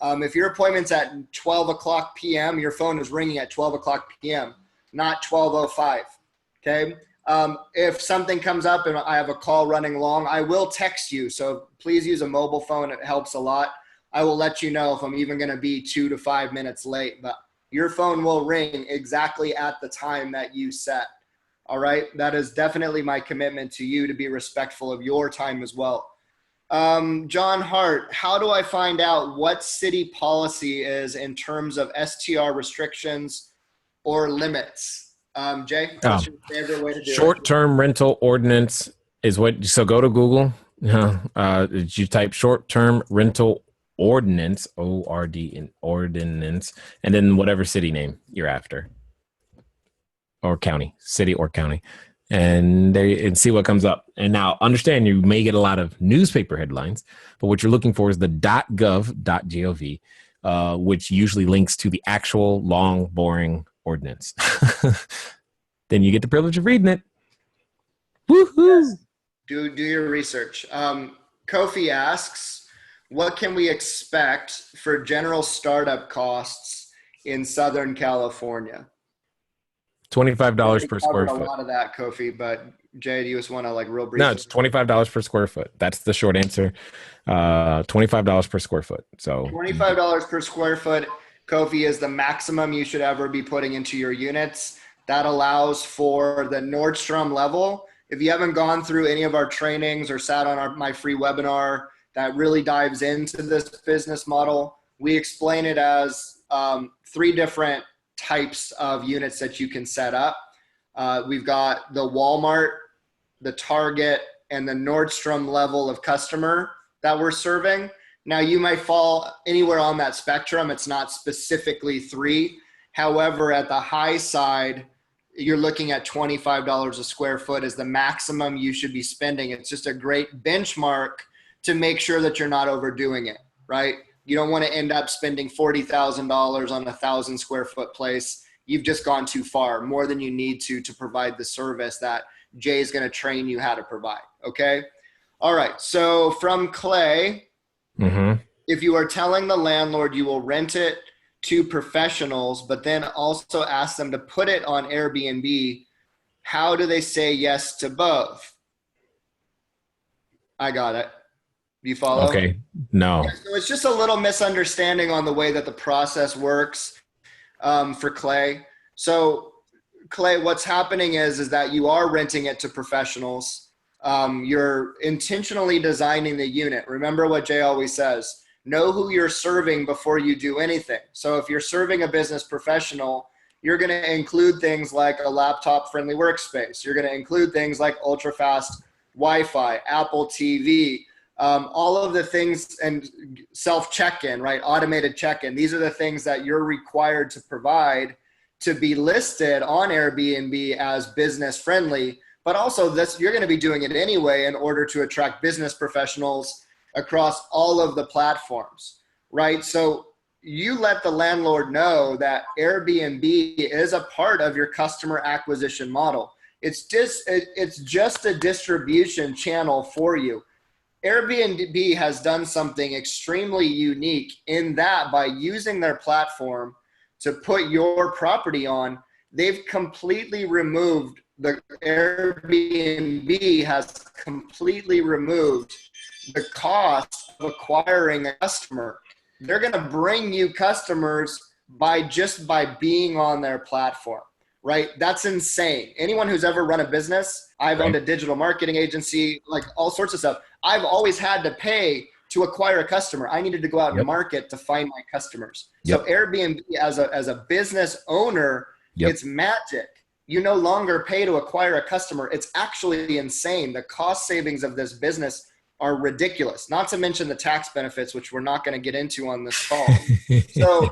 If your appointment's at 12 o'clock p.m., your phone is ringing at 12 o'clock p.m., not 12:05, okay? If something comes up and I have a call running long, I will text you. So please use a mobile phone. It helps a lot. I will let you know if I'm even going to be 2 to 5 minutes late, but your phone will ring exactly at the time that you set. All right. That is definitely my commitment to you, to be respectful of your time as well. John Hart, how do I find out what city policy is in terms of STR restrictions or limits? Jay, what's your favorite way to do it? Short-term rental ordinance is what, so go to Google. You type short-term rental ordinance, ORD, ordinance, and then whatever city name you're after, or county, city or county, and see what comes up. And now understand, you may get a lot of newspaper headlines, but what you're looking for is the .gov, which usually links to the actual long, boring ordinance. Then you get the privilege of reading it. Woohoo! Yes. Do your research. Kofi asks, what can we expect for general startup costs in Southern California? $25 per square foot. A lot of that, Kofi, but Jay, do you just want to real briefly? No, it's $25 per square foot. That's the short answer. $25 per square foot. So $25 per square foot, Kofi, is the maximum you should ever be putting into your units. That allows for the Nordstrom level. If you haven't gone through any of our trainings or sat on my free webinar that really dives into this business model, we explain it as 3 different types of units that you can set up. We've got the Walmart, the Target, and the Nordstrom level of customer that we're serving. Now, you might fall anywhere on that spectrum. It's not specifically 3. However, at the high side, you're looking at $25 a square foot as the maximum you should be spending. It's just a great benchmark to make sure that you're not overdoing it, right? You don't want to end up spending $40,000 on a 1,000 square foot place. You've just gone too far, more than you need to provide the service that Jay is going to train you how to provide. Okay. All right. So from Clay, if you are telling the landlord you will rent it to professionals, but then also ask them to put it on Airbnb, how do they say yes to both? I got it. You follow? Okay. No. Yeah, so it's just a little misunderstanding on the way that the process works for Clay. So Clay, what's happening is that you are renting it to professionals. You're intentionally designing the unit. Remember what Jay always says, know who you're serving before you do anything. So if you're serving a business professional, you're going to include things like a laptop friendly workspace. You're going to include things like ultra fast Wi-Fi, Apple TV, all of the things, and self check-in, right? Automated check-in. These are the things that you're required to provide to be listed on Airbnb as business friendly, but also this, you're going to be doing it anyway in order to attract business professionals across all of the platforms, right? So you let the landlord know that Airbnb is a part of your customer acquisition model. It's just a distribution channel for you. Airbnb has done something extremely unique in that by using their platform to put your property on, they've completely removed, the Airbnb has completely removed the cost of acquiring a customer. They're going to bring you customers by being on their platform, right? That's insane. Anyone who's ever run a business, I've owned a digital marketing agency, like all sorts of stuff. I've always had to pay to acquire a customer. I needed to go out and market to find my customers. So Airbnb as a business owner, it's magic. You no longer pay to acquire a customer. It's actually insane. The cost savings of this business are ridiculous, not to mention the tax benefits, which we're not going to get into on this call. So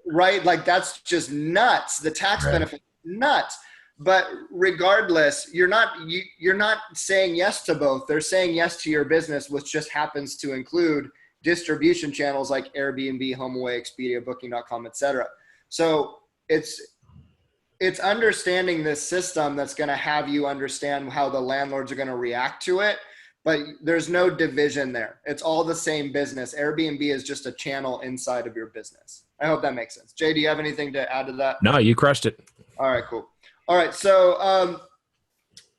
right, like that's just nuts. The tax benefit, nuts. But regardless, you're not saying yes to both. They're saying yes to your business, which just happens to include distribution channels like Airbnb, HomeAway, Expedia, Booking.com, etc. So it's understanding this system that's going to have you understand how the landlords are going to react to it. But there's no division there. It's all the same business. Airbnb is just a channel inside of your business. I hope that makes sense. Jay, do you have anything to add to that? No, you crushed it. All right, cool. All right, so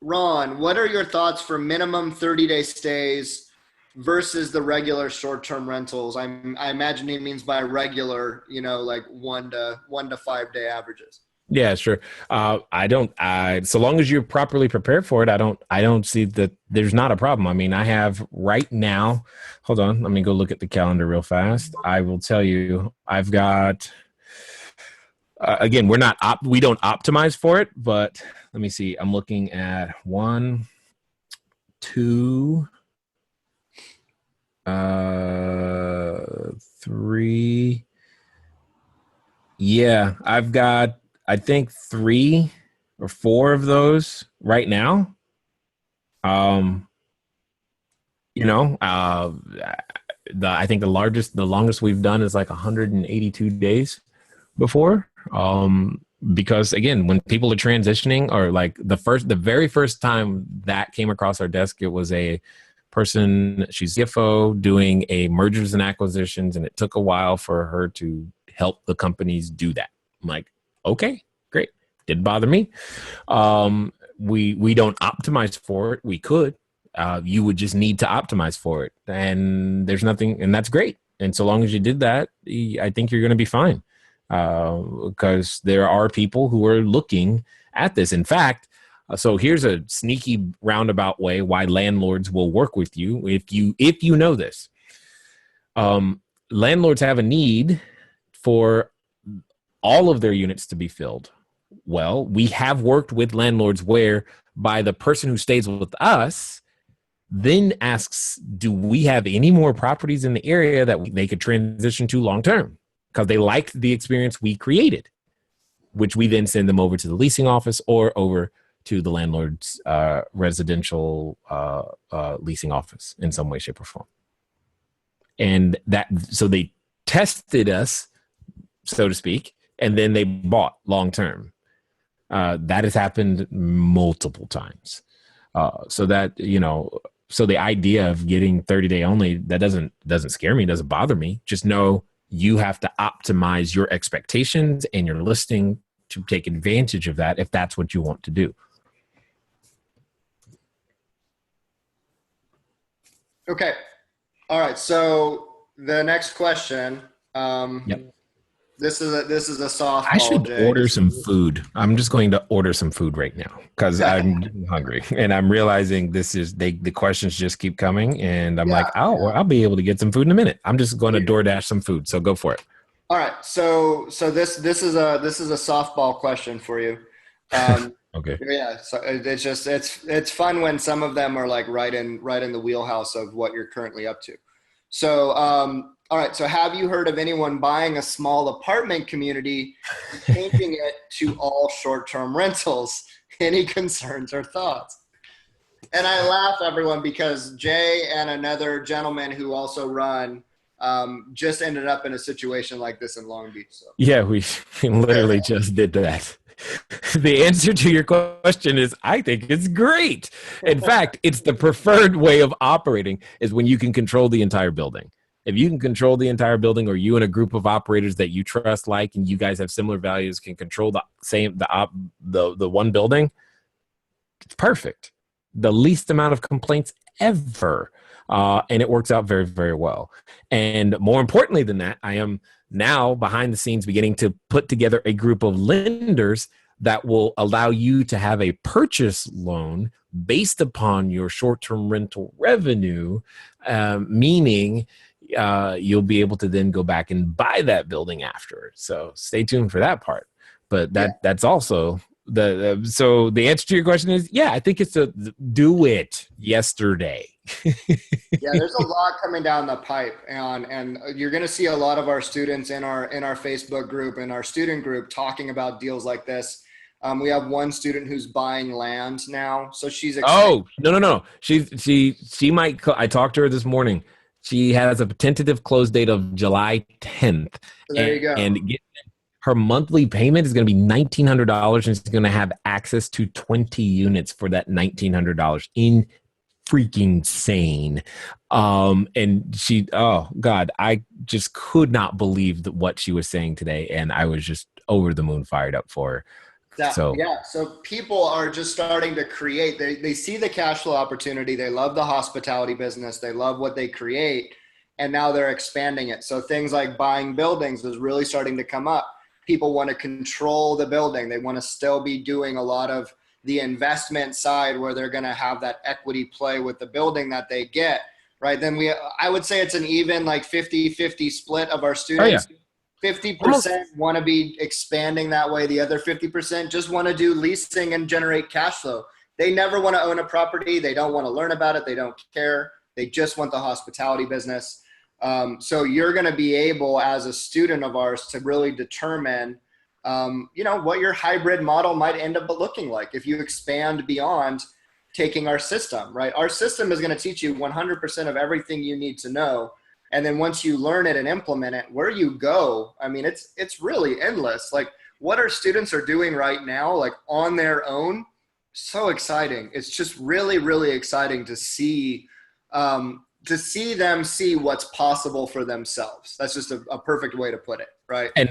Ron, what are your thoughts for minimum 30-day stays versus the regular short-term rentals? I imagine he means by regular, like 1 to 5 day averages. Yeah, sure. So long as you're properly prepared for it, I don't see that there's not a problem. I mean, I have right now, hold on, let me go look at the calendar real fast. I will tell you, I've got, again, we don't optimize for it, but let me see. I'm looking at 1, 2, 3. Yeah, I've got, I think 3 or 4 of those right now. Um, you know, I think the longest we've done is like 182 days before. Because again, when people are transitioning, or like the very first time that came across our desk, it was a person, she's CFO doing a mergers and acquisitions, and it took a while for her to help the companies do that. I'm like, okay, great. Didn't bother me. We don't optimize for it. We could. You would just need to optimize for it, and there's nothing, and that's great. And so long as you did that, I think you're going to be fine. Because there are people who are looking at this. In fact, so here's a sneaky roundabout way why landlords will work with you if you know this. Landlords have a need for all of their units to be filled. Well, we have worked with landlords where by the person who stays with us then asks, do we have any more properties in the area that they could transition to long term? Because they liked the experience we created, which we then send them over to the leasing office or over to the landlord's residential leasing office in some way, shape, or form. And so they tested us, so to speak, and then they bought long term. That has happened multiple times. So the idea of getting 30-day only, that doesn't scare me, doesn't bother me. Just know you have to optimize your expectations and your listing to take advantage of that if that's what you want to do. Okay. All right. So the next question. Yep. This is a softball. I should Jay. order some food. I'm just going to order some food right now because I'm getting hungry, and I'm realizing the questions just keep coming, and I'm like, I'll be able to get some food in a minute. I'm just going to DoorDash some food. So go for it. All right. So this is a softball question for you. Okay. Yeah. So it's fun when some of them are like right in the wheelhouse of what you're currently up to. So all right. So have you heard of anyone buying a small apartment community and changing it to all short-term rentals? Any concerns or thoughts? And I laugh, everyone, because Jay and another gentleman who also run just ended up in a situation like this in Long Beach. So. Yeah, we literally just did that. The answer to your question is, I think it's great. In fact, it's the preferred way of operating is when you can control the entire building. If you can control the entire building, or you and a group of operators that you trust, and you guys have similar values, can control the one building, it's perfect. The least amount of complaints ever. And it works out very, very well. And more importantly than that, I am now behind the scenes beginning to put together a group of lenders that will allow you to have a purchase loan based upon your short-term rental revenue, meaning you'll be able to then go back and buy that building after. So stay tuned for that part. But that's also so the answer to your question is, yeah, I think it's do it yesterday. Yeah, there's a lot coming down the pipe, and you're going to see a lot of our students in our Facebook group and our student group talking about deals like this. We have one student who's buying land now, so she's excited. Oh, no. She might. I talked to her this morning. She has a tentative close date of July 10th. So there you go. And her monthly payment is going to be $1,900, and she's going to have access to 20 units for that $1,900. In freaking sane. And she, oh God, I just could not believe what she was saying today. And I was just over the moon fired up for her. So people are just starting to create, they see the cash flow opportunity. They love the hospitality business. They love what they create. And now they're expanding it. So things like buying buildings is really starting to come up. people want to control the building. They want to still be doing a lot of the investment side where they're going to have that equity play with the building that they get, right? Then I would say it's an even like 50-50 split of our students. Oh, yeah. 50% want to be expanding that way. The other 50% just want to do leasing and generate cash flow. They never want to own a property. They don't want to learn about it. They don't care. They just want the hospitality business. So you're going to be able, as a student of ours, to really determine, what your hybrid model might end up looking like if you expand beyond taking our system, right? Our system is going to teach you 100% of everything you need to know. And then once you learn it and implement it, where you go, I mean, it's really endless. Like what our students are doing right now, like on their own, so exciting. It's just really, really exciting to see them see what's possible for themselves. That's just a perfect way to put it, right? And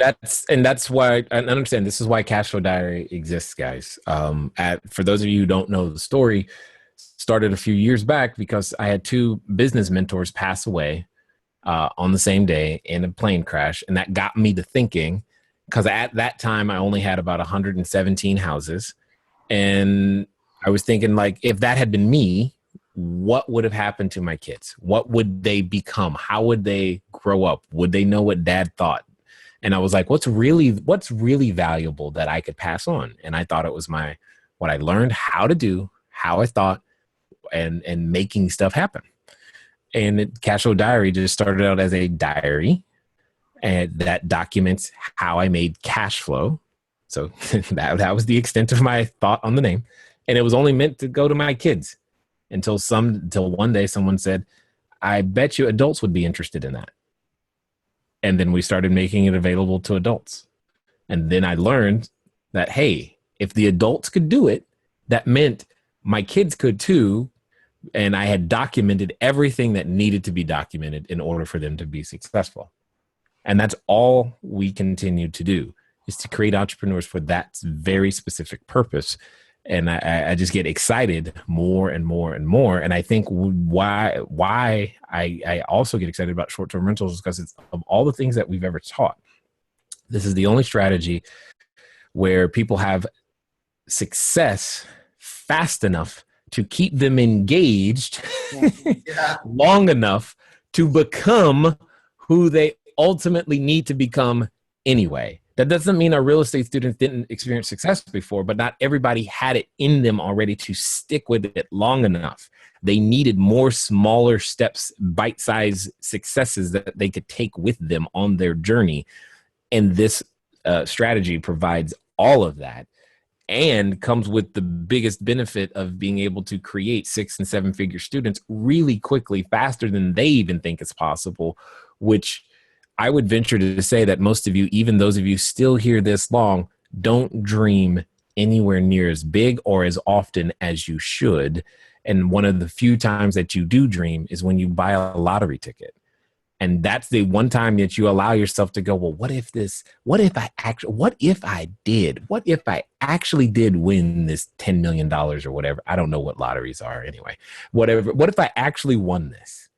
that's why I understand this is why CashFlowDiary exists, guys. For those of you who don't know the story, started a few years back because I had two business mentors pass away on the same day in a plane crash. And that got me to thinking, because at that time I only had about 117 houses. And I was thinking, like, if that had been me, what would have happened to my kids? What would they become? How would they grow up? Would they know what dad thought? And I was like, what's really valuable that I could pass on? And I thought it was what I learned how to do, how I thought, and making stuff happen. And CashFlowDiary just started out as a diary, and that documents how I made cash flow. So that was the extent of my thought on the name. And it was only meant to go to my kids until one day someone said, I bet you adults would be interested in that. And then we started making it available to adults. And then I learned that, hey, if the adults could do it, that meant my kids could too. And I had documented everything that needed to be documented in order for them to be successful. And that's all we continue to do, is to create entrepreneurs for that very specific purpose. And I just get excited more and more and more. And I think why I also get excited about short-term rentals is because it's, of all the things that we've ever taught, this is the only strategy where people have success fast enough to keep them engaged long enough to become who they ultimately need to become anyway. That doesn't mean our real estate students didn't experience success before, but not everybody had it in them already to stick with it long enough. They needed more smaller steps, bite-sized successes that they could take with them on their journey. And this strategy provides all of that, and comes with the biggest benefit of being able to create 6- and 7-figure students really quickly, faster than they even think is possible, which I would venture to say that most of you, even those of you still here this long, don't dream anywhere near as big or as often as you should. And one of the few times that you do dream is when you buy a lottery ticket. And that's the one time that you allow yourself to go, well, what if I actually did win this $10 million or whatever? I don't know what lotteries are anyway. Whatever. What if I actually won this?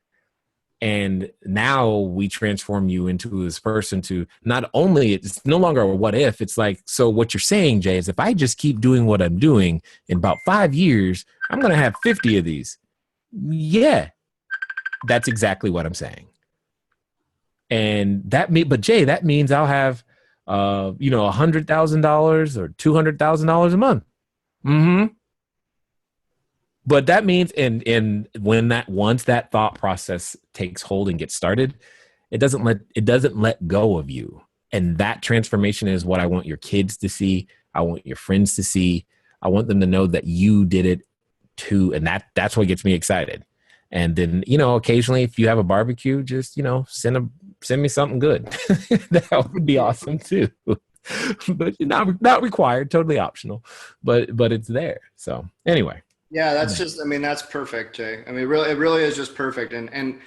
And now we transform you into this person to not only, it's no longer a what if, it's like, so what you're saying, Jay, is if I just keep doing what I'm doing, in about 5 years, I'm going to have 50 of these. Yeah, that's exactly what I'm saying. And but Jay, that means I'll have, $100,000 or $200,000 a month. Mm-hmm. But that means, and once that thought process takes hold and gets started, it doesn't let go of you. And that transformation is what I want your kids to see. I want your friends to see. I want them to know that you did it too. And that's what gets me excited. And then, occasionally if you have a barbecue, just, send me something good. That would be awesome too. But not required, totally optional, but it's there. So anyway. Yeah, that's perfect, Jay. I mean, it really is just perfect. And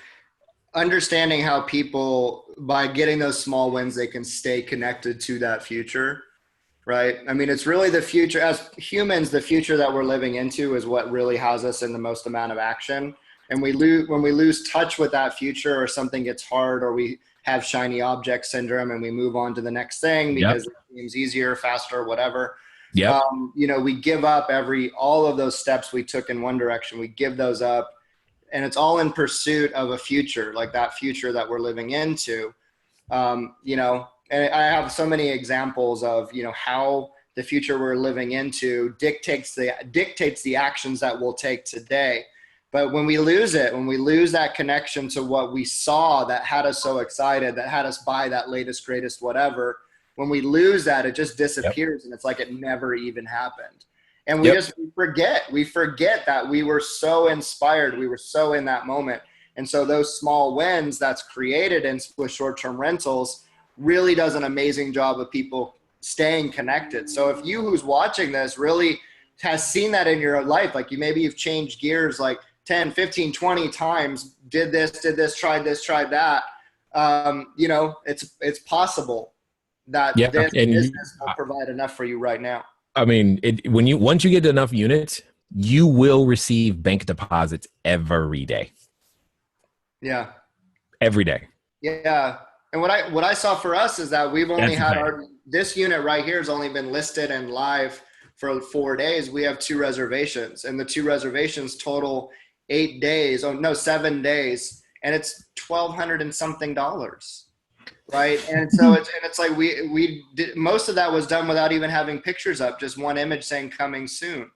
understanding how people, by getting those small wins, they can stay connected to that future, right? I mean, it's really the future. As humans, the future that we're living into is what really has us in the most amount of action. And when we lose touch with that future, or something gets hard, or we have shiny object syndrome and we move on to the next thing because it seems easier, faster, whatever. Yep. We give up all of those steps we took in one direction. We give those up, and it's all in pursuit of a future, like that future that we're living into. And I have so many examples of, how the future we're living into dictates the actions that we'll take today. But when we lose it, when we lose that connection to what we saw that had us so excited, that had us buy that latest, greatest, whatever, when we lose that, it just disappears. And it's like it never even happened. And we forget that we were so inspired. We were so in that moment. And so those small wins that's created with short-term rentals really does an amazing job of people staying connected. So if you who's watching this really has seen that in your life, like you've changed gears like 10, 15, 20 times, did this, tried that, it's possible that this business will provide enough for you right now. I mean, once you get enough units, you will receive bank deposits every day. Yeah. Every day. Yeah. And what I saw for us is that we've only this unit right here has only been listed and live for 4 days. We have 2 reservations, and the 2 reservations total 7 days, and it's $1,200 and something dollars. Right. And so it's like we did, most of that was done without even having pictures up, just one image saying coming soon.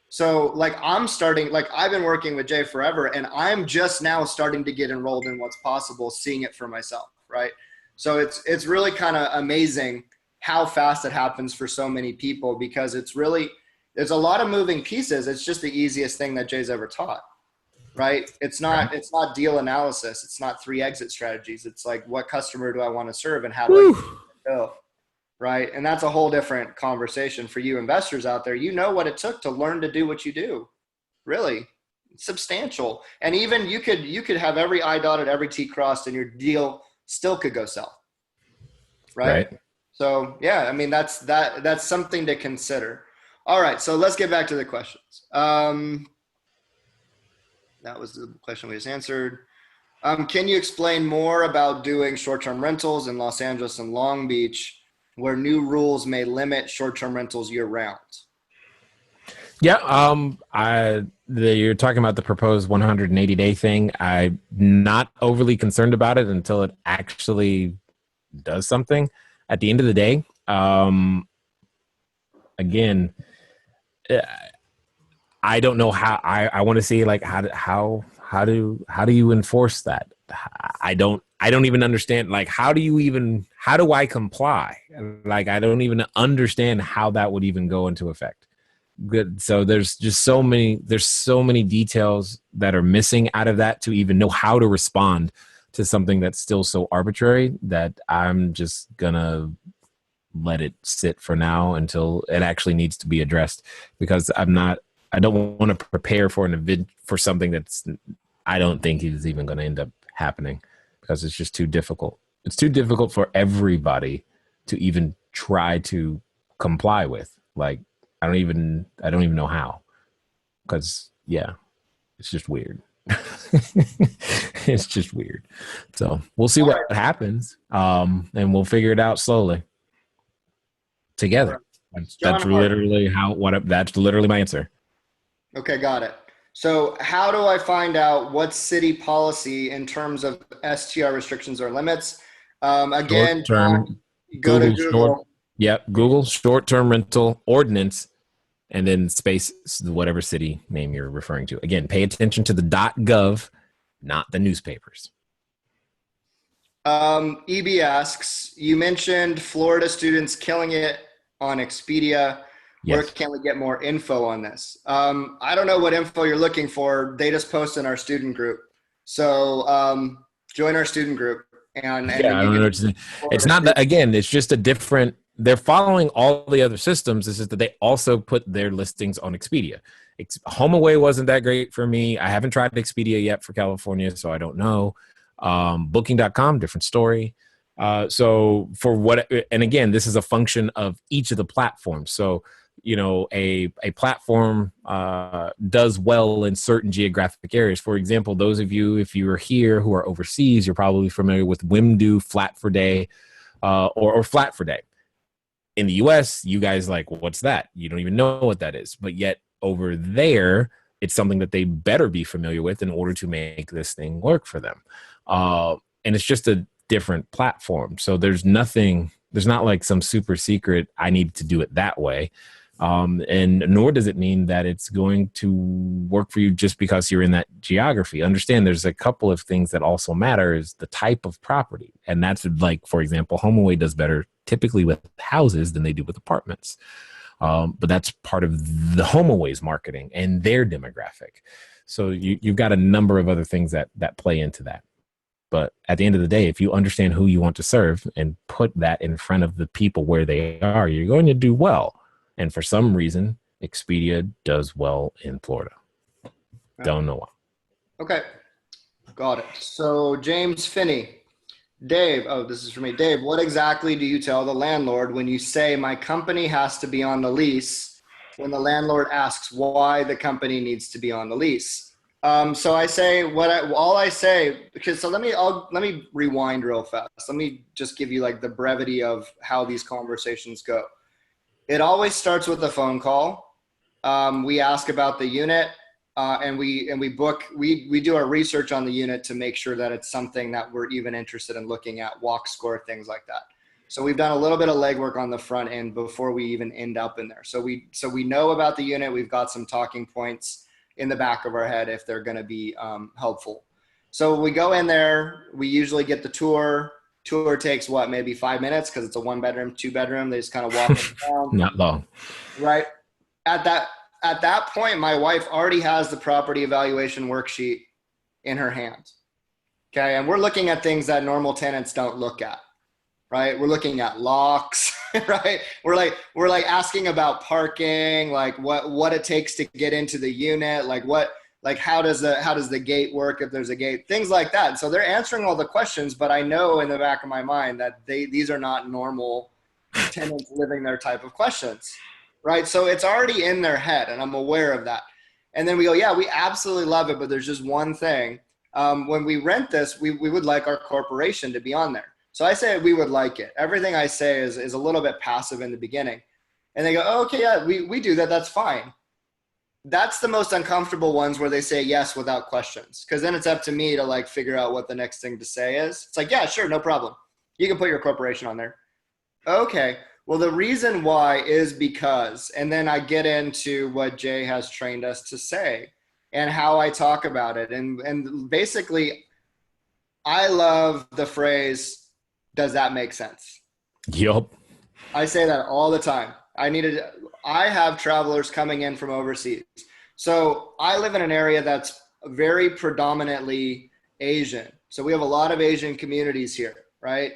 So like I've been working with Jay forever, and I'm just now starting to get enrolled in what's possible, seeing it for myself. Right. So it's really kind of amazing how fast it happens for so many people, because there's a lot of moving pieces. It's just the easiest thing that Jay's ever taught. Right. It's not deal analysis. It's not 3 exit strategies. It's like, what customer do I want to serve and how do I go? Right. And that's a whole different conversation for you investors out there. You know what it took to learn to do what you do. Really, it's substantial. And even you could have every I dotted, every T crossed, and your deal still could go south. Right. So yeah, I mean, that's something to consider. All right. So let's get back to the questions. That was the question we just answered. Can you explain more about doing short-term rentals in Los Angeles and Long Beach, where new rules may limit short-term rentals year-round? Yeah, you're talking about the proposed 180-day thing. I'm not overly concerned about it until it actually does something. At the end of the day, again, I don't know how. I want to see like how do you enforce that? I don't even understand. Like, how do I comply? Like, I don't even understand how that would even go into effect. Good. So there's so many details that are missing out of that to even know how to respond to something that's still so arbitrary, that I'm just gonna let it sit for now until it actually needs to be addressed, because I don't want to prepare for for something that's, I don't think is even going to end up happening, because it's just too difficult. It's too difficult for everybody to even try to comply with. Like, I don't even know how, because it's just weird. It's just weird. So we'll see what happens. And we'll figure it out slowly together. That's literally that's literally my answer. Okay, got it. So how do I find out what's city policy in terms of STR restrictions or limits? Again, go to Google. Google short-term rental ordinance, and then space whatever city name you're referring to. Again, pay attention to the .gov, not the newspapers. EB asks, you mentioned Florida students killing it on Expedia. Yes. Where can we get more info on this? I don't know what info you're looking for. They just post in our student group. So join our student group. And I don't know. It's not that, again, it's just a different, they're following all the other systems. It's just that they also put their listings on Expedia. HomeAway wasn't that great for me. I haven't tried Expedia yet for California, so I don't know. Booking.com, different story. So for what, and again, this is a function of each of the platforms. So a platform does well in certain geographic areas. For example, those of you, if you are here who are overseas, you're probably familiar with Wimdu, Flat for Day, or Flat for Day. In the US, you guys like, what's that? You don't even know what that is. But yet over there, it's something that they better be familiar with in order to make this thing work for them. And it's just a different platform. So there's not like some super secret, I need to do it that way. And nor does it mean that it's going to work for you just because you're in that geography. Understand there's a couple of things that also matter is the type of property. And that's like, for example, HomeAway does better typically with houses than they do with apartments. But that's part of the HomeAway's marketing and their demographic. So you've got a number of other things that play into that. But at the end of the day, if you understand who you want to serve and put that in front of the people where they are, you're going to do well. And for some reason, Expedia does well in Florida. Don't know why. Okay. Got it. So James Finney. Dave, this is for me. Dave, what exactly do you tell the landlord when you say my company has to be on the lease when the landlord asks why the company needs to be on the lease? So I say let me rewind real fast. Let me just give you like the brevity of how these conversations go. It always starts with a phone call. We ask about the unit, and we do our research on the unit to make sure that it's something that we're even interested in looking at, walk score, things like that. So we've done a little bit of legwork on the front end before we even end up in there. So we know about the unit. We've got some talking points in the back of our head if they're going to be helpful. So we go in there. We usually get the tour. Tour takes maybe 5 minutes because it's a 1-bedroom, 2-bedroom. They just kind of walk around. Not long. Right. At that point, my wife already has the property evaluation worksheet in her hand. Okay. And we're looking at things that normal tenants don't look at, right? We're looking at locks, right? We're like asking about parking, like what it takes to get into the unit, how does the gate work if there's a gate, things like that. So they're answering all the questions, but I know in the back of my mind that these are not normal tenants living their type of questions, right? So it's already in their head and I'm aware of that. And then we go, yeah, we absolutely love it, but there's just one thing. When we rent this, we would like our corporation to be on there. So I say we would like it. Everything I say is a little bit passive in the beginning. And they go, oh, okay, yeah, we do that. That's fine. That's the most uncomfortable ones where they say yes without questions. Because then it's up to me to like figure out what the next thing to say is. It's like, yeah, sure, no problem. You can put your corporation on there. Okay. Well, the reason why is because, and then I get into what Jay has trained us to say and how I talk about it. And basically, I love the phrase, does that make sense? Yup. I say that all the time. I have travelers coming in from overseas. So I live in an area that's very predominantly Asian. So we have a lot of Asian communities here, right?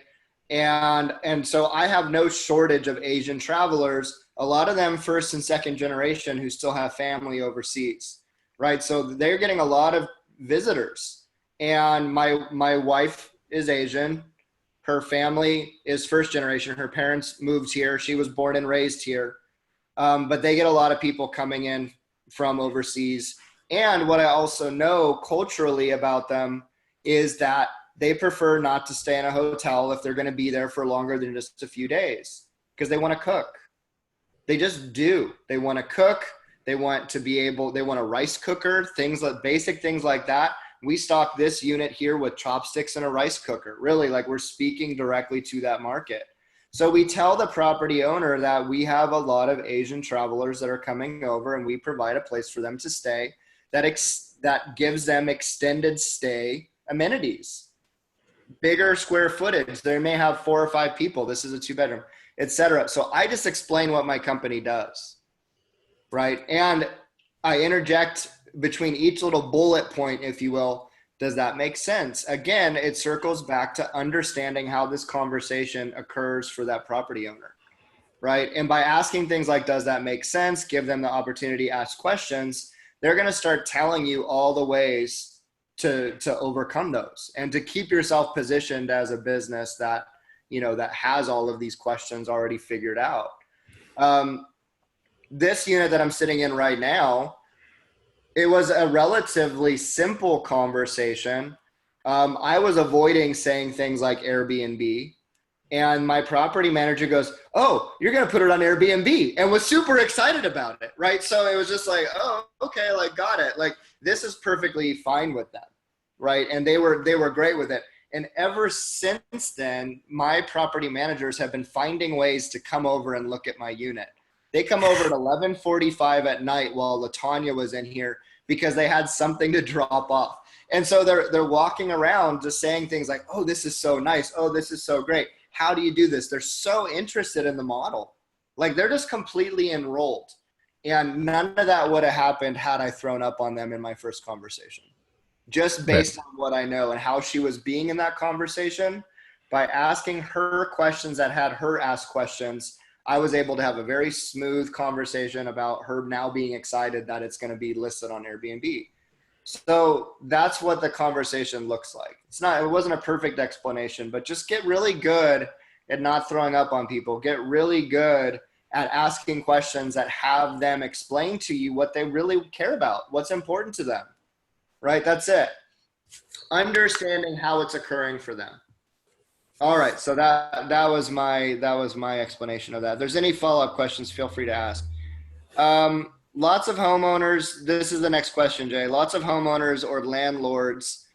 And so I have no shortage of Asian travelers, a lot of them first and second generation who still have family overseas, right? So they're getting a lot of visitors. And my wife is Asian. Her family is first generation. Her parents moved here. She was born and raised here. But they get a lot of people coming in from overseas. And what I also know culturally about them is that they prefer not to stay in a hotel if they're going to be there for longer than just a few days because they want to cook. They just do. They want to cook. They want a rice cooker, basic things like that. We stock this unit here with chopsticks and a rice cooker. Really, like we're speaking directly to that market. So we tell the property owner that we have a lot of Asian travelers that are coming over and we provide a place for them to stay that gives them extended stay amenities, bigger square footage. They may have 4 or 5 people. This is a 2-bedroom, etc. So I just explain what my company does, right? And I interject between each little bullet point, if you will. Does that make sense? Again, it circles back to understanding how this conversation occurs for that property owner, right? And by asking things like, does that make sense? Give them the opportunity to ask questions. They're going to start telling you all the ways to overcome those and to keep yourself positioned as a business that, that has all of these questions already figured out. this unit that I'm sitting in right now, it was a relatively simple conversation. I was avoiding saying things like Airbnb, and my property manager goes, "Oh, you're going to put it on Airbnb," and was super excited about it. Right. So it was just like, "Oh, okay. Like, got it. Like, this is perfectly fine with them." Right. And they were great with it. And ever since then, my property managers have been finding ways to come over and look at my unit. They come over at 11:45 at night while LaTanya was in here because they had something to drop off. And so they're walking around just saying things like, "Oh, this is so nice. Oh, this is so great. How do you do this?" They're so interested in the model. Like, they're just completely enrolled. And none of that would have happened had I thrown up on them in my first conversation. Just based on what I know and how she was being in that conversation, by asking her questions that had her ask questions, I was able to have a very smooth conversation about her now being excited that it's going to be listed on Airbnb. So that's what the conversation looks like. It wasn't a perfect explanation, but just get really good at not throwing up on people. Get really good at asking questions that have them explain to you what they really care about, what's important to them. Right? That's it. Understanding how it's occurring for them. All right. So that was my explanation of that. If there's any follow-up questions, feel free to ask. Lots of homeowners, this is the next question, Jay. Lots of homeowners or landlords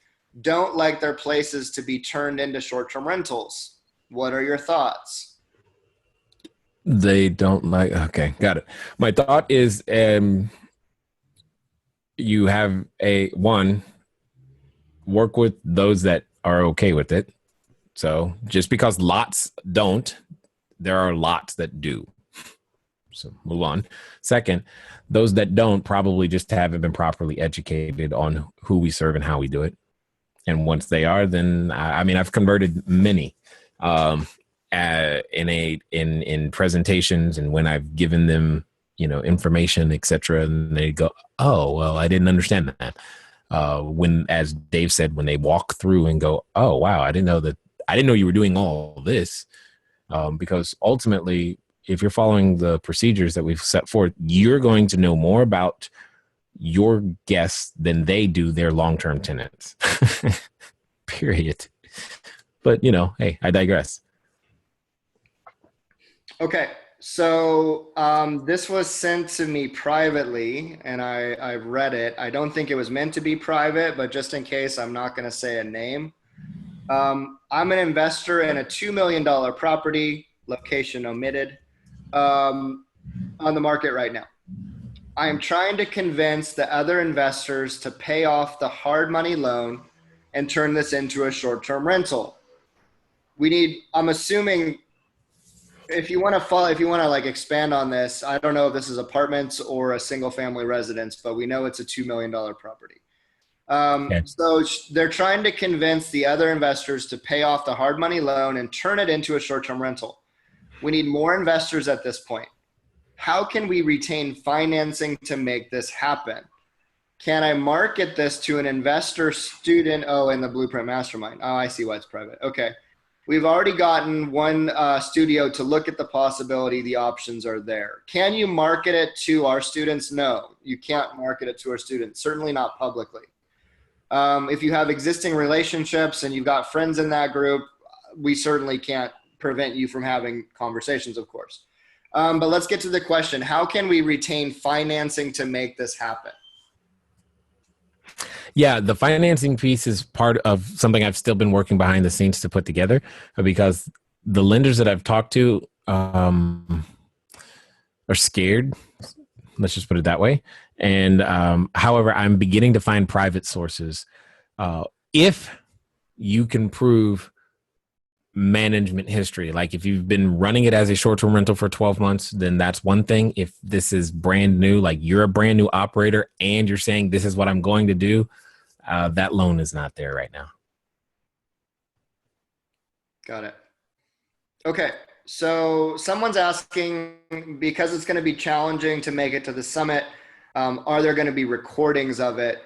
don't like their places to be turned into short-term rentals. What are your thoughts? They don't like, okay, got it. My thought is, you have work with those that are okay with it. So just because lots don't, there are lots that do. So move on. Second, those that don't probably just haven't been properly educated on who we serve and how we do it. And once they are, then I've converted many in presentations, and when I've given them information, etc., and they go, "Oh, well, I didn't understand that." When, as Dave said, when they walk through and go, "Oh, wow, I didn't know you were doing all this," because ultimately, if you're following the procedures that we've set forth, you're going to know more about your guests than they do their long-term tenants. Period. But hey, I digress. Okay. So this was sent to me privately, and I read it. I don't think it was meant to be private, but just in case, I'm not going to say a name. I'm an investor in a $2 million property, location omitted, on the market right now. I am trying to convince the other investors to pay off the hard money loan and turn this into a short-term rental. I'm assuming, if you want to like expand on this, I don't know if this is apartments or a single family residence, but we know it's a $2 million property. Okay. So they're trying to convince the other investors to pay off the hard money loan and turn it into a short-term rental. We need more investors at this point. How can we retain financing to make this happen? Can I market this to an investor student? Oh, in the Blueprint Mastermind. Oh, I see why it's private. Okay. We've already gotten one studio to look at the possibility. The options are there. Can you market it to our students? No, you can't market it to our students, certainly not publicly. If you have existing relationships and you've got friends in that group, we certainly can't prevent you from having conversations, of course. But let's get to the question. How can we retain financing to make this happen? Yeah, the financing piece is part of something I've still been working behind the scenes to put together, because the lenders that I've talked to are scared. Let's just put it that way. And however, I'm beginning to find private sources. If you can prove management history, like if you've been running it as a short-term rental for 12 months, then that's one thing. If this is brand new, like you're a brand new operator and you're saying this is what I'm going to do, that loan is not there right now. Got it. Okay. So someone's asking, because it's going to be challenging to make it to the summit, are there going to be recordings of it?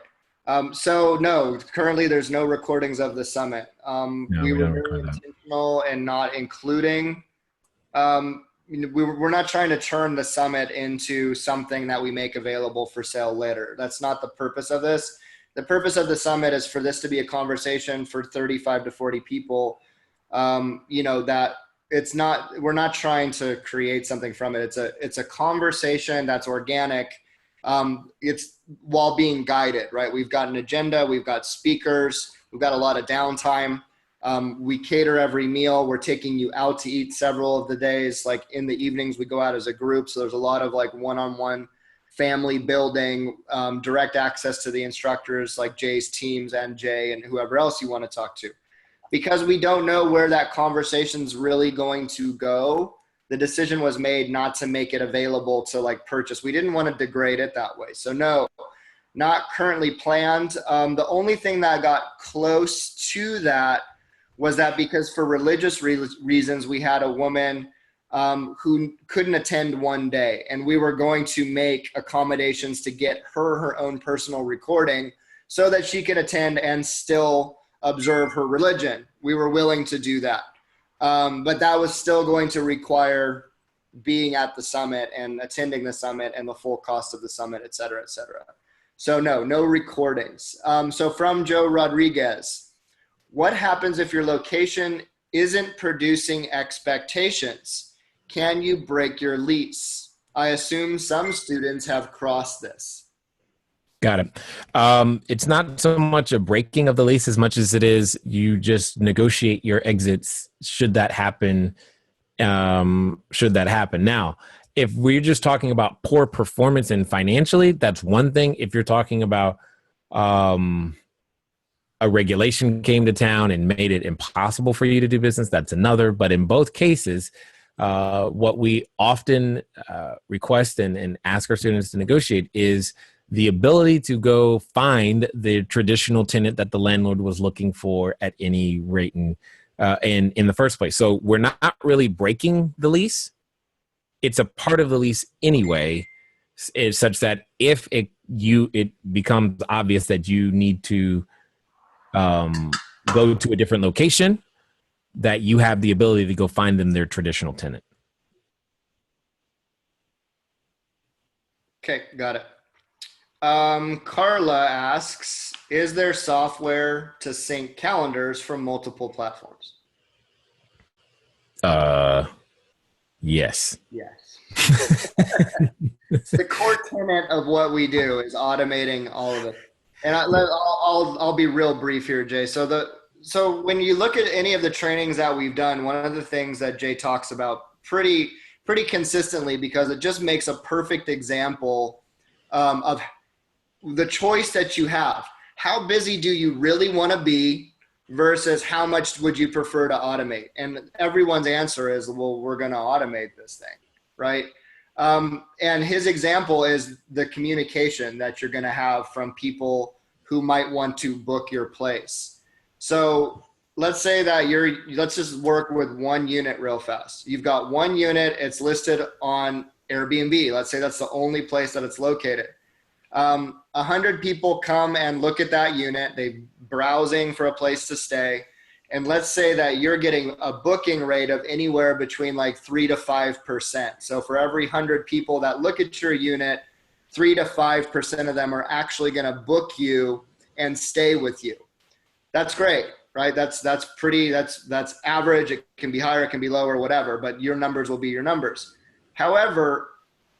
So no, currently there's no recordings of the summit. No, we we were don't very record that. intentional and not including we're not trying to turn the summit into something that we make available for sale later. That's not the purpose of this. The purpose of the summit is for this to be a conversation for 35 to 40 people. That it's not, we're not trying to create something from it. It's a conversation that's organic. It's while being guided, right? We've got an agenda, we've got speakers, we've got a lot of downtime. We cater every meal. We're taking you out to eat several of the days. Like in the evenings, we go out as a group. So there's a lot of like one-on-one family building, direct access to the instructors like Jay's teams and Jay and whoever else you want to talk to. Because we don't know where that conversation's really going to go, the decision was made not to make it available to like purchase. We didn't want to degrade it that way. So no, not currently planned. The only thing that got close to that was that because for religious reasons, we had a woman who couldn't attend one day, and we were going to make accommodations to get her own personal recording so that she could attend and still observe her religion. We were willing to do that. But that was still going to require being at the summit and attending the summit and the full cost of the summit, et cetera, et cetera. So no recordings. So from Joe Rodriguez, what happens if your location isn't producing expectations? Can you break your lease? I assume some students have crossed this. Got it. It's not so much a breaking of the lease as much as it is you just negotiate your exits should that happen. Now, if we're just talking about poor performance and financially, that's one thing. If you're talking about a regulation came to town and made it impossible for you to do business, that's another. But in both cases, what we often request and ask our students to negotiate is the ability to go find the traditional tenant that the landlord was looking for at any rate in the first place. So we're not really breaking the lease. It's a part of the lease anyway, is such that if it becomes obvious that you need to go to a different location, that you have the ability to go find them their traditional tenant. Okay, got it. Carla asks, is there software to sync calendars from multiple platforms? Yes. Yes. The core tenet of what we do is automating all of it. And I'll be real brief here, Jay. So when you look at any of the trainings that we've done, one of the things that Jay talks about pretty consistently, because it just makes a perfect example of the choice that you have. How busy do you really want to be versus how much would you prefer to automate? And everyone's answer is, well, we're going to automate this thing, right? And his example is the communication that you're going to have from people who might want to book your place. So let's say that let's just work with one unit real fast. You've got one unit, it's listed on Airbnb. Let's say that's the only place that it's located. 100 people come and look at that unit. They're browsing for a place to stay. And let's say that you're getting a booking rate of anywhere between like 3 to 5%. So for every 100 people that look at your unit, 3 to 5% of them are actually going to book you and stay with you. That's great, right? That's average. It can be higher, it can be lower, whatever, but your numbers will be your numbers. However,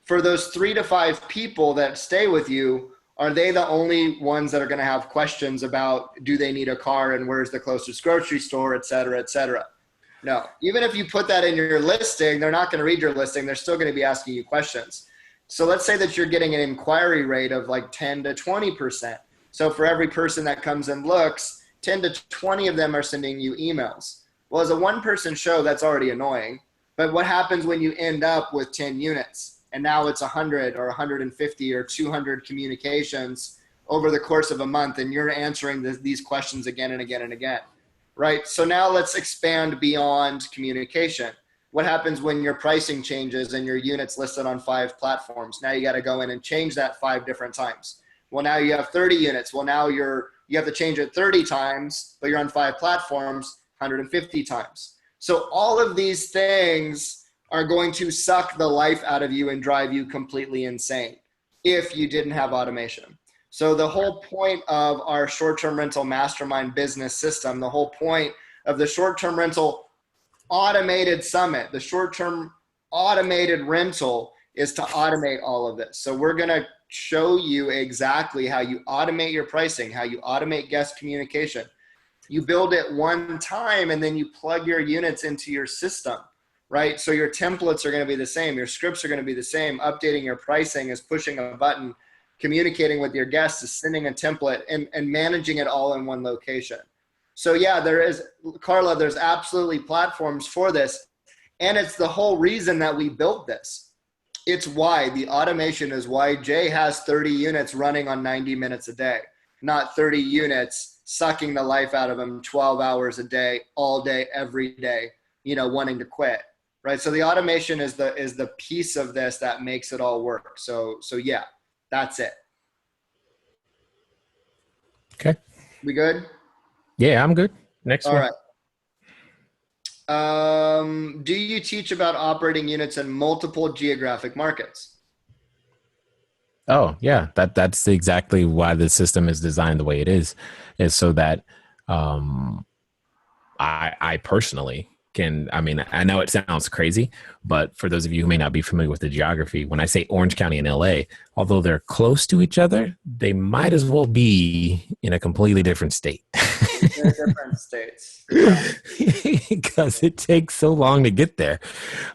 for those 3 to 5 people that stay with you, are they the only ones that are going to have questions about, do they need a car and where's the closest grocery store, et cetera, et cetera? No. Even if you put that in your listing, they're not going to read your listing. They're still going to be asking you questions. So let's say that you're getting an inquiry rate of like 10 to 20%. So for every person that comes and looks, 10 to 20 of them are sending you emails. Well, as a one-person show, that's already annoying. But what happens when you end up with 10 units? And now it's 100 or 150 or 200 communications over the course of a month, and you're answering these questions again and again and again, right? So now let's expand beyond communication. What happens when your pricing changes and your unit's listed on 5 platforms? Now you got to go in and change that 5 different times. Well, now you have 30 units. Well, now you have to change it 30 times, but you're on 5 platforms, 150 times. So all of these things are going to suck the life out of you and drive you completely insane if you didn't have automation. So the whole point of our short-term rental mastermind business system, the whole point of the short-term rental automated summit, the short-term automated rental, is to automate all of this. So we're going to show you exactly how you automate your pricing, how you automate guest communication. You build it one time and then you plug your units into your system, right? So your templates are going to be the same. Your scripts are going to be the same. Updating your pricing is pushing a button. Communicating with your guests is sending a template, and managing it all in one location. So yeah, there is, Carla, there's absolutely platforms for this. And it's the whole reason that we built this. It's why the automation is why Jay has 30 units running on 90 minutes a day, not 30 units sucking the life out of him 12 hours a day, all day, every day, wanting to quit, right? So the automation is the piece of this that makes it all work. So yeah, that's it. Okay. We good? Yeah, I'm good. Next All one. right. Do you teach about operating units in multiple geographic markets? Oh, yeah. That's exactly why the system is designed the way it is so that I personally can, I know it sounds crazy, but for those of you who may not be familiar with the geography, when I say Orange County and LA, although they're close to each other, they might as well be in a completely different state. They're different states. Yeah. Because it takes so long to get there.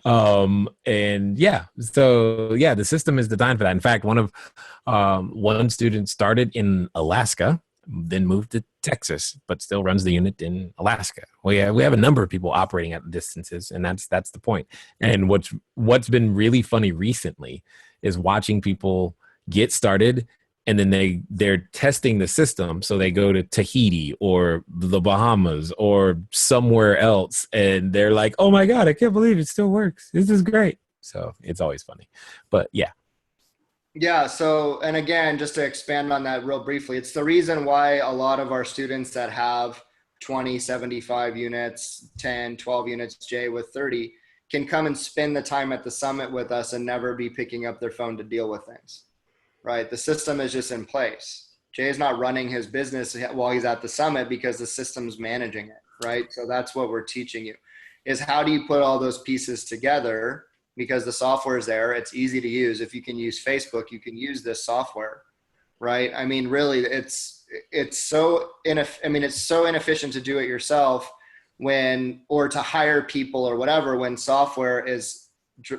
And yeah, so yeah, the system is designed for that. In fact, one student started in Alaska, then moved to Texas, but still runs the unit in Alaska. We have a number of people operating at distances, and that's the point. And what's been really funny recently is watching people get started, and then they're testing the system. So they go to Tahiti or the Bahamas or somewhere else, and they're like, "Oh my God, I can't believe it still works. This is great." So it's always funny, but yeah. Yeah. So, and again, just to expand on that real briefly, it's the reason why a lot of our students that have 20, 75 units, 10, 12 units, Jay with 30, can come and spend the time at the summit with us and never be picking up their phone to deal with things, right? The system is just in place. Jay's not running his business while he's at the summit because the system's managing it, right? So that's what we're teaching you, is how do you put all those pieces together? Because the software is there. It's easy to use. If you can use Facebook, you can use this software, right? Really, it's so inefficient to do it yourself or to hire people or whatever, when software is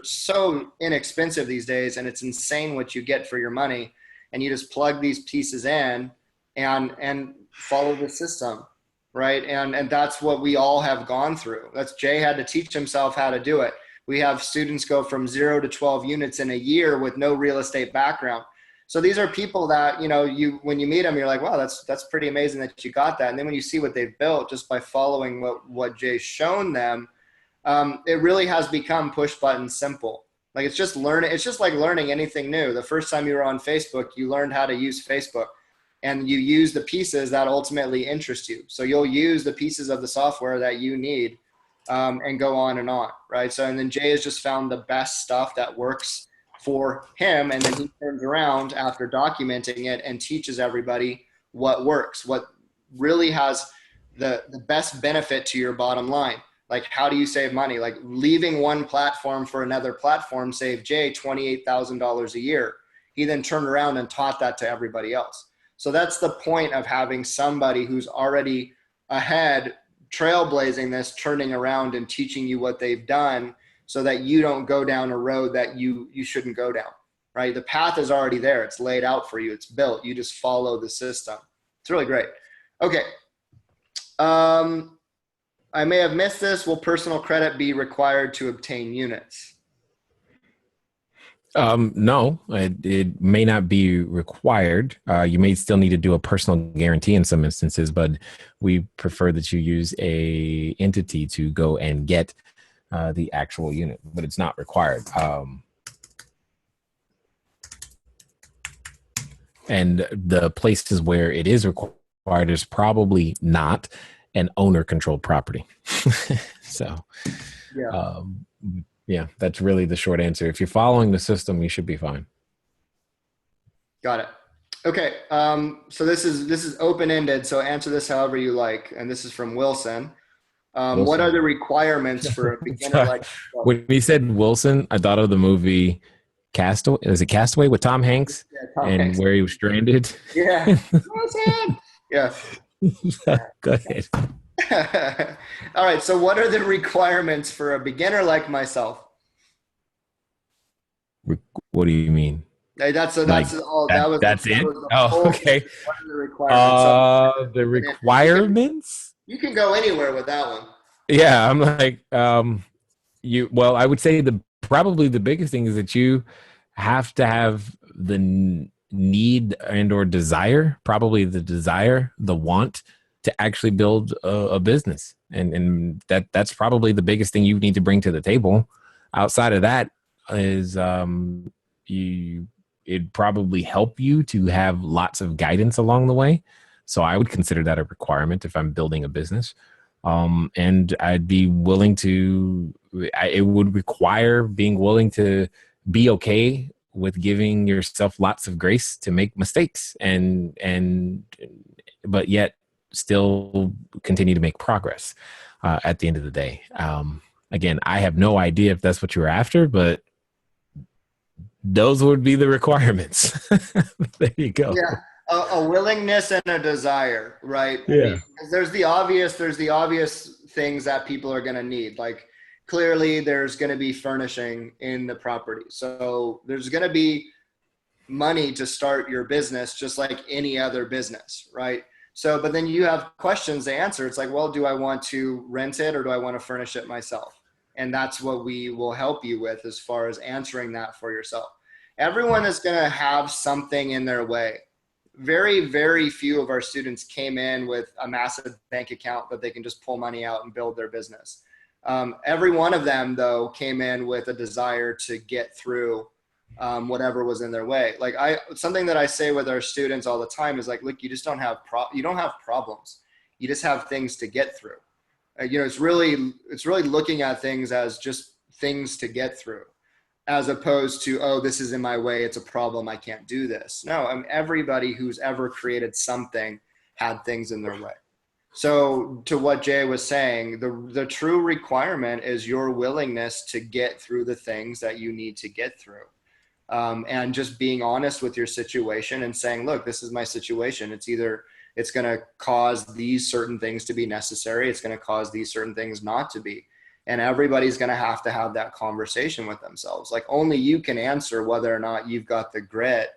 so inexpensive these days, and it's insane what you get for your money. And you just plug these pieces in and follow the system, right? And that's what we all have gone through. Jay had to teach himself how to do it. We have students go from 0 to 12 units in a year with no real estate background. So these are people that, when you meet them, you're like, wow, that's pretty amazing that you got that. And then when you see what they've built just by following what Jay's shown them, it really has become push button simple. Like it's just like learning anything new. The first time you were on Facebook, you learned how to use Facebook, and you use the pieces that ultimately interest you. So you'll use the pieces of the software that you need. And go on and on, right? So, and then Jay has just found the best stuff that works for him, and then he turns around after documenting it and teaches everybody what works, what really has the best benefit to your bottom line. Like, how do you save money? Like, leaving one platform for another platform saved Jay $28,000 a year. He then turned around and taught that to everybody else. So that's the point of having somebody who's already ahead, trailblazing this, turning around and teaching you what they've done, so that you don't go down a road that you shouldn't go down, right? The path is already there. It's laid out for you. It's built. You just follow the system. It's really great. Okay. I may have missed this. Will personal credit be required to obtain units? No, it may not be required. You may still need to do a personal guarantee in some instances, but we prefer that you use a entity to go and get the actual unit, but it's not required. And the places where it is required is probably not an owner-controlled property. So, Yeah. Yeah, that's really the short answer. If you're following the system, you should be fine. Got it. Okay. So this is open-ended. So answer this however you like. And this is from Wilson. What are the requirements for a beginner like yourself? When he said Wilson, I thought of the movie Castaway. Is it Castaway with Tom Hanks? Yeah, Tom and Hanks. where he was stranded? Yeah. Wilson! Yeah. Go ahead. All right. So what are the requirements for a beginner like myself? What do you mean? That's all. That's it? Oh, okay. What are the requirements? The requirements? You can go anywhere with that one. Yeah, I'm like, well, I would say probably the biggest thing is that you have to have the need and or desire, probably the desire, the want to actually build a business. And that's probably the biggest thing you need to bring to the table. Outside of that is it'd probably help you to have lots of guidance along the way. So I would consider that a requirement if I'm building a business. And I'd be willing to, it would require being willing to be okay with giving yourself lots of grace to make mistakes but yet still continue to make progress at the end of the day. Again, I have no idea if that's what you're after, but those would be the requirements. There you go. Yeah. A willingness and a desire, right? Yeah. There's the obvious things that people are going to need. Like clearly there's going to be furnishing in the property. So there's going to be money to start your business just like any other business, right? So, but then you have questions to answer. It's like, well, do I want to rent it or do I want to furnish it myself? And that's what we will help you with as far as answering that for yourself. Everyone is going to have something in their way. Very, very few of our students came in with a massive bank account that they can just pull money out and build their business. Every one of them, though, came in with a desire to get through whatever was in their way. Like something that I say with our students all the time is like, look, you just don't have problems. You just have things to get through. It's really looking at things as just things to get through, as opposed to, oh, this is in my way, it's a problem, I can't do this. No, everybody who's ever created something had things in their way. So to what Jay was saying, the true requirement is your willingness to get through the things that you need to get through. And just being honest with your situation and saying, look, this is my situation. It's going to cause these certain things to be necessary. It's going to cause these certain things not to be. And everybody's going to have that conversation with themselves. Like only you can answer whether or not you've got the grit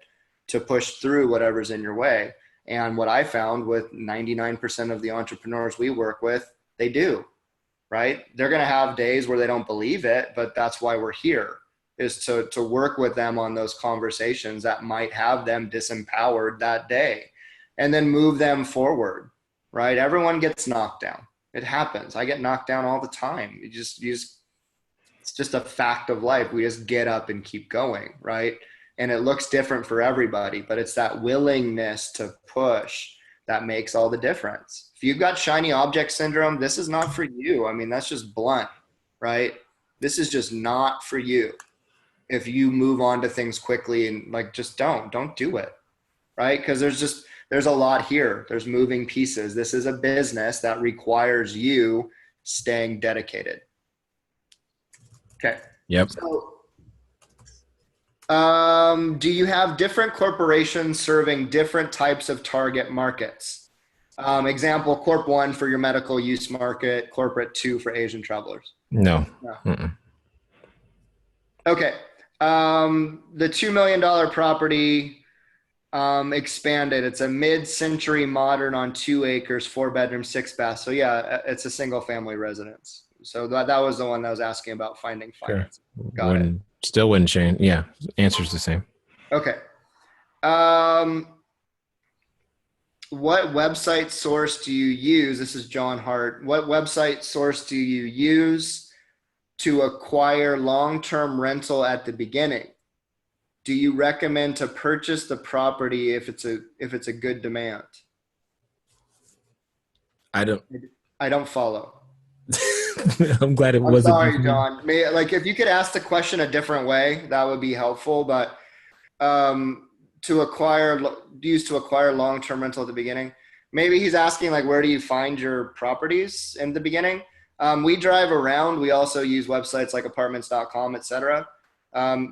to push through whatever's in your way. And what I found with 99% of the entrepreneurs we work with, they do, right? They're going to have days where they don't believe it, but that's why we're here, is to work with them on those conversations that might have them disempowered that day and then move them forward, right? Everyone gets knocked down. It happens. I get knocked down all the time. It's just a fact of life. We just get up and keep going, right? And it looks different for everybody, but it's that willingness to push that makes all the difference. If you've got shiny object syndrome, this is not for you. I mean, that's just blunt, right? This is just not for you. If you move on to things quickly and like, just don't do it, right? Because there's a lot here. There's moving pieces. This is a business that requires you staying dedicated. Okay. Yep. So, do you have different corporations serving different types of target markets? Example, Corp 1 for your medical use market, Corporate 2 for Asian travelers. No. Okay. The $2 million property expanded. It's a mid-century modern on 2 acres, 4 bedrooms, 6 baths. So yeah, it's a single family residence. So that was the one that was asking about finding finance. Sure. Got it. Still wouldn't change. Yeah. Answer's the same. Okay. What website source do you use? This is John Hart. What website source do you use to acquire long-term rental at the beginning? Do you recommend to purchase the property if it's a good demand? I don't follow. I'm glad it I'm wasn't. sorry, John. Like if you could ask the question a different way, that would be helpful. But to acquire, used to acquire long-term rental at the beginning. Maybe he's asking like, where do you find your properties in the beginning? We drive around. We also use websites like apartments.com, et cetera.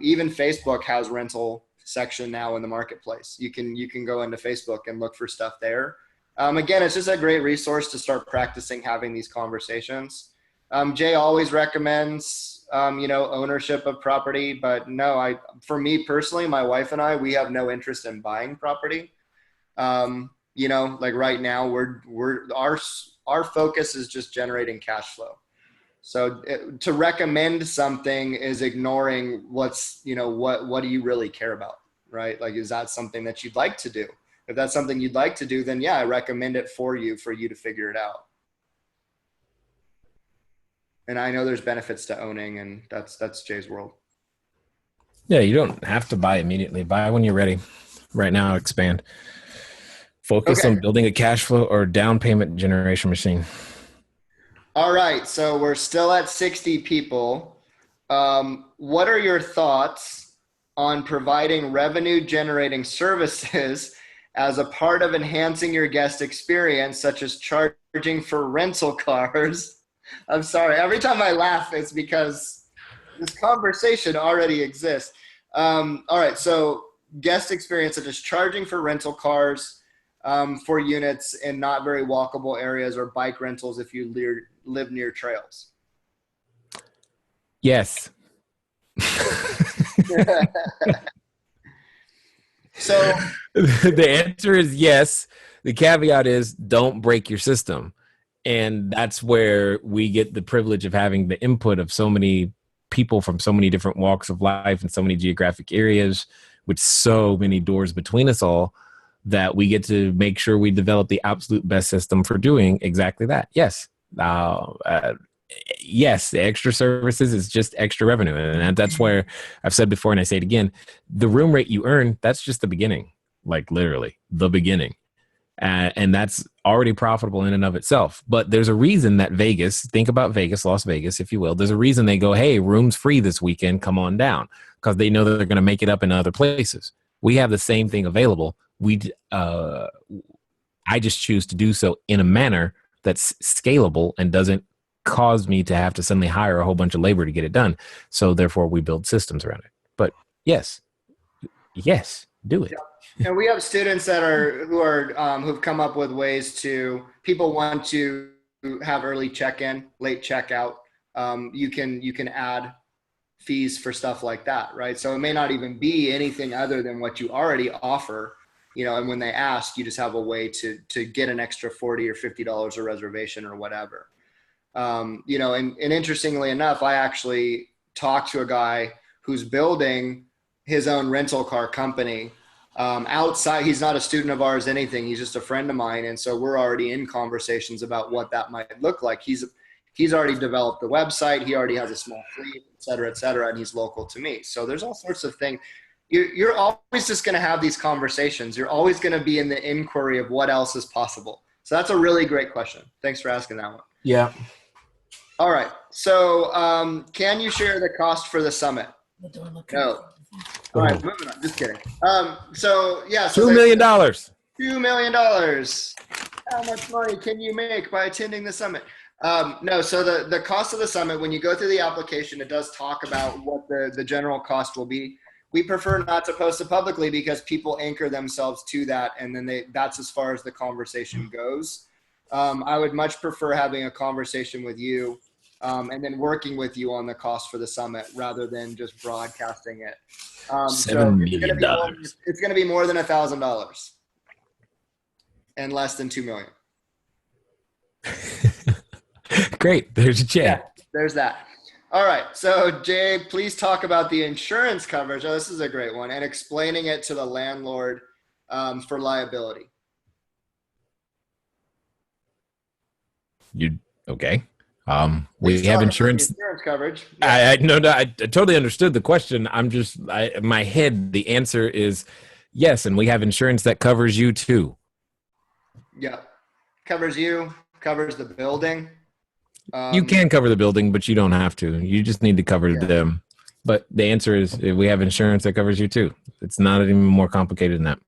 Even Facebook has rental section now in the marketplace. You can go into Facebook and look for stuff there. Again, it's just a great resource to start practicing having these conversations. Jay always recommends, ownership of property, but no, for me personally, my wife and I, we have no interest in buying property. Like right now our focus is just generating cash flow. So to recommend something is ignoring what do you really care about, right? Like, is that something that you'd like to do? If that's something you'd like to do, then yeah, I recommend it for you to figure it out. And I know there's benefits to owning, and that's Jay's world. Yeah, you don't have to buy immediately. Buy when you're ready. Right now, expand. Focus on building a cash flow or down payment generation machine. All right, so we're still at 60 people. What are your thoughts on providing revenue generating services as a part of enhancing your guest experience, such as charging for rental cars? I'm sorry, every time I laugh, it's because this conversation already exists. All right, so guest experience, such as charging for rental cars for units in not very walkable areas, or bike rentals if you live near trails. Yes. So the answer is yes. The caveat is don't break your system. And that's where we get the privilege of having the input of so many people from so many different walks of life and so many geographic areas with so many doors between us all, that we get to make sure we develop the absolute best system for doing exactly that. Yes. Yes, the extra services is just extra revenue. And that's where I've said before, and I say it again, the room rate you earn, that's just the beginning, like literally the beginning. And that's already profitable in and of itself. But there's a reason that Vegas, think about Vegas, Las Vegas, if you will. There's a reason they go, hey, room's free this weekend, come on down, because they know that they're going to make it up in other places. We have the same thing available. I just choose to do so in a manner that's scalable and doesn't cause me to have to suddenly hire a whole bunch of labor to get it done. So therefore we build systems around it. But yes, do it. Yeah. And we have students who've come up with ways to, people want to have early check-in, late checkout. You can add fees for stuff like that, right? So it may not even be anything other than what you already offer, and when they ask, you just have a way to get an extra $40 or $50 a reservation or whatever. And interestingly enough, I actually talked to a guy who's building his own rental car company outside. He's not a student of ours, anything. He's just a friend of mine. And so we're already in conversations about what that might look like. He's already developed the website. He already has a small fleet, et cetera, and he's local to me. So there's all sorts of things. You're always just going to have these conversations. You're always going to be in the inquiry of what else is possible. So that's a really great question. Thanks for asking that one. Yeah. All right. So can you share the cost for the summit? No. All right, moving on. Just kidding. So $2 million. $2 million. How much money can you make by attending the summit? No. So the cost of the summit, when you go through the application, it does talk about what the general cost will be. We prefer not to post it publicly because people anchor themselves to that, and then that's as far as the conversation goes. I would much prefer having a conversation with you and then working with you on the cost for the summit rather than just broadcasting it. $7 million. It's going to be more than $1,000 and less than $2 million. Great. There's a check. Yeah, there's that. All right. So Jay, please talk about the insurance coverage. Oh, this is a great one. And explaining it to the landlord for liability. Okay. We have insurance coverage. Yeah. I totally understood the question. In my head, the answer is yes. And we have insurance that covers you too. Yeah. Covers you, covers the building. You can cover the building, but you don't have to. You just need to cover them. But the answer is we have insurance that covers you too. It's not even more complicated than that.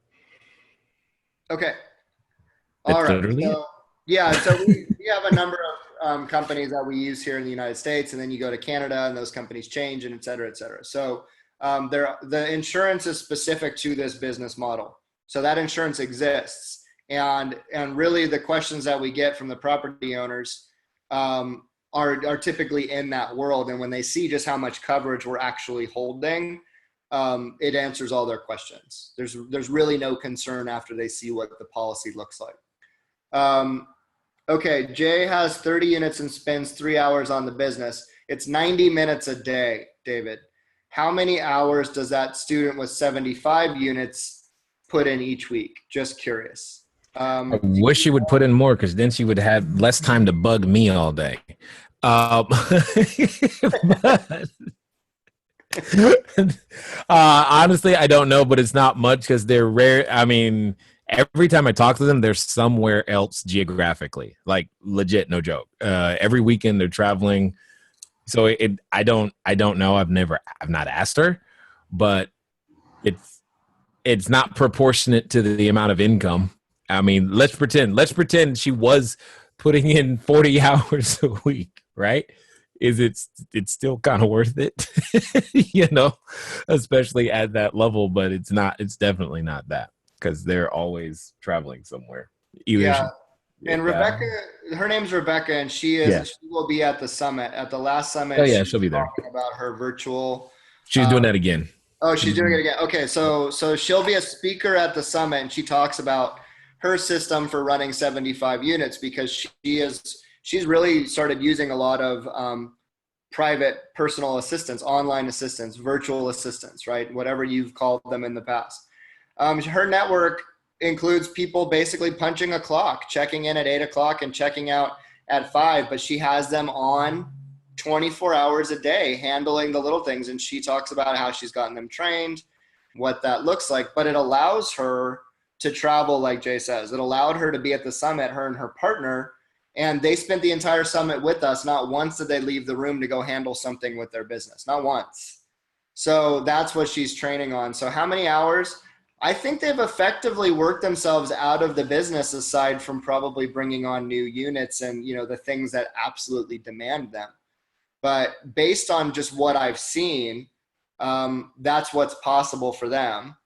Okay. That's All right. literally So, yeah. So we have a number of companies that we use here in the United States, and then you go to Canada and those companies change, and et cetera, et cetera. So the insurance is specific to this business model. So that insurance exists. And really the questions that we get from the property owners are typically in that world. And when they see just how much coverage we're actually holding, it answers all their questions. There's really no concern after they see what the policy looks like. Okay, Jay has 30 units and spends 3 hours on the business. It's 90 minutes a day, David. How many hours does that student with 75 units put in each week? Just curious. I wish she would put in more, because then she would have less time to bug me all day. Honestly, I don't know, but it's not much because they're rare. I mean, every time I talk to them, they're somewhere else geographically, like legit, no joke. Every weekend they're traveling. So I don't know. I've not asked her, but it's not proportionate to the amount of income. I mean, let's pretend she was putting in 40 hours a week, right? It's still kind of worth it, especially at that level, but it's definitely not that, because they're always traveling somewhere. And Rebecca, her name's Rebecca, and she will be at the summit, at the last summit. Oh yeah, she'll be there. Talking about her virtual. She's doing that again. Oh, she's doing it again. Okay, so she'll be a speaker at the summit, and she talks about her system for running 75 units, because she's really started using a lot of private personal assistants, online assistants, virtual assistants, right? Whatever you've called them in the past. Her network includes people basically punching a clock, checking in at 8 o'clock and checking out at 5, but she has them on 24 hours a day handling the little things. And she talks about how she's gotten them trained, what that looks like, but it allows her to travel, like Jay says. It allowed her to be at the summit, her and her partner, and they spent the entire summit with us. Not once did they leave the room to go handle something with their business, not once. So that's what she's training on. So how many hours? I think they've effectively worked themselves out of the business, aside from probably bringing on new units and, the things that absolutely demand them. But based on just what I've seen, that's what's possible for them.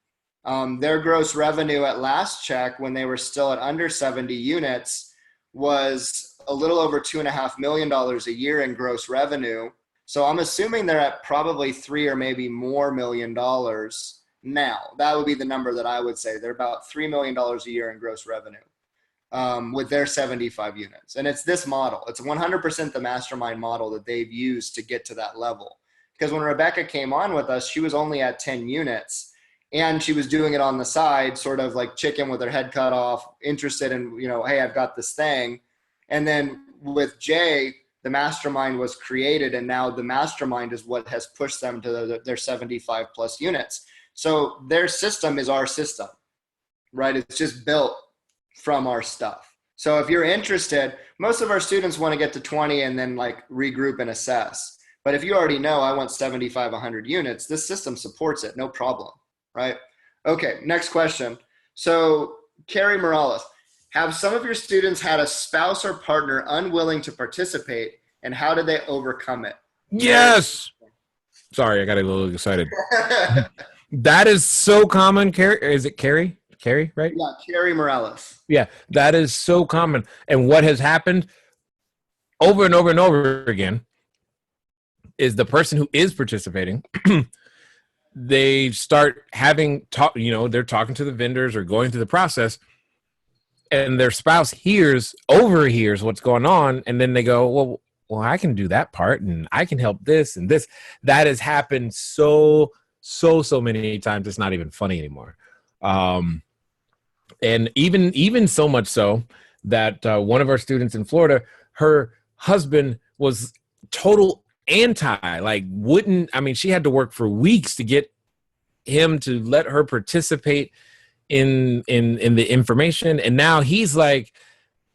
Their gross revenue at last check, when they were still at under 70 units, was a little over $2.5 million a year in gross revenue. So I'm assuming they're at probably $3 or maybe more million dollars now. That would be the number that I would say. They're about $3 million a year in gross revenue with their 75 units. And it's this model. It's 100% the mastermind model that they've used to get to that level. Because when Rebecca came on with us, she was only at 10 units. And she was doing it on the side, sort of like chicken with her head cut off, interested in, hey, I've got this thing. And then with Jay, the mastermind was created, and now the mastermind is what has pushed them to their 75 plus units. So their system is our system, right? It's just built from our stuff. So if you're interested, most of our students want to get to 20 and then like regroup and assess. But if you already know I want 75, 100 units, this system supports it, no problem. Right? Okay, next question. So, Carrie Morales, have some of your students had a spouse or partner unwilling to participate, and how did they overcome it? Yes. Sorry, I got a little excited. That is so common. Carrie, is it Carrie? Carrie, right? Yeah, Carrie Morales. Yeah, that is so common. And what has happened over and over and over again is the person who is participating they start having they're talking to the vendors or going through the process, and their spouse overhears what's going on, and then they go, well, I can do that part, and I can help this and this. That has happened so many times. It's not even funny anymore. And even so much so that one of our students in Florida, her husband was total anti, she had to work for weeks to get him to let her participate in the information, and now he's like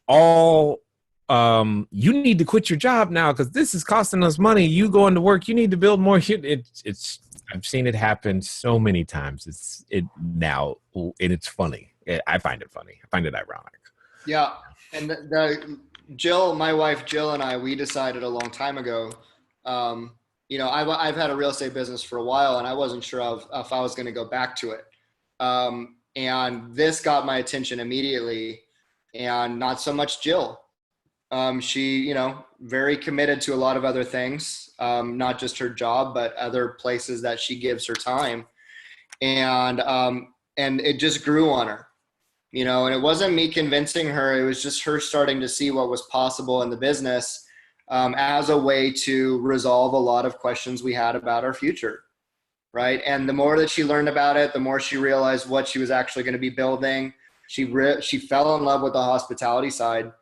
all you need to quit your job now because this is costing us money. You going to work, you need to build more. It's I've seen it happen so many times. It's funny. I find it funny. I find it ironic. Yeah. And Jill, my wife, Jill, and I, we decided a long time ago, I've had a real estate business for a while, and I wasn't sure if I was going to go back to it. And this got my attention immediately, and not so much Jill. She, very committed to a lot of other things, not just her job, but other places that she gives her time. And it just grew on her, and it wasn't me convincing her. It was just her starting to see what was possible in the business, as a way to resolve a lot of questions we had about our future. Right. And the more that she learned about it, the more she realized what she was actually going to be building. She fell in love with the hospitality side.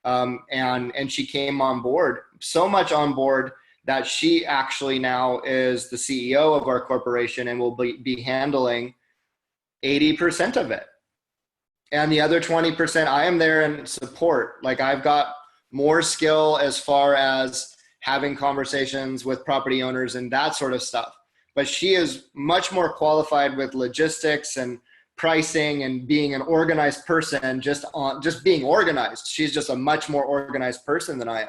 And she came on board, so much on board that she actually now is the CEO of our corporation and will be handling 80% of it. And the other 20%, I am there in support. Like, I've got more skill as far as having conversations with property owners and that sort of stuff. But she is much more qualified with logistics and pricing and being an organized person, just being organized. She's just a much more organized person than I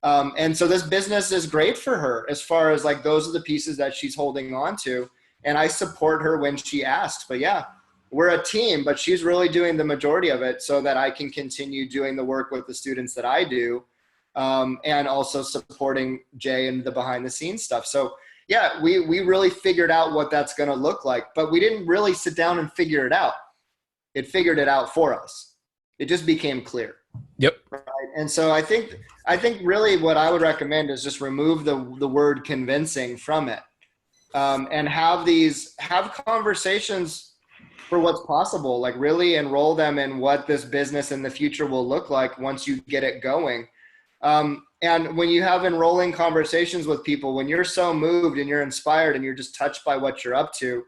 am. And so this business is great for her as far as like, those are the pieces that she's holding on to. And I support her when she asks, but yeah, we're a team, but she's really doing the majority of it so that I can continue doing the work with the students that I do. And also supporting Jay and the behind the scenes stuff. So yeah, we really figured out what that's going to look like, but we didn't really sit down and figure it out. It figured it out for us. It just became clear. Yep. Right? And so I think really what I would recommend is just remove the word convincing from it, and have conversations for what's possible, like really enroll them in what this business in the future will look like once you get it going. And when you have enrolling conversations with people, when you're so moved and you're inspired and you're just touched by what you're up to,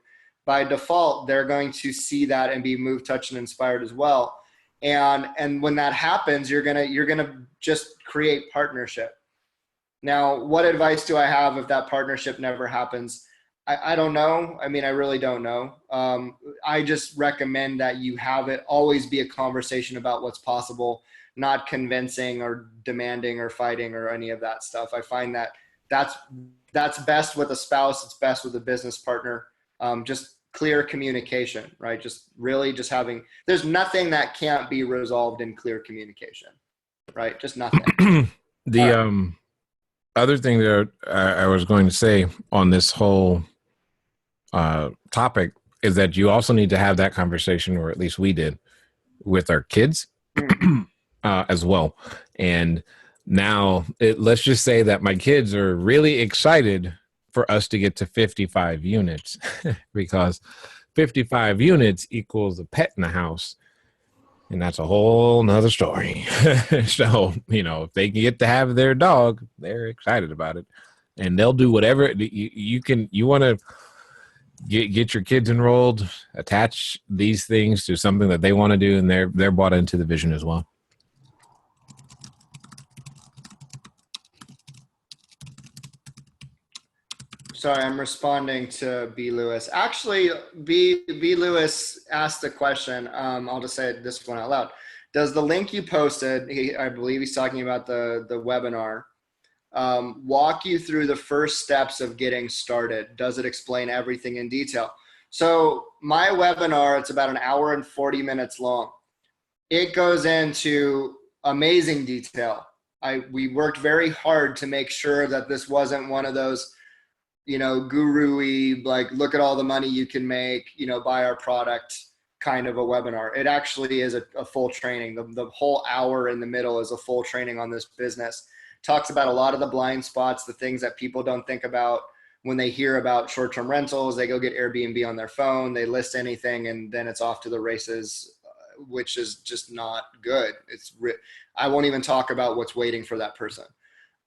by default, they're going to see that and be moved, touched, and inspired as well. And when that happens, you're gonna just create partnership. Now, what advice do I have if that partnership never happens? I don't know. I mean, I really don't know. I just recommend that you have it always be a conversation about what's possible, not convincing or demanding or fighting or any of that stuff. I find that that's best with a spouse. It's best with a business partner. Just clear communication, right? Just really just having, there's nothing that can't be resolved in clear communication, right? Just nothing. Other thing that I was going to say on this whole topic is that you also need to have that conversation, or at least we did, with our kids as well. And now let's just say that my kids are really excited for us to get to 55 units because 55 units equals a pet in the house. And that's a whole nother story. So, if they can get to have their dog, they're excited about it. And they'll do whatever you want to get your kids enrolled, attach these things to something that they want to do, and they're bought into the vision as well. Sorry, I'm responding to B. Lewis. Actually, B. Lewis asked a question. I'll just say this one out loud. Does the link you posted, I believe he's talking about the webinar, walk you through the first steps of getting started? Does it explain everything in detail? So my webinar, it's about an hour and 40 minutes long. It goes into amazing detail. We worked very hard to make sure that this wasn't one of those guru-y, like, look at all the money you can make, buy our product kind of a webinar. It actually is a full training. The whole hour in the middle is a full training on this business. Talks about a lot of the blind spots, the things that people don't think about when they hear about short-term rentals. They go get Airbnb on their phone, they list anything, and then it's off to the races, which is just not good. I won't even talk about what's waiting for that person.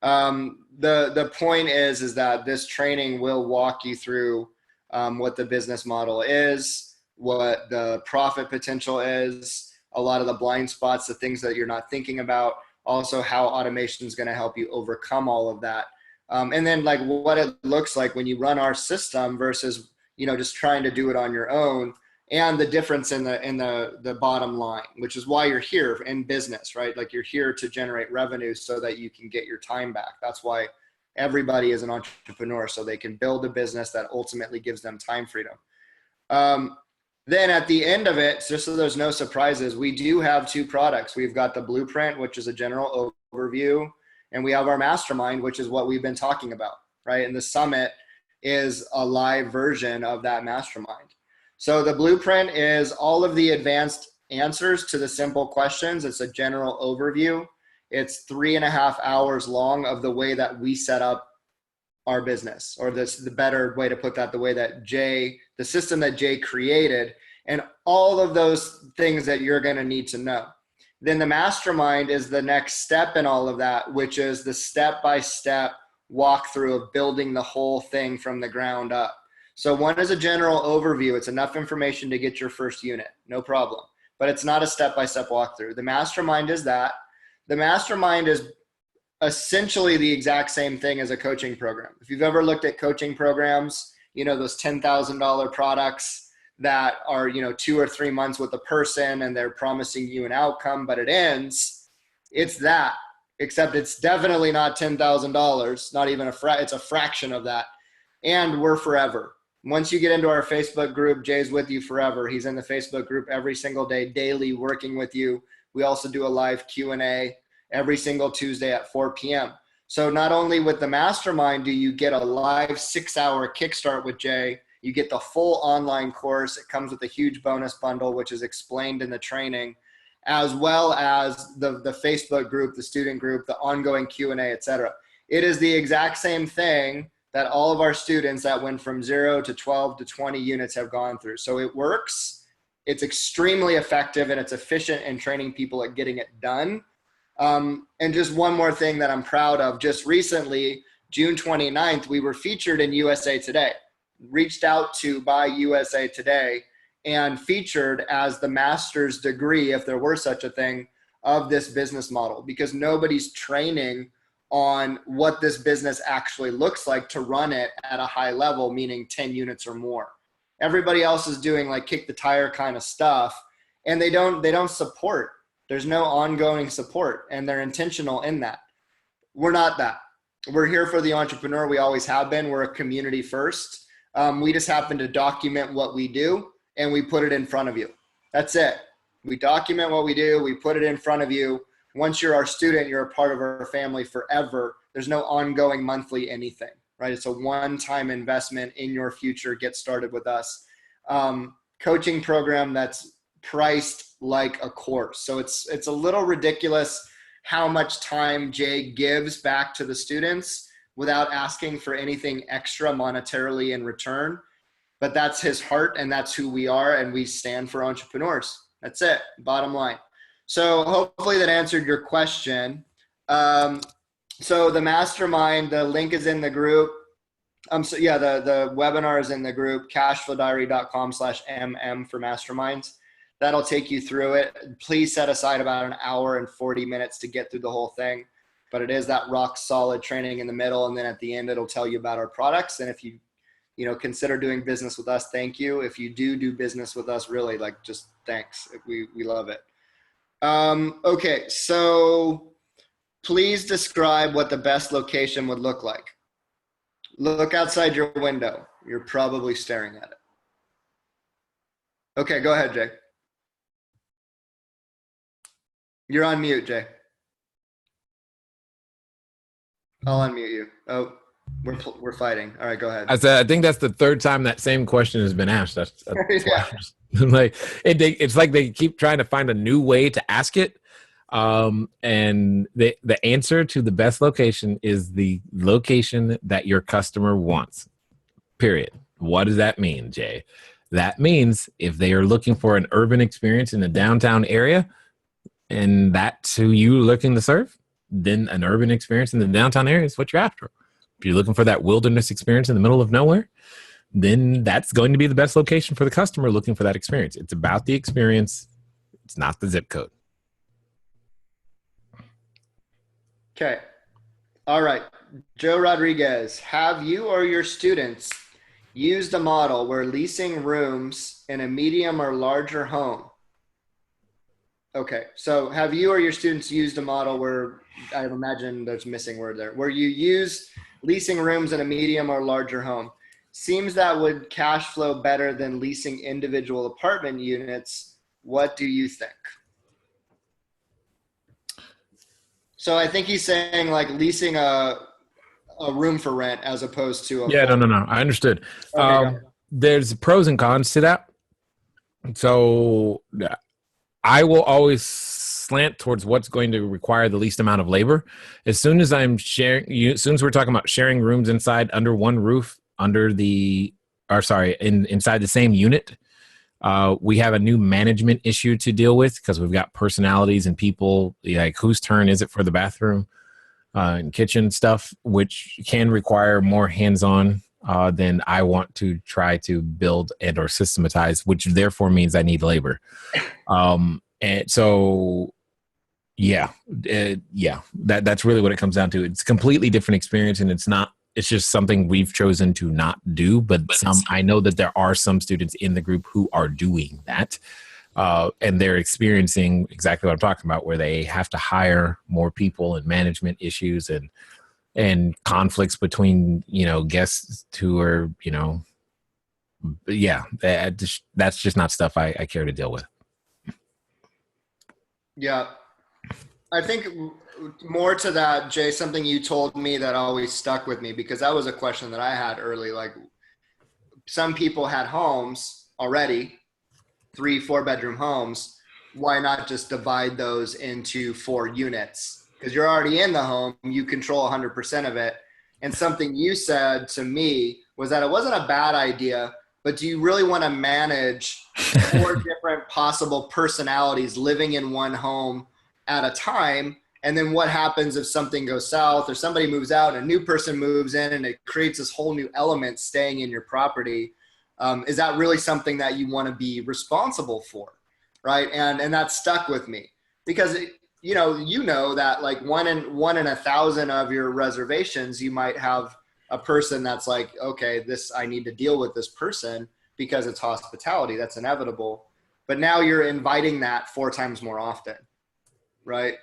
The point is that this training will walk you through what the business model is, what the profit potential is, a lot of the blind spots, the things that you're not thinking about, also how automation is going to help you overcome all of that. And then like what it looks like when you run our system versus, just trying to do it on your own, and the difference in the bottom line, which is why you're here in business, right? Like you're here to generate revenue so that you can get your time back. That's why everybody is an entrepreneur, so they can build a business that ultimately gives them time freedom. Then at the end of it, just so there's no surprises, we do have 2 products. We've got the Blueprint, which is a general overview, and we have our Mastermind, which is what we've been talking about, right? And the Summit is a live version of that Mastermind. So the Blueprint is all of the advanced answers to the simple questions. It's a general overview. It's 3.5 hours long of the way that we set up our business, or the better way to put that, the way that the system that Jay created, and all of those things that you're going to need to know. Then the Mastermind is the next step in all of that, which is the step-by-step walkthrough of building the whole thing from the ground up. So one is a general overview. It's enough information to get your first unit, no problem. But it's not a step-by-step walkthrough. The Mastermind is that. The Mastermind is essentially the exact same thing as a coaching program. If you've ever looked at coaching programs, those $10,000 products that are, 2 or 3 months with a person and they're promising you an outcome, but it ends, it's that, except it's definitely not $10,000, not even it's a fraction of that. And we're forever. Once you get into our Facebook group, Jay's with you forever. He's in the Facebook group every single day, daily, working with you. We also do a live Q&A every single Tuesday at 4 p.m. So not only with the Mastermind do you get a live 6-hour kickstart with Jay, you get the full online course. It comes with a huge bonus bundle, which is explained in the training, as well as the Facebook group, the student group, the ongoing Q&A, etc. It is the exact same thing that all of our students that went from 0 to 12 to 20 units have gone through. So it works. It's extremely effective, and it's efficient in training people at getting it done. And just one more thing that I'm proud of, just recently, June 29th, we were featured in USA Today, reached out to by USA Today and featured as the master's degree, if there were such a thing, of this business model, because nobody's training on what this business actually looks like to run it at a high level, meaning 10 units or more. Everybody else is doing like kick the tire kind of stuff, and they don't support. There's no ongoing support, and they're intentional in that. We're not that. We're here for the entrepreneur. We always have been. We're a community first. We just happen to document what we do, and we put it in front of you. That's it. We document what we do. We put it in front of you. Once you're our student, you're a part of our family forever. There's no ongoing monthly anything, right? It's a one-time investment in your future. Get started with us. Coaching program that's priced like a course. So it's a little ridiculous how much time Jay gives back to the students without asking for anything extra monetarily in return. But that's his heart, and that's who we are, and we stand for entrepreneurs. That's it, bottom line. So hopefully that answered your question. So the Mastermind, the link is in the group. The webinar is in the group, cashflowdiary.com/mm for masterminds. That'll take you through it. Please set aside about an hour and 40 minutes to get through the whole thing. But it is that rock solid training in the middle. And then at the end, it'll tell you about our products. And if you consider doing business with us, thank you. If you do business with us, really, just thanks. We love it. Okay, so please describe what the best location would look like. Look outside your window. You're probably staring at it. Okay, go ahead, Jay. You're on mute, Jay. I'll unmute you. Oh, we're fighting. All right, go ahead. I think that's the third time that same question has been asked. That's Yeah. like it's like they keep trying to find a new way to ask it. And the answer to the best location is the location that your customer wants. Period. What does that mean, Jay? That means if they are looking for an urban experience in the downtown area, and that's who you're looking to serve, then an urban experience in the downtown area is what you're after. If you're looking for that wilderness experience in the middle of nowhere, then that's going to be the best location for the customer looking for that experience. It's about the experience. It's not the zip code. Okay. All right. Joe Rodriguez, have you or your students used a model where leasing rooms in a medium or larger home? Okay. So have you or your students used a model where, I imagine there's a missing word there, where you use leasing rooms in a medium or larger home? Seems that would cash flow better than leasing individual apartment units. What do you think? So I think he's saying like leasing a room for rent as opposed to a Yeah, full. no. I understood. Okay, There's pros and cons to that. So I will always slant towards what's going to require the least amount of labor. As soon as as soon as we're talking about sharing rooms inside under one roof, inside the same unit, we have a new management issue to deal with because we've got personalities and people, like whose turn is it for the bathroom and kitchen stuff, which can require more hands-on than I want to try to build and or systematize, which therefore means I need labor. And so, that's really what it comes down to. It's a completely different experience, and it's just something we've chosen to not do. But I know that there are some students in the group who are doing that. And they're experiencing exactly what I'm talking about, where they have to hire more people and management issues and conflicts between, guests who are, that's just not stuff I care to deal with. Yeah. I think more to that, Jay, something you told me that always stuck with me, because that was a question that I had early. Like, some people had homes already, 3-4 bedroom homes. Why not just divide those into 4 units? Because you're already in the home, you control 100% of it. And something you said to me was that it wasn't a bad idea, but do you really want to manage 4 different possible personalities living in one home at a time? And then what happens if something goes south or somebody moves out and a new person moves in and it creates this whole new element staying in your property? Is that really something that you want to be responsible for? Right. And that stuck with me because, you know that like one in 1,000 of your reservations, you might have a person that's like, okay, I need to deal with this person because it's hospitality. That's inevitable. But now you're inviting that 4 times more often. Right.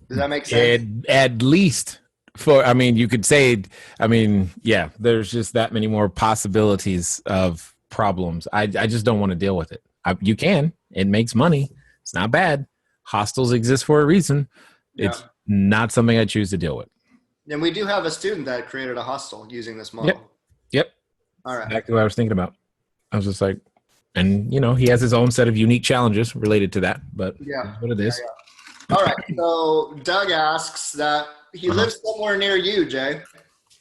Does that make sense? At least you could say, there's just that many more possibilities of problems. I just don't want to deal with it. You can. It makes money. It's not bad. Hostels exist for a reason. Yeah. It's not something I choose to deal with. And we do have a student that created a hostel using this model. Yep. All right. Exactly what I was thinking about. I was just like, and he has his own set of unique challenges related to that, but that's what it is. Yeah. All right. So Doug asks that he lives somewhere near you, Jay.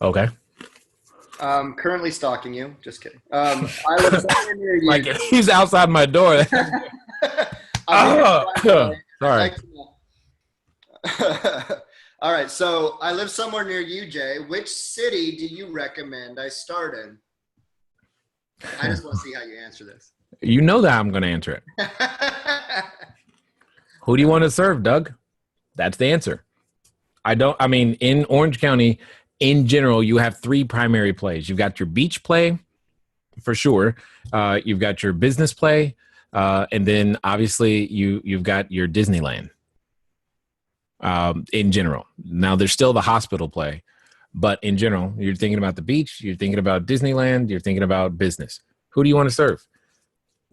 Okay. Currently stalking you. Just kidding. I live somewhere near you. Like he's outside my door. Sorry. All right. So I live somewhere near you, Jay. Which city do you recommend I start in? I just want to see how you answer this. You know that I'm going to answer it. Who do you want to serve, Doug? That's the answer. In Orange County, in general, you have 3 primary plays. You've got your beach play, for sure. You've got your business play. And then, obviously, you've got your Disneyland in general. Now, there's still the hospital play. But in general, you're thinking about the beach. You're thinking about Disneyland. You're thinking about business. Who do you want to serve?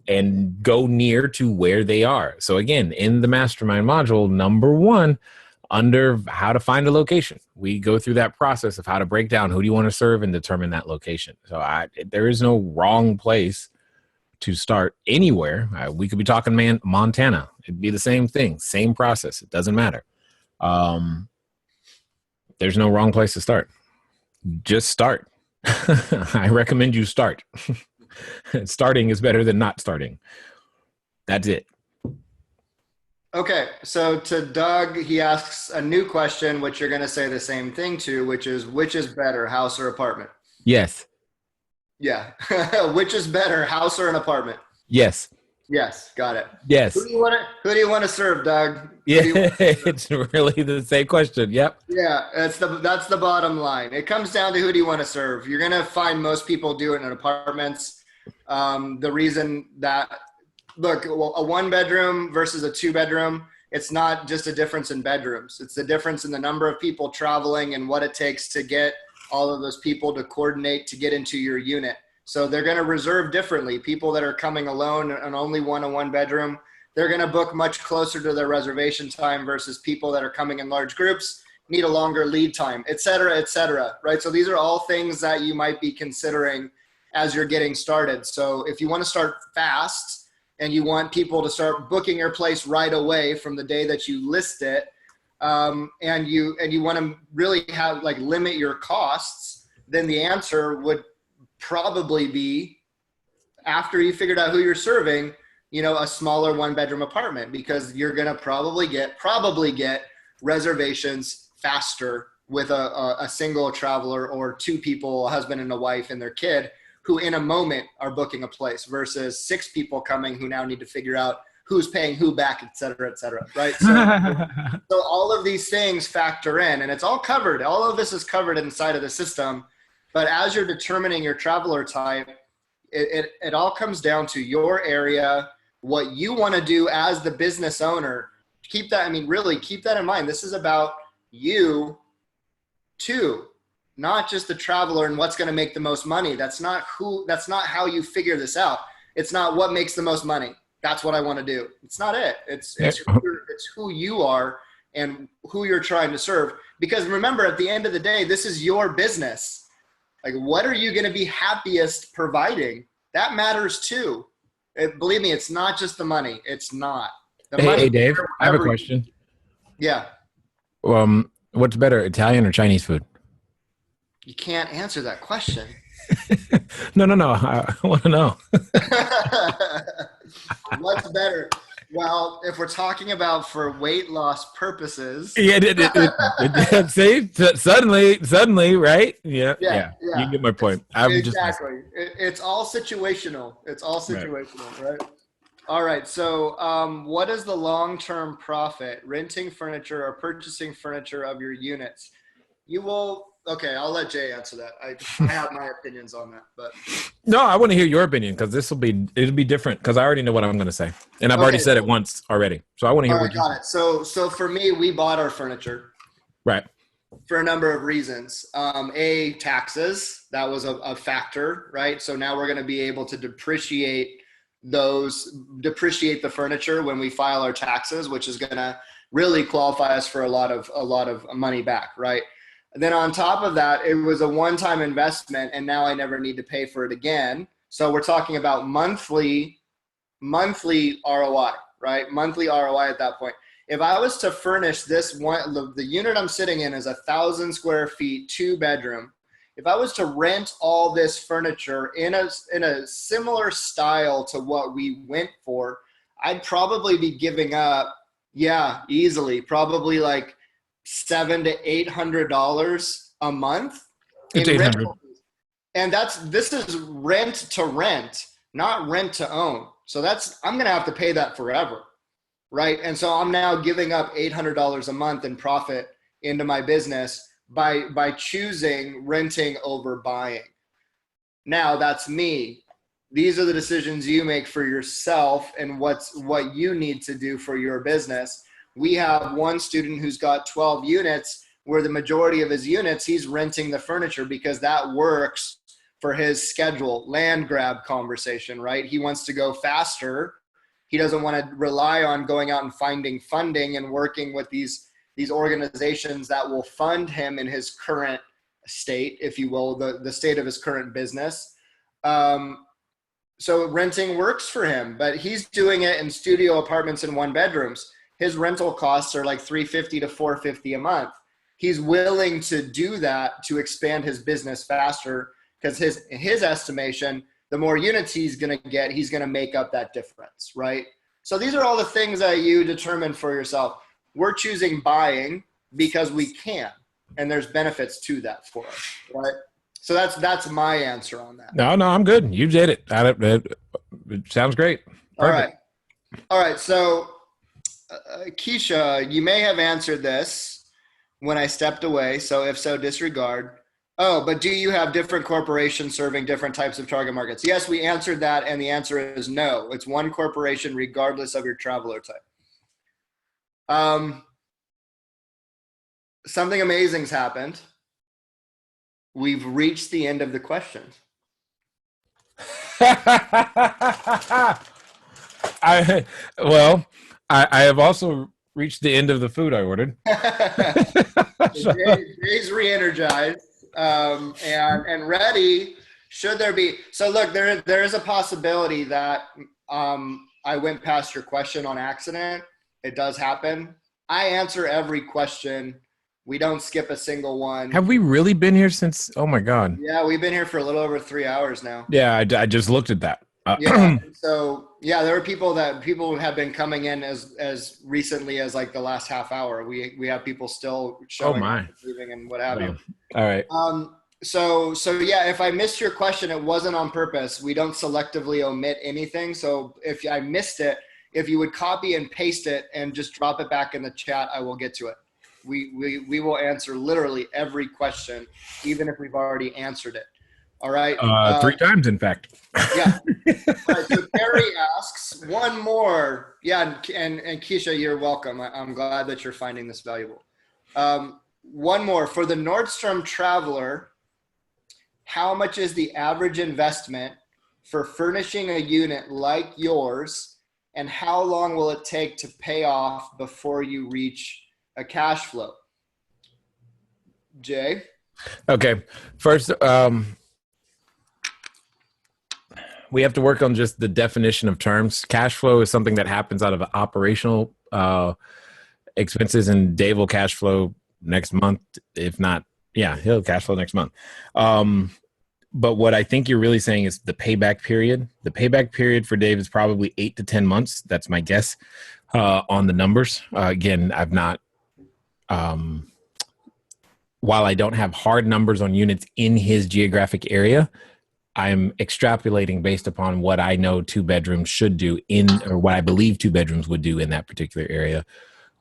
And go near to where they are. So again, in the mastermind module, number 1, under how to find a location, we go through that process of how to break down who do you want to serve and determine that location. So there is no wrong place to start anywhere. We could be talking Montana. It'd be the same thing, same process. It doesn't matter. There's no wrong place to start. Just start. I recommend you start. Starting is better than not starting. That's it. Okay, so to Doug, he asks a new question, which you're going to say the same thing to, which is better, house or apartment? Yes. Yeah. Which is better, house or an apartment? Yes. Yes, got it. Yes. Who do you want to serve, Doug? Yeah, it's really the same question. Yep. Yeah, that's the bottom line. It comes down to who do you want to serve. You're gonna find most people do it in apartments. The reason that look, a 1-bedroom versus a 2-bedroom, it's not just a difference in bedrooms. It's the difference in the number of people traveling and what it takes to get all of those people to coordinate to get into your unit. So they're going to reserve differently. People that are coming alone and only want a 1-bedroom, they're going to book much closer to their reservation time versus people that are coming in large groups, need a longer lead time, et cetera, right? So these are all things that you might be considering as you're getting started. So if you want to start fast and you want people to start booking your place right away from the day that you list it, and you want to really have limit your costs, then the answer would probably be, after you figured out who you're serving, a smaller 1-bedroom apartment, because you're going to probably get reservations faster with a single traveler or 2 people, a husband and a wife and their kid, who in a moment are booking a place versus 6 people coming who now need to figure out who's paying who back, et cetera, right? So all of these things factor in, and it's all covered. All of this is covered inside of the system. But as you're determining your traveler type, it all comes down to your area, what you want to do as the business owner. Keep that in mind. This is about you too, not just the traveler and what's going to make the most money. That's not how you figure this out. It's not what makes the most money. That's what I want to do. It's not it. It's who you are and who you're trying to serve. Because remember, at the end of the day, this is your business. What are you going to be happiest providing? That matters too. Believe me, it's not just the money. It's not. Hey, Dave, I have a question. Yeah. What's better, Italian or Chinese food? You can't answer that question. No. I want to know. What's better? Well, if we're talking about for weight loss purposes. Yeah, see, suddenly, right? Yeah. You get my point. Exactly. It's all situational. Right? All right. So what is the long-term profit, renting furniture or purchasing furniture of your units? Okay, I'll let Jay answer that. I have my opinions on that, but no, I want to hear your opinion, because it'll be different, because I already know what I'm going to say, and I've already said it once already. So I want to hear what you got. So for me, we bought our furniture, right, for a number of reasons. Taxes, that was a factor, right? So now we're going to be able to depreciate the furniture when we file our taxes, which is going to really qualify us for a lot of money back, right? And then on top of that, it was a one-time investment, and now I never need to pay for it again. So we're talking about monthly ROI, right? Monthly ROI at that point. If I was to furnish this one, the unit I'm sitting in is 1,000 square feet, 2-bedroom. If I was to rent all this furniture in a similar style to what we went for, I'd probably be giving up, easily, probably $700 to $800 a month. It's $800. And this is rent to rent, not rent to own. So I'm going to have to pay that forever. Right. And so I'm now giving up $800 a month in profit into my business by choosing renting over buying. Now that's me. These are the decisions you make for yourself and what you need to do for your business. We have one student who's got 12 units, where the majority of his units, he's renting the furniture because that works for his schedule, land grab conversation, right? He wants to go faster. He doesn't want to rely on going out and finding funding and working with these organizations that will fund him in his current state, if you will, the state of his current business. So renting works for him, but he's doing it in studio apartments and 1-bedrooms. His rental costs are like $350 to $450 a month. He's willing to do that to expand his business faster, because in his estimation, the more units he's going to get, he's going to make up that difference, right? So these are all the things that you determine for yourself. We're choosing buying because we can, and there's benefits to that for us, right? So that's my answer on that. No, I'm good. You did it. It sounds great. Perfect. All right. All right. So, Keisha, you may have answered this when I stepped away. So if so, disregard. Oh, but do you have different corporations serving different types of target markets? Yes, we answered that. And the answer is no. It's one corporation regardless of your traveler type. Something amazing's happened. We've reached the end of the questions. I have also reached the end of the food I ordered. Jay's re-energized and ready. Should there be? So look, there is a possibility that I went past your question on accident. It does happen. I answer every question. We don't skip a single one. Have we really been here since? Oh my God. Yeah, we've been here for a little over 3 hours now. Yeah, I just looked at that. Yeah. So yeah, there are people have been coming in as recently as like the last half hour. We have people still showing up, leaving, and what have you. All right. So yeah, if I missed your question, it wasn't on purpose. We don't selectively omit anything. So if I missed it, if you would copy and paste it and just drop it back in the chat, I will get to it. We will answer literally every question, even if we've already answered it. All right. 3 times, in fact. Yeah. All right, so Terry asks one more. Yeah, and Keisha, you're welcome. I'm glad that you're finding this valuable. One more for the Nordstrom traveler. How much is the average investment for furnishing a unit like yours, and how long will it take to pay off before you reach a cash flow? Jay? Okay. First, we have to work on just the definition of terms. Cash flow is something that happens out of operational expenses, and Dave will cash flow next month. If not, yeah, he'll cash flow next month. But what I think you're really saying is the payback period. The payback period for Dave is probably 8 to 10 months. That's my guess on the numbers. Again, I've not, while I don't have hard numbers on units in his geographic area, I'm extrapolating based upon what I know 2 bedrooms should do or what I believe 2 bedrooms would do in that particular area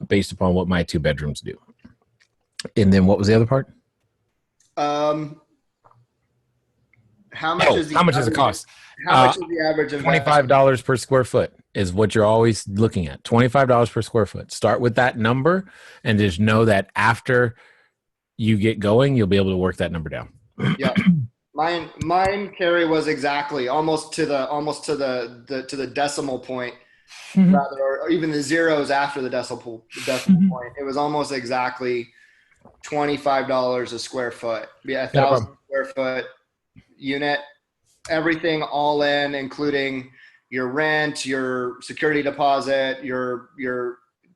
based upon what my 2 bedrooms do. And then what was the other part? How much does it cost? How much is the average of $25 per square foot is what you're always looking at. $25 per square foot. Start with that number and just know that after you get going, you'll be able to work that number down. Yeah. Mine, Carrie, was exactly almost to the decimal point, rather, or even the zeros after the decimal point. It was almost exactly $25 a square foot. Yeah, 1,000 square foot unit, everything all in, including your rent, your security deposit, your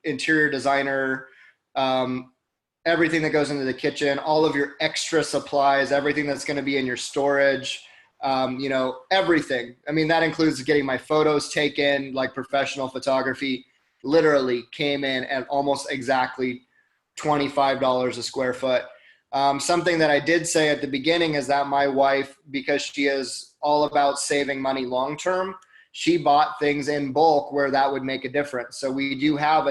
interior designer, everything that goes into the kitchen, all of your extra supplies, everything that's going to be in your storage, everything. I mean, that includes getting my photos taken, like professional photography, literally came in at almost exactly $25 a square foot. Something that I did say at the beginning is that my wife, because she is all about saving money long-term, she bought things in bulk where that would make a difference. So we do have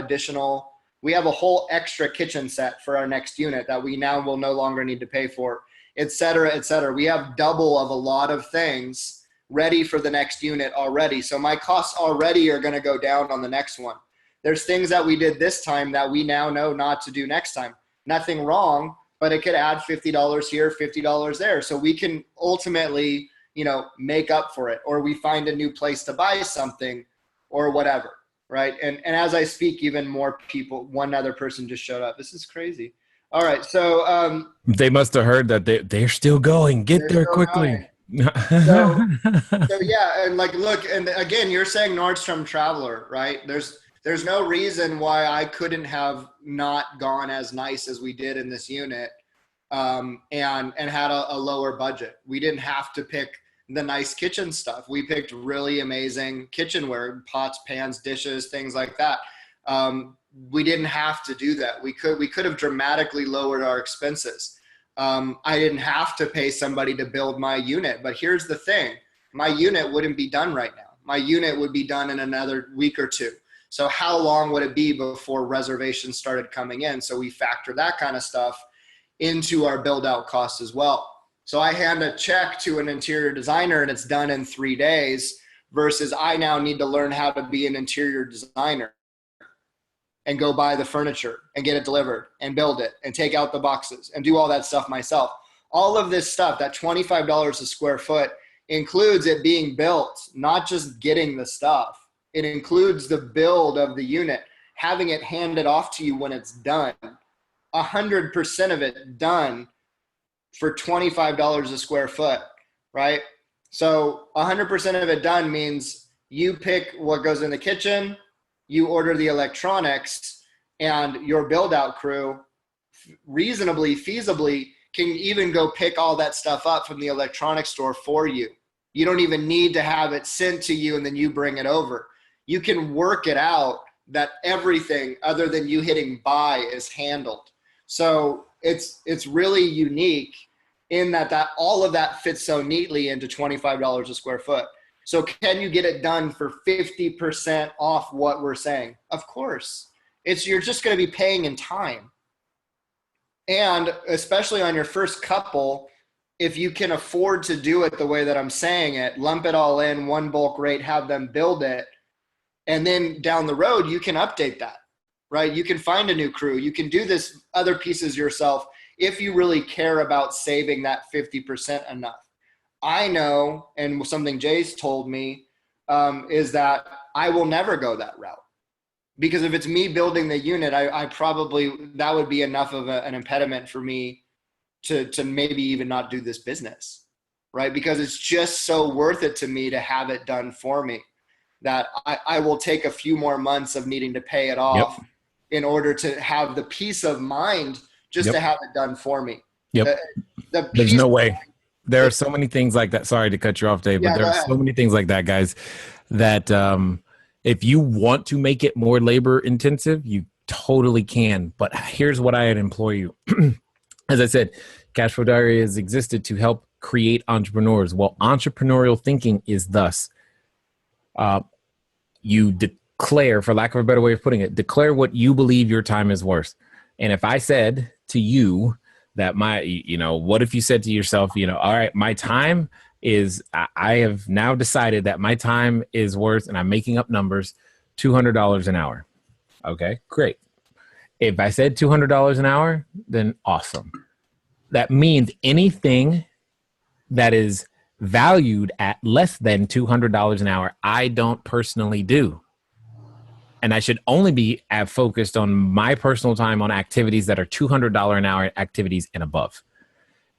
we have a whole extra kitchen set for our next unit that we now will no longer need to pay for, et cetera, et cetera. We have double of a lot of things ready for the next unit already. So my costs already are going to go down on the next one. There's things that we did this time that we now know not to do next time. Nothing wrong, but it could add $50 here, $50 there. So we can ultimately, make up for it, or we find a new place to buy something or whatever. Right. And as I speak, even more people, one other person just showed up. This is crazy. All right. So they must have heard that they're still going. Get there quickly. So yeah. And look, and again, you're saying Nordstrom traveler, right? There's no reason why I couldn't have not gone as nice as we did in this unit and had a lower budget. We didn't have to pick the nice kitchen stuff. We picked really amazing kitchenware, pots, pans, dishes, things like that. We didn't have to do that. We could have dramatically lowered our expenses. I didn't have to pay somebody to build my unit, but here's the thing. My unit wouldn't be done right now. My unit would be done in another week or two. So how long would it be before reservations started coming in? So we factor that kind of stuff into our build out costs as well. So I hand a check to an interior designer and it's done in 3 days versus I now need to learn how to be an interior designer and go buy the furniture and get it delivered and build it and take out the boxes and do all that stuff myself. All of this stuff, that $25 a square foot, includes it being built, not just getting the stuff. It includes the build of the unit, having it handed off to you when it's done. 100% of it done for $25 a square foot, right? So 100% of it done means you pick what goes in the kitchen, you order the electronics, and your build out crew reasonably, feasibly can even go pick all that stuff up from the electronics store for you. You don't even need to have it sent to you and then you bring it over. You can work it out that everything other than you hitting buy is handled. So it's really unique in that all of that fits so neatly into $25 a square foot. So can you get it done for 50% off what we're saying? Of course. You're just going to be paying in time. And especially on your first couple, if you can afford to do it the way that I'm saying it, lump it all in one bulk rate, have them build it. And then down the road, you can update that, right? You can find a new crew. You can do this other pieces yourself if you really care about saving that 50% enough. I know, and something Jay's told me, is that I will never go that route. Because if it's me building the unit, I probably, that would be enough of an impediment for me to maybe even not do this business, right? Because it's just so worth it to me to have it done for me that I will take a few more months of needing to pay it off in order to have the peace of mind just to have it done for me. There's no way. There are so many things like that. Sorry to cut you off, Dave, but there are so many things like that, guys, that if you want to make it more labor intensive, you totally can. But here's what I'd implore you. As I said, CashFlowDiary has existed to help create entrepreneurs. Well, entrepreneurial thinking is thus. You declare, for lack of a better way of putting it, declare what you believe your time is worth. And if I said to you that what if you said to yourself, all right, my time is, I have now decided that my time is worth, and I'm making up numbers, $200 an hour. Okay, great. If I said $200 an hour, then awesome. That means anything that is valued at less than $200 an hour, I don't personally do. And I should only be focused on my personal time on activities that are $200 an hour activities and above.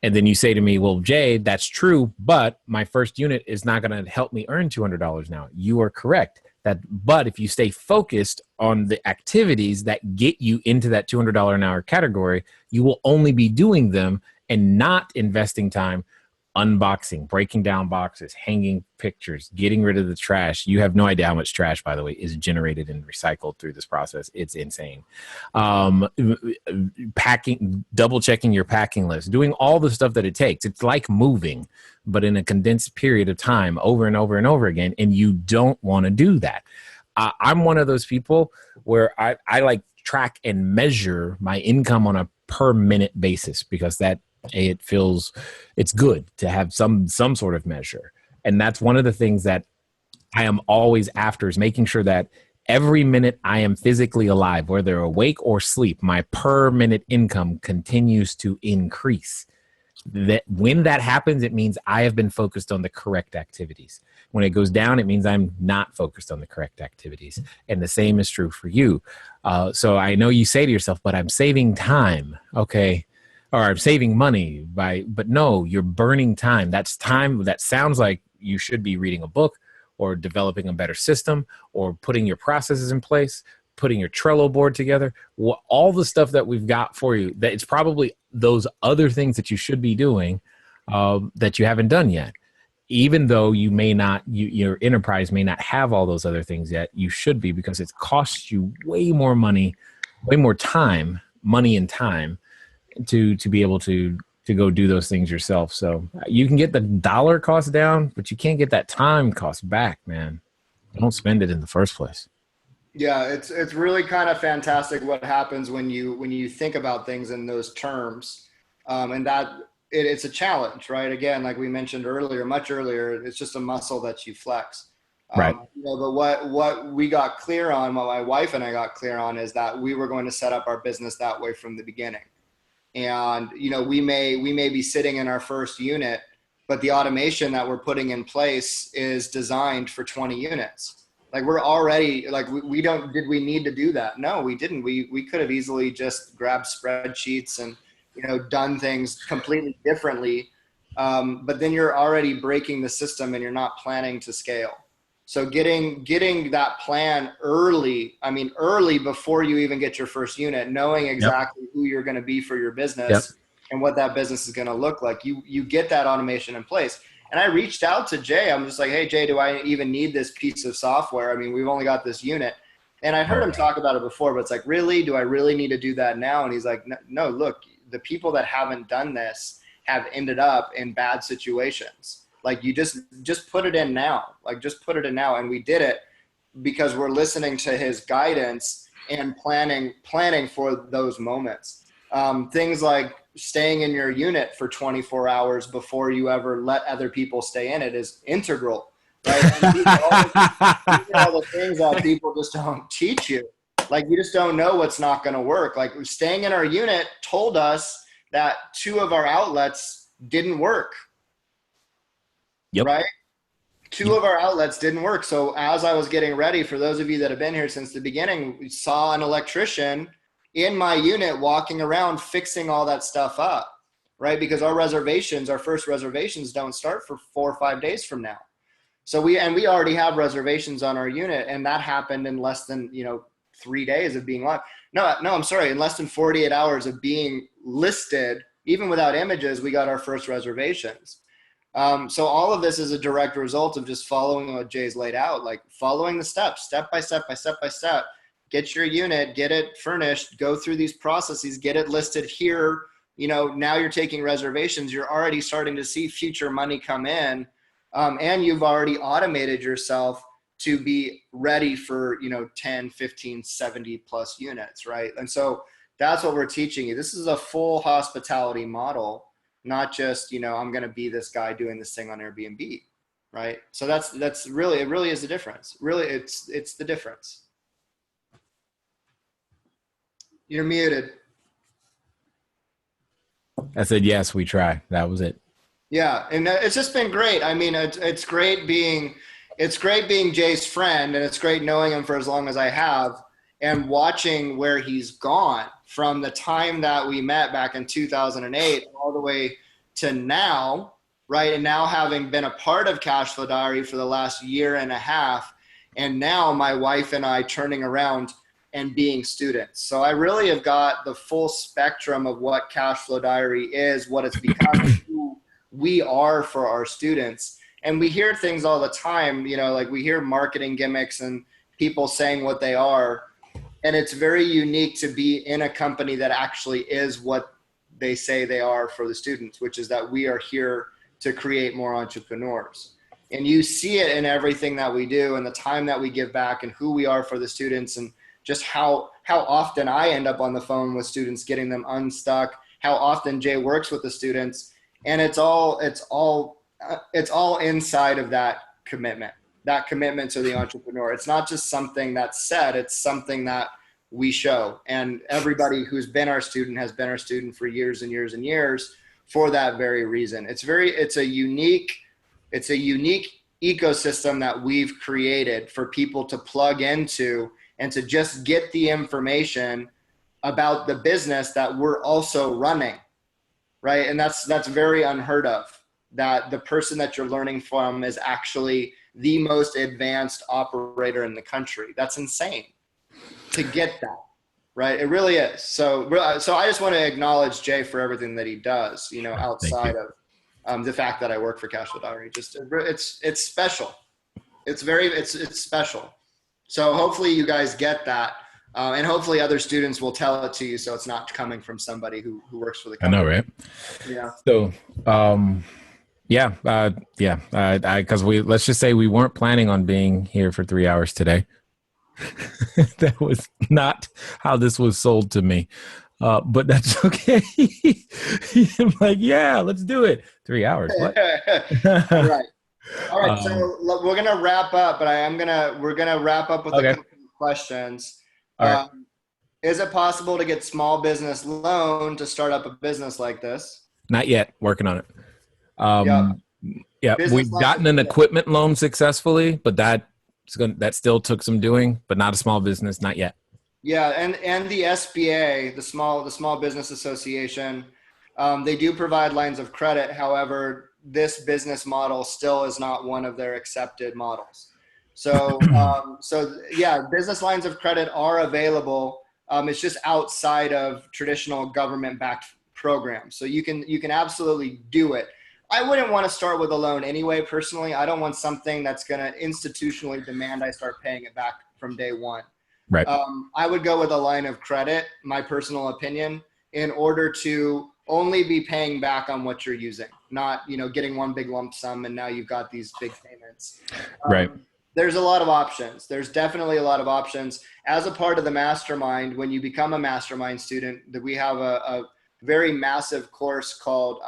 And then you say to me, well, Jay, that's true, but my first unit is not going to help me earn $200 an hour. You are correct. But if you stay focused on the activities that get you into that $200 an hour category, you will only be doing them and not investing time unboxing, breaking down boxes, hanging pictures, getting rid of the trash. You have no idea how much trash, by the way, is generated and recycled through this process. It's insane. Packing, double checking your packing list, doing all the stuff that it takes. It's like moving, but in a condensed period of time over and over and over again. And you don't want to do that. I'm one of those people where I like track and measure my income on a per minute basis because it's good to have some sort of measure. And that's one of the things that I am always after, is making sure that every minute I am physically alive, whether awake or sleep, my per minute income continues to increase. That when that happens, it means I have been focused on the correct activities. When it goes down, it means I'm not focused on the correct activities. And the same is true for you. So I know you say to yourself, but I'm saving time. Okay. Or I'm saving money but no, you're burning time. That's time that sounds like you should be reading a book or developing a better system or putting your processes in place, putting your Trello board together, all the stuff that we've got for you, that it's probably those other things that you should be doing that you haven't done yet. Even though you may not, your enterprise may not have all those other things yet, you should be, because it costs you way more money, way more time, money and time, to be able to go do those things yourself. So you can get the dollar cost down, but you can't get that time cost back, man. Don't spend it in the first place. Yeah, it's really kind of fantastic what happens when you think about things in those terms, and that it's a challenge, right? Again, like we mentioned earlier, much earlier, it's just a muscle that you flex. Right. But what we got clear on, what my wife and I got clear on, is that we were going to set up our business that way from the beginning. And we may be sitting in our first unit, but the automation that we're putting in place is designed for 20 units. Like we're already like did we need to do that? No, we didn't. We could have easily just grabbed spreadsheets and done things completely differently. But then you're already breaking the system and you're not planning to scale. So getting that plan early before you even get your first unit, knowing exactly who you're going to be for your business and what that business is going to look like, you get that automation in place. And I reached out to Jay. I'm just like, hey, Jay, do I even need this piece of software? I mean, we've only got this unit. And I heard him talk about it before, but it's like, really? Do I really need to do that now? And he's like, no, look, the people that haven't done this have ended up in bad situations. Like you just put it in now. Like just put it in now. And we did it because we're listening to his guidance and planning for those moments. Things like staying in your unit for 24 hours before you ever let other people stay in it is integral, right? And these are all the things that people just don't teach you. Like you just don't know what's not going to work. Like staying in our unit told us that 2 of our outlets didn't work. Yep. Right? 2 of our outlets didn't work. So as I was getting ready, for those of you that have been here since the beginning, we saw an electrician in my unit walking around fixing all that stuff up, right? Because our first reservations don't start for 4 or 5 days from now. So we already have reservations on our unit, and that happened in less than 3 days of being live. No, I'm sorry, in less than 48 hours of being listed, even without images, we got our first reservations. So all of this is a direct result of just following what Jay's laid out, like following the steps, step by step by step by step. Get your unit, get it furnished, go through these processes, get it listed here. Now you're taking reservations. You're already starting to see future money come in, and you've already automated yourself to be ready for 10, 15, 70 plus units, right? And so that's what we're teaching you. This is a full hospitality model, not just I'm going to be this guy doing this thing on Airbnb, right? So that's really, it really is the difference. Really, it's the difference. You're muted. I said, yes, we try. That was it. Yeah. And it's just been great. I mean, it's great being Jay's friend, and it's great knowing him for as long as I have and watching where he's gone from the time that we met back in 2008 all the way to now, right? And now having been a part of CashFlowDiary for the last year and a half, and now my wife and I turning around and being students. So I really have got the full spectrum of what CashFlowDiary is, what it's become, who we are for our students. And we hear things all the time, like we hear marketing gimmicks and people saying what they are. And it's very unique to be in a company that actually is what they say they are for the students, which is that we are here to create more entrepreneurs. And you see it in everything that we do and the time that we give back and who we are for the students, and just how often I end up on the phone with students, getting them unstuck, how often Jay works with the students. And it's all inside of that commitment to the entrepreneur. It's not just something that's said, it's something that we show. And everybody who's been our student has been our student for years and years and years for that very reason. It's a unique ecosystem that we've created for people to plug into and to just get the information about the business that we're also running, right? And that's very unheard of, that the person that you're learning from is actually the most advanced operator in the country. That's insane to get that, right? It really is. So I just want to acknowledge Jay for everything that he does, outside of the fact that I work for CashFlowDiary. Just it's special. It's special. So hopefully you guys get that. And hopefully other students will tell it to you, so it's not coming from somebody who works for the company. I know, right? Yeah. So Yeah. Because let's just say we weren't planning on being here for 3 hours today. That was not how this was sold to me. But that's okay. I'm like, yeah, let's do it. 3 hours. What? All right. All right. So Um, we're going to wrap up, but we're going to wrap up with a okay. couple of questions. All right. Is it possible to get small business loan to start up a business like this? Not yet. Working on it. Yep. Yeah, Business we've lines of gotten an credit. equipment loan successfully, but that still took some doing, but not a small business, not yet. Yeah, and the SBA, the Small Business Association, they do provide lines of credit. However, this business model still is not one of their accepted models. So yeah, business lines of credit are available. It's just outside of traditional government-backed programs. So you can absolutely do it. I wouldn't want to start with a loan anyway. Personally, I don't want something that's going to institutionally demand I start paying it back from day one. Right. I would go with a line of credit, my personal opinion, in order to only be paying back on what you're using, not, getting one big lump sum and now you've got these big payments. Right. There's a lot of options. There's definitely a lot of options. As a part of the mastermind, when you become a mastermind student, that we have a very massive course called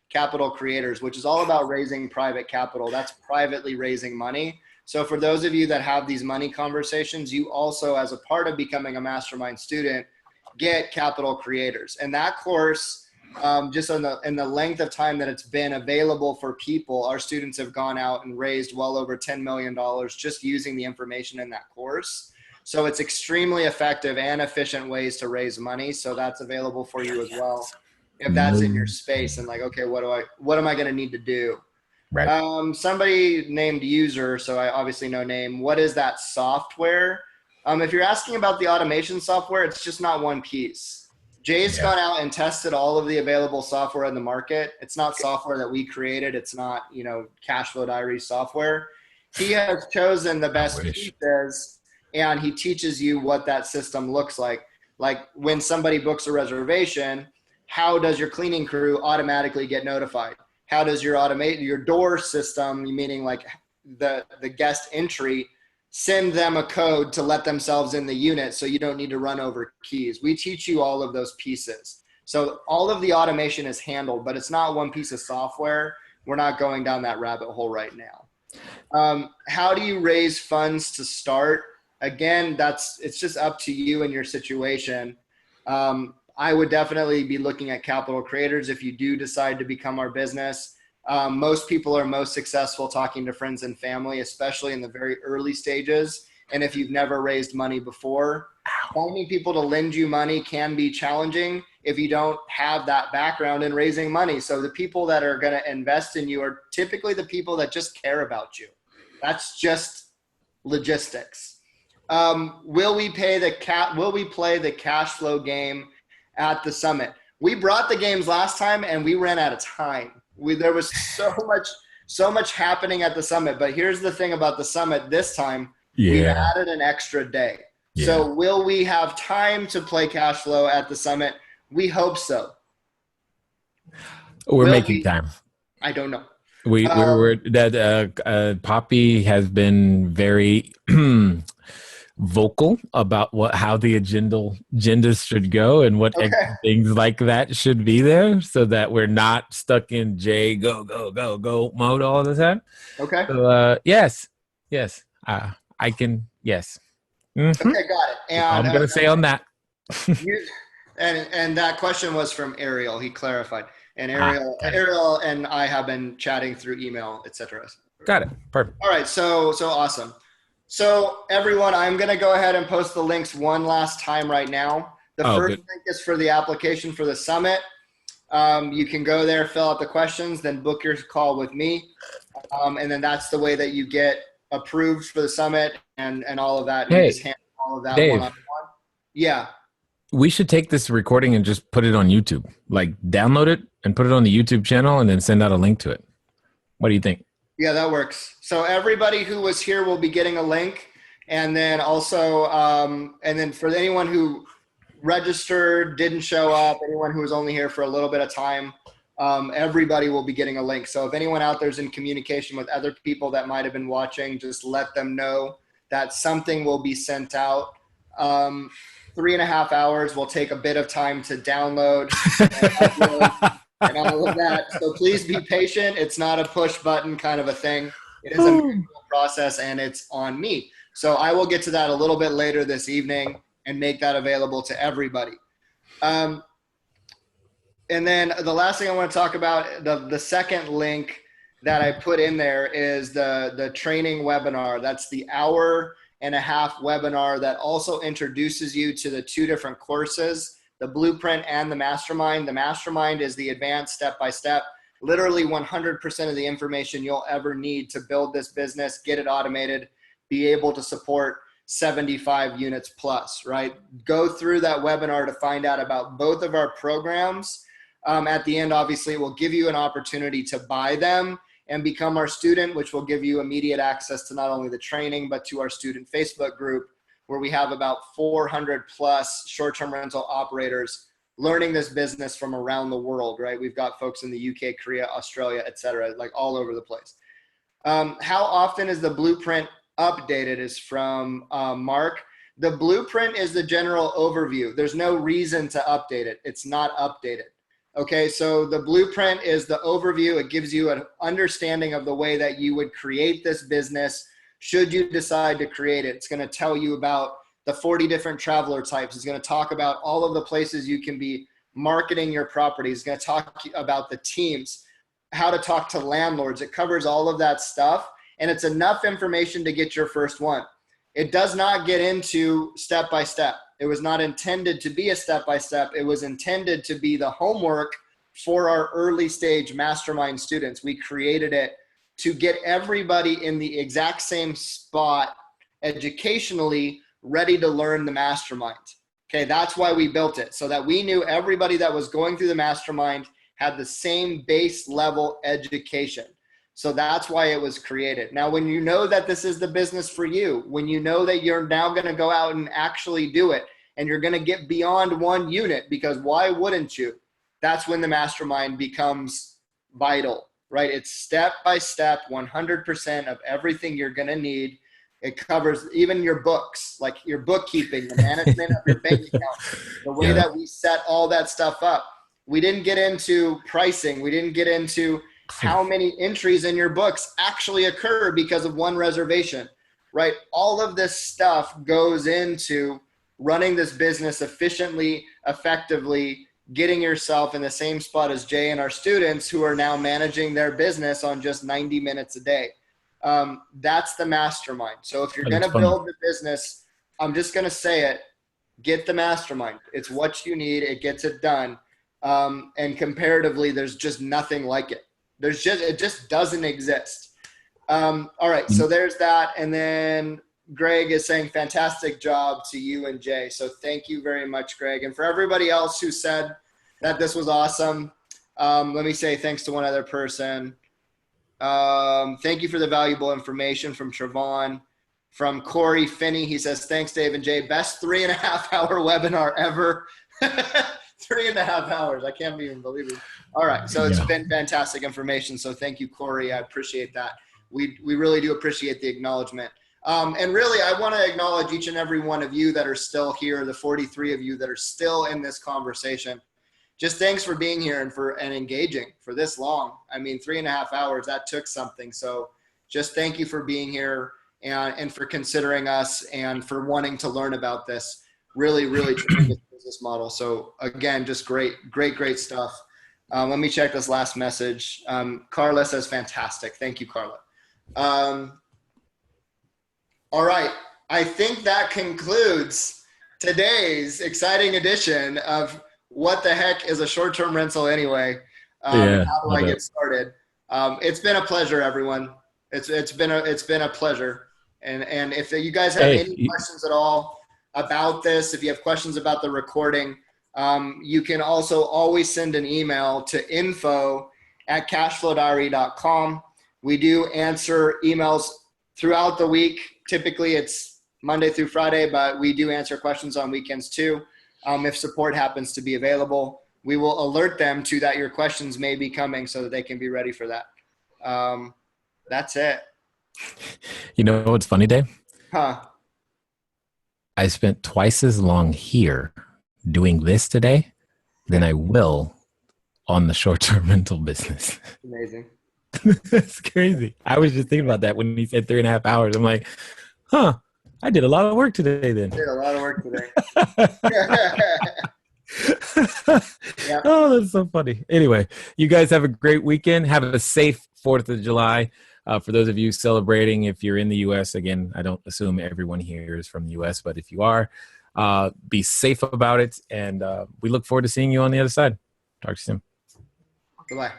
Capital Creators, which is all about raising private capital. That's privately raising money. So for those of you that have these money conversations, you also, as a part of becoming a mastermind student, get Capital Creators. And that course, just in the length of time that it's been available for people, our students have gone out and raised well over $10 million just using the information in that course. So it's extremely effective and efficient ways to raise money. So that's available for you as well, if that's in your space and like, okay, what am I going to need to do? Right. Somebody named user, so I obviously no name. What is that software? If you're asking about the automation software, it's just not one piece. Jay's Yeah. gone out and tested all of the available software in the market. It's not software that we created. It's not, CashFlowDiary software. He has chosen the I best wish. pieces, and he teaches you what that system looks like. Like when somebody books a reservation, how does your cleaning crew automatically get notified? How does your door system, meaning like the guest entry, send them a code to let themselves in the unit so you don't need to run over keys? We teach you all of those pieces. So all of the automation is handled, but it's not one piece of software. We're not going down that rabbit hole right now. How do you raise funds to start? Again, it's just up to you and your situation. I would definitely be looking at Capital Creators if you do decide to become our business. Most people are most successful talking to friends and family, especially in the very early stages. And if you've never raised money before, finding people to lend you money can be challenging if you don't have that background in raising money. So the people that are going to invest in you are typically the people that just care about you. That's just logistics. Will we play the cash flow game at the summit? We brought the games last time and we ran out of time. There was so much happening at the summit, but here's the thing about the summit this time, we've Yeah. added an extra day. Yeah. So will we have time to play cash flow at the summit? We hope so. We're Will making we? time. I don't know. We were that Poppy has been very vocal about how the agendas should go and what Okay. things like that should be there, so that we're not stuck in J go go go go mode all the time. Okay. So yes, I can yes. Mhm. Okay. Got it. That's all And I'm gonna say on that. you, and that question was from Ariel. He clarified. And Got it. Ariel and I have been chatting through email, etc. Got it. Perfect. All right, so awesome. So everyone, I'm going to go ahead and post the links one last time right now. The first Good. link is for the application for the summit. You can go there, fill out the questions, then book your call with me. And then that's the way that you get approved for the summit and all of that. Hey, We just handle all of that Dave. one-on-one. Yeah. We should take this recording and just put it on YouTube. Like download it and put it on the YouTube channel and then send out a link to it. What do you think? Yeah, that works. So everybody who was here will be getting a link. And then also, and then for anyone who registered, didn't show up, anyone who was only here for a little bit of time, everybody will be getting a link. So if anyone out there is in communication with other people that might have been watching, just let them know that something will be sent out. 3.5 hours will take a bit of time to download and upload and all of that. So please be patient. It's not a push button kind of a thing. It is a manual process, and it's on me. So I will get to that a little bit later this evening and make that available to everybody. And then the last thing I want to talk about, the second link that I put in there is the training webinar. That's the 1.5-hour webinar that also introduces you to the 2 different courses, the Blueprint and the Mastermind. The Mastermind is the advanced step-by-step, literally 100% of the information you'll ever need to build this business, get it automated, be able to support 75 units plus, right? Go through that webinar to find out about both of our programs. At the end, obviously, it will give you an opportunity to buy them and become our student, which will give you immediate access to not only the training, but to our student Facebook group, where we have about 400 plus short-term rental operators learning this business from around the world, right? We've got folks in the UK, Korea, Australia, et cetera, like all over the place. How often is the Blueprint updated is from Mark. The Blueprint is the general overview. There's no reason to update it. It's not updated. Okay, so the Blueprint is the overview. It gives you an understanding of the way that you would create this business should you decide to create it. It's going to tell you about the 40 different traveler types. It's going to talk about all of the places you can be marketing your property. It's going to talk about the teams, how to talk to landlords. It covers all of that stuff, and it's enough information to get your first one. It does not get into step-by-step. It was not intended to be a step-by-step. It was intended to be the homework for our early stage mastermind students. We created it to get everybody in the exact same spot educationally ready to learn the mastermind. Okay, that's why we built it, so that we knew everybody that was going through the mastermind had the same base level education. So that's why it was created. Now, when you know that this is the business for you, when you know that you're now going to go out and actually do it, and you're going to get beyond one unit, because why wouldn't you? That's when the mastermind becomes vital, right? It's step by step, 100% of everything you're going to need. It covers even your books, like your bookkeeping, the management of your bank account, the way that we set all that stuff up. We didn't get into pricing. We didn't get into how many entries in your books actually occur because of one reservation, right? All of this stuff goes into running this business efficiently, effectively, getting yourself in the same spot as Jay and our students who are now managing their business on just 90 minutes a day. That's the mastermind. So if you're going to build the business, I'm just going to say it, get the mastermind. It's what you need. It gets it done. And comparatively, there's just nothing like it. It just doesn't exist. All right, so there's that. And then Greg is saying fantastic job to you and Jay. So thank you very much, Greg. And for everybody else who said that this was awesome, let me say thanks to one other person. Thank you for the valuable information from Trevon. From Corey Finney, he says, thanks, Dave and Jay. Best 3.5-hour webinar ever. 3.5 hours. I can't even believe it. All right. So it's been fantastic information. So thank you, Corey. I appreciate that. We really do appreciate the acknowledgement. And really, I want to acknowledge each and every one of you that are still here, the 43 of you that are still in this conversation. Just thanks for being here and engaging for this long. I mean, 3.5 hours, that took something. So just thank you for being here and for considering us and for wanting to learn about this really, really tremendous business model. So again, just great stuff. Let me check this last message. Carla says, fantastic. Thank you, Carla. All right. I think that concludes today's exciting edition of What the Heck is a Short-Term Rental Anyway? How do I get started? It's been a pleasure, everyone. It's been a pleasure. And if you guys have any questions at all about this, if you have questions about the recording, you can also always send an email to info@cashflowdiary.com. We do answer emails throughout the week. Typically it's Monday through Friday, but we do answer questions on weekends too, if support happens to be available. we will alert them to that your questions may be coming so that they can be ready for that. That's it. You know what's funny, Dave? Huh. I spent twice as long here doing this today than I will on the short-term rental business. Amazing. That's crazy. I was just thinking about that when he said 3.5 hours. I'm like, huh, I did a lot of work today then. Did a lot of work today. Yeah. Oh, that's so funny. Anyway, you guys have a great weekend. Have a safe 4th of July. For those of you celebrating, if you're in the U.S., again, I don't assume everyone here is from the U.S., but if you are, be safe about it. And we look forward to seeing you on the other side. Talk to you soon. Goodbye.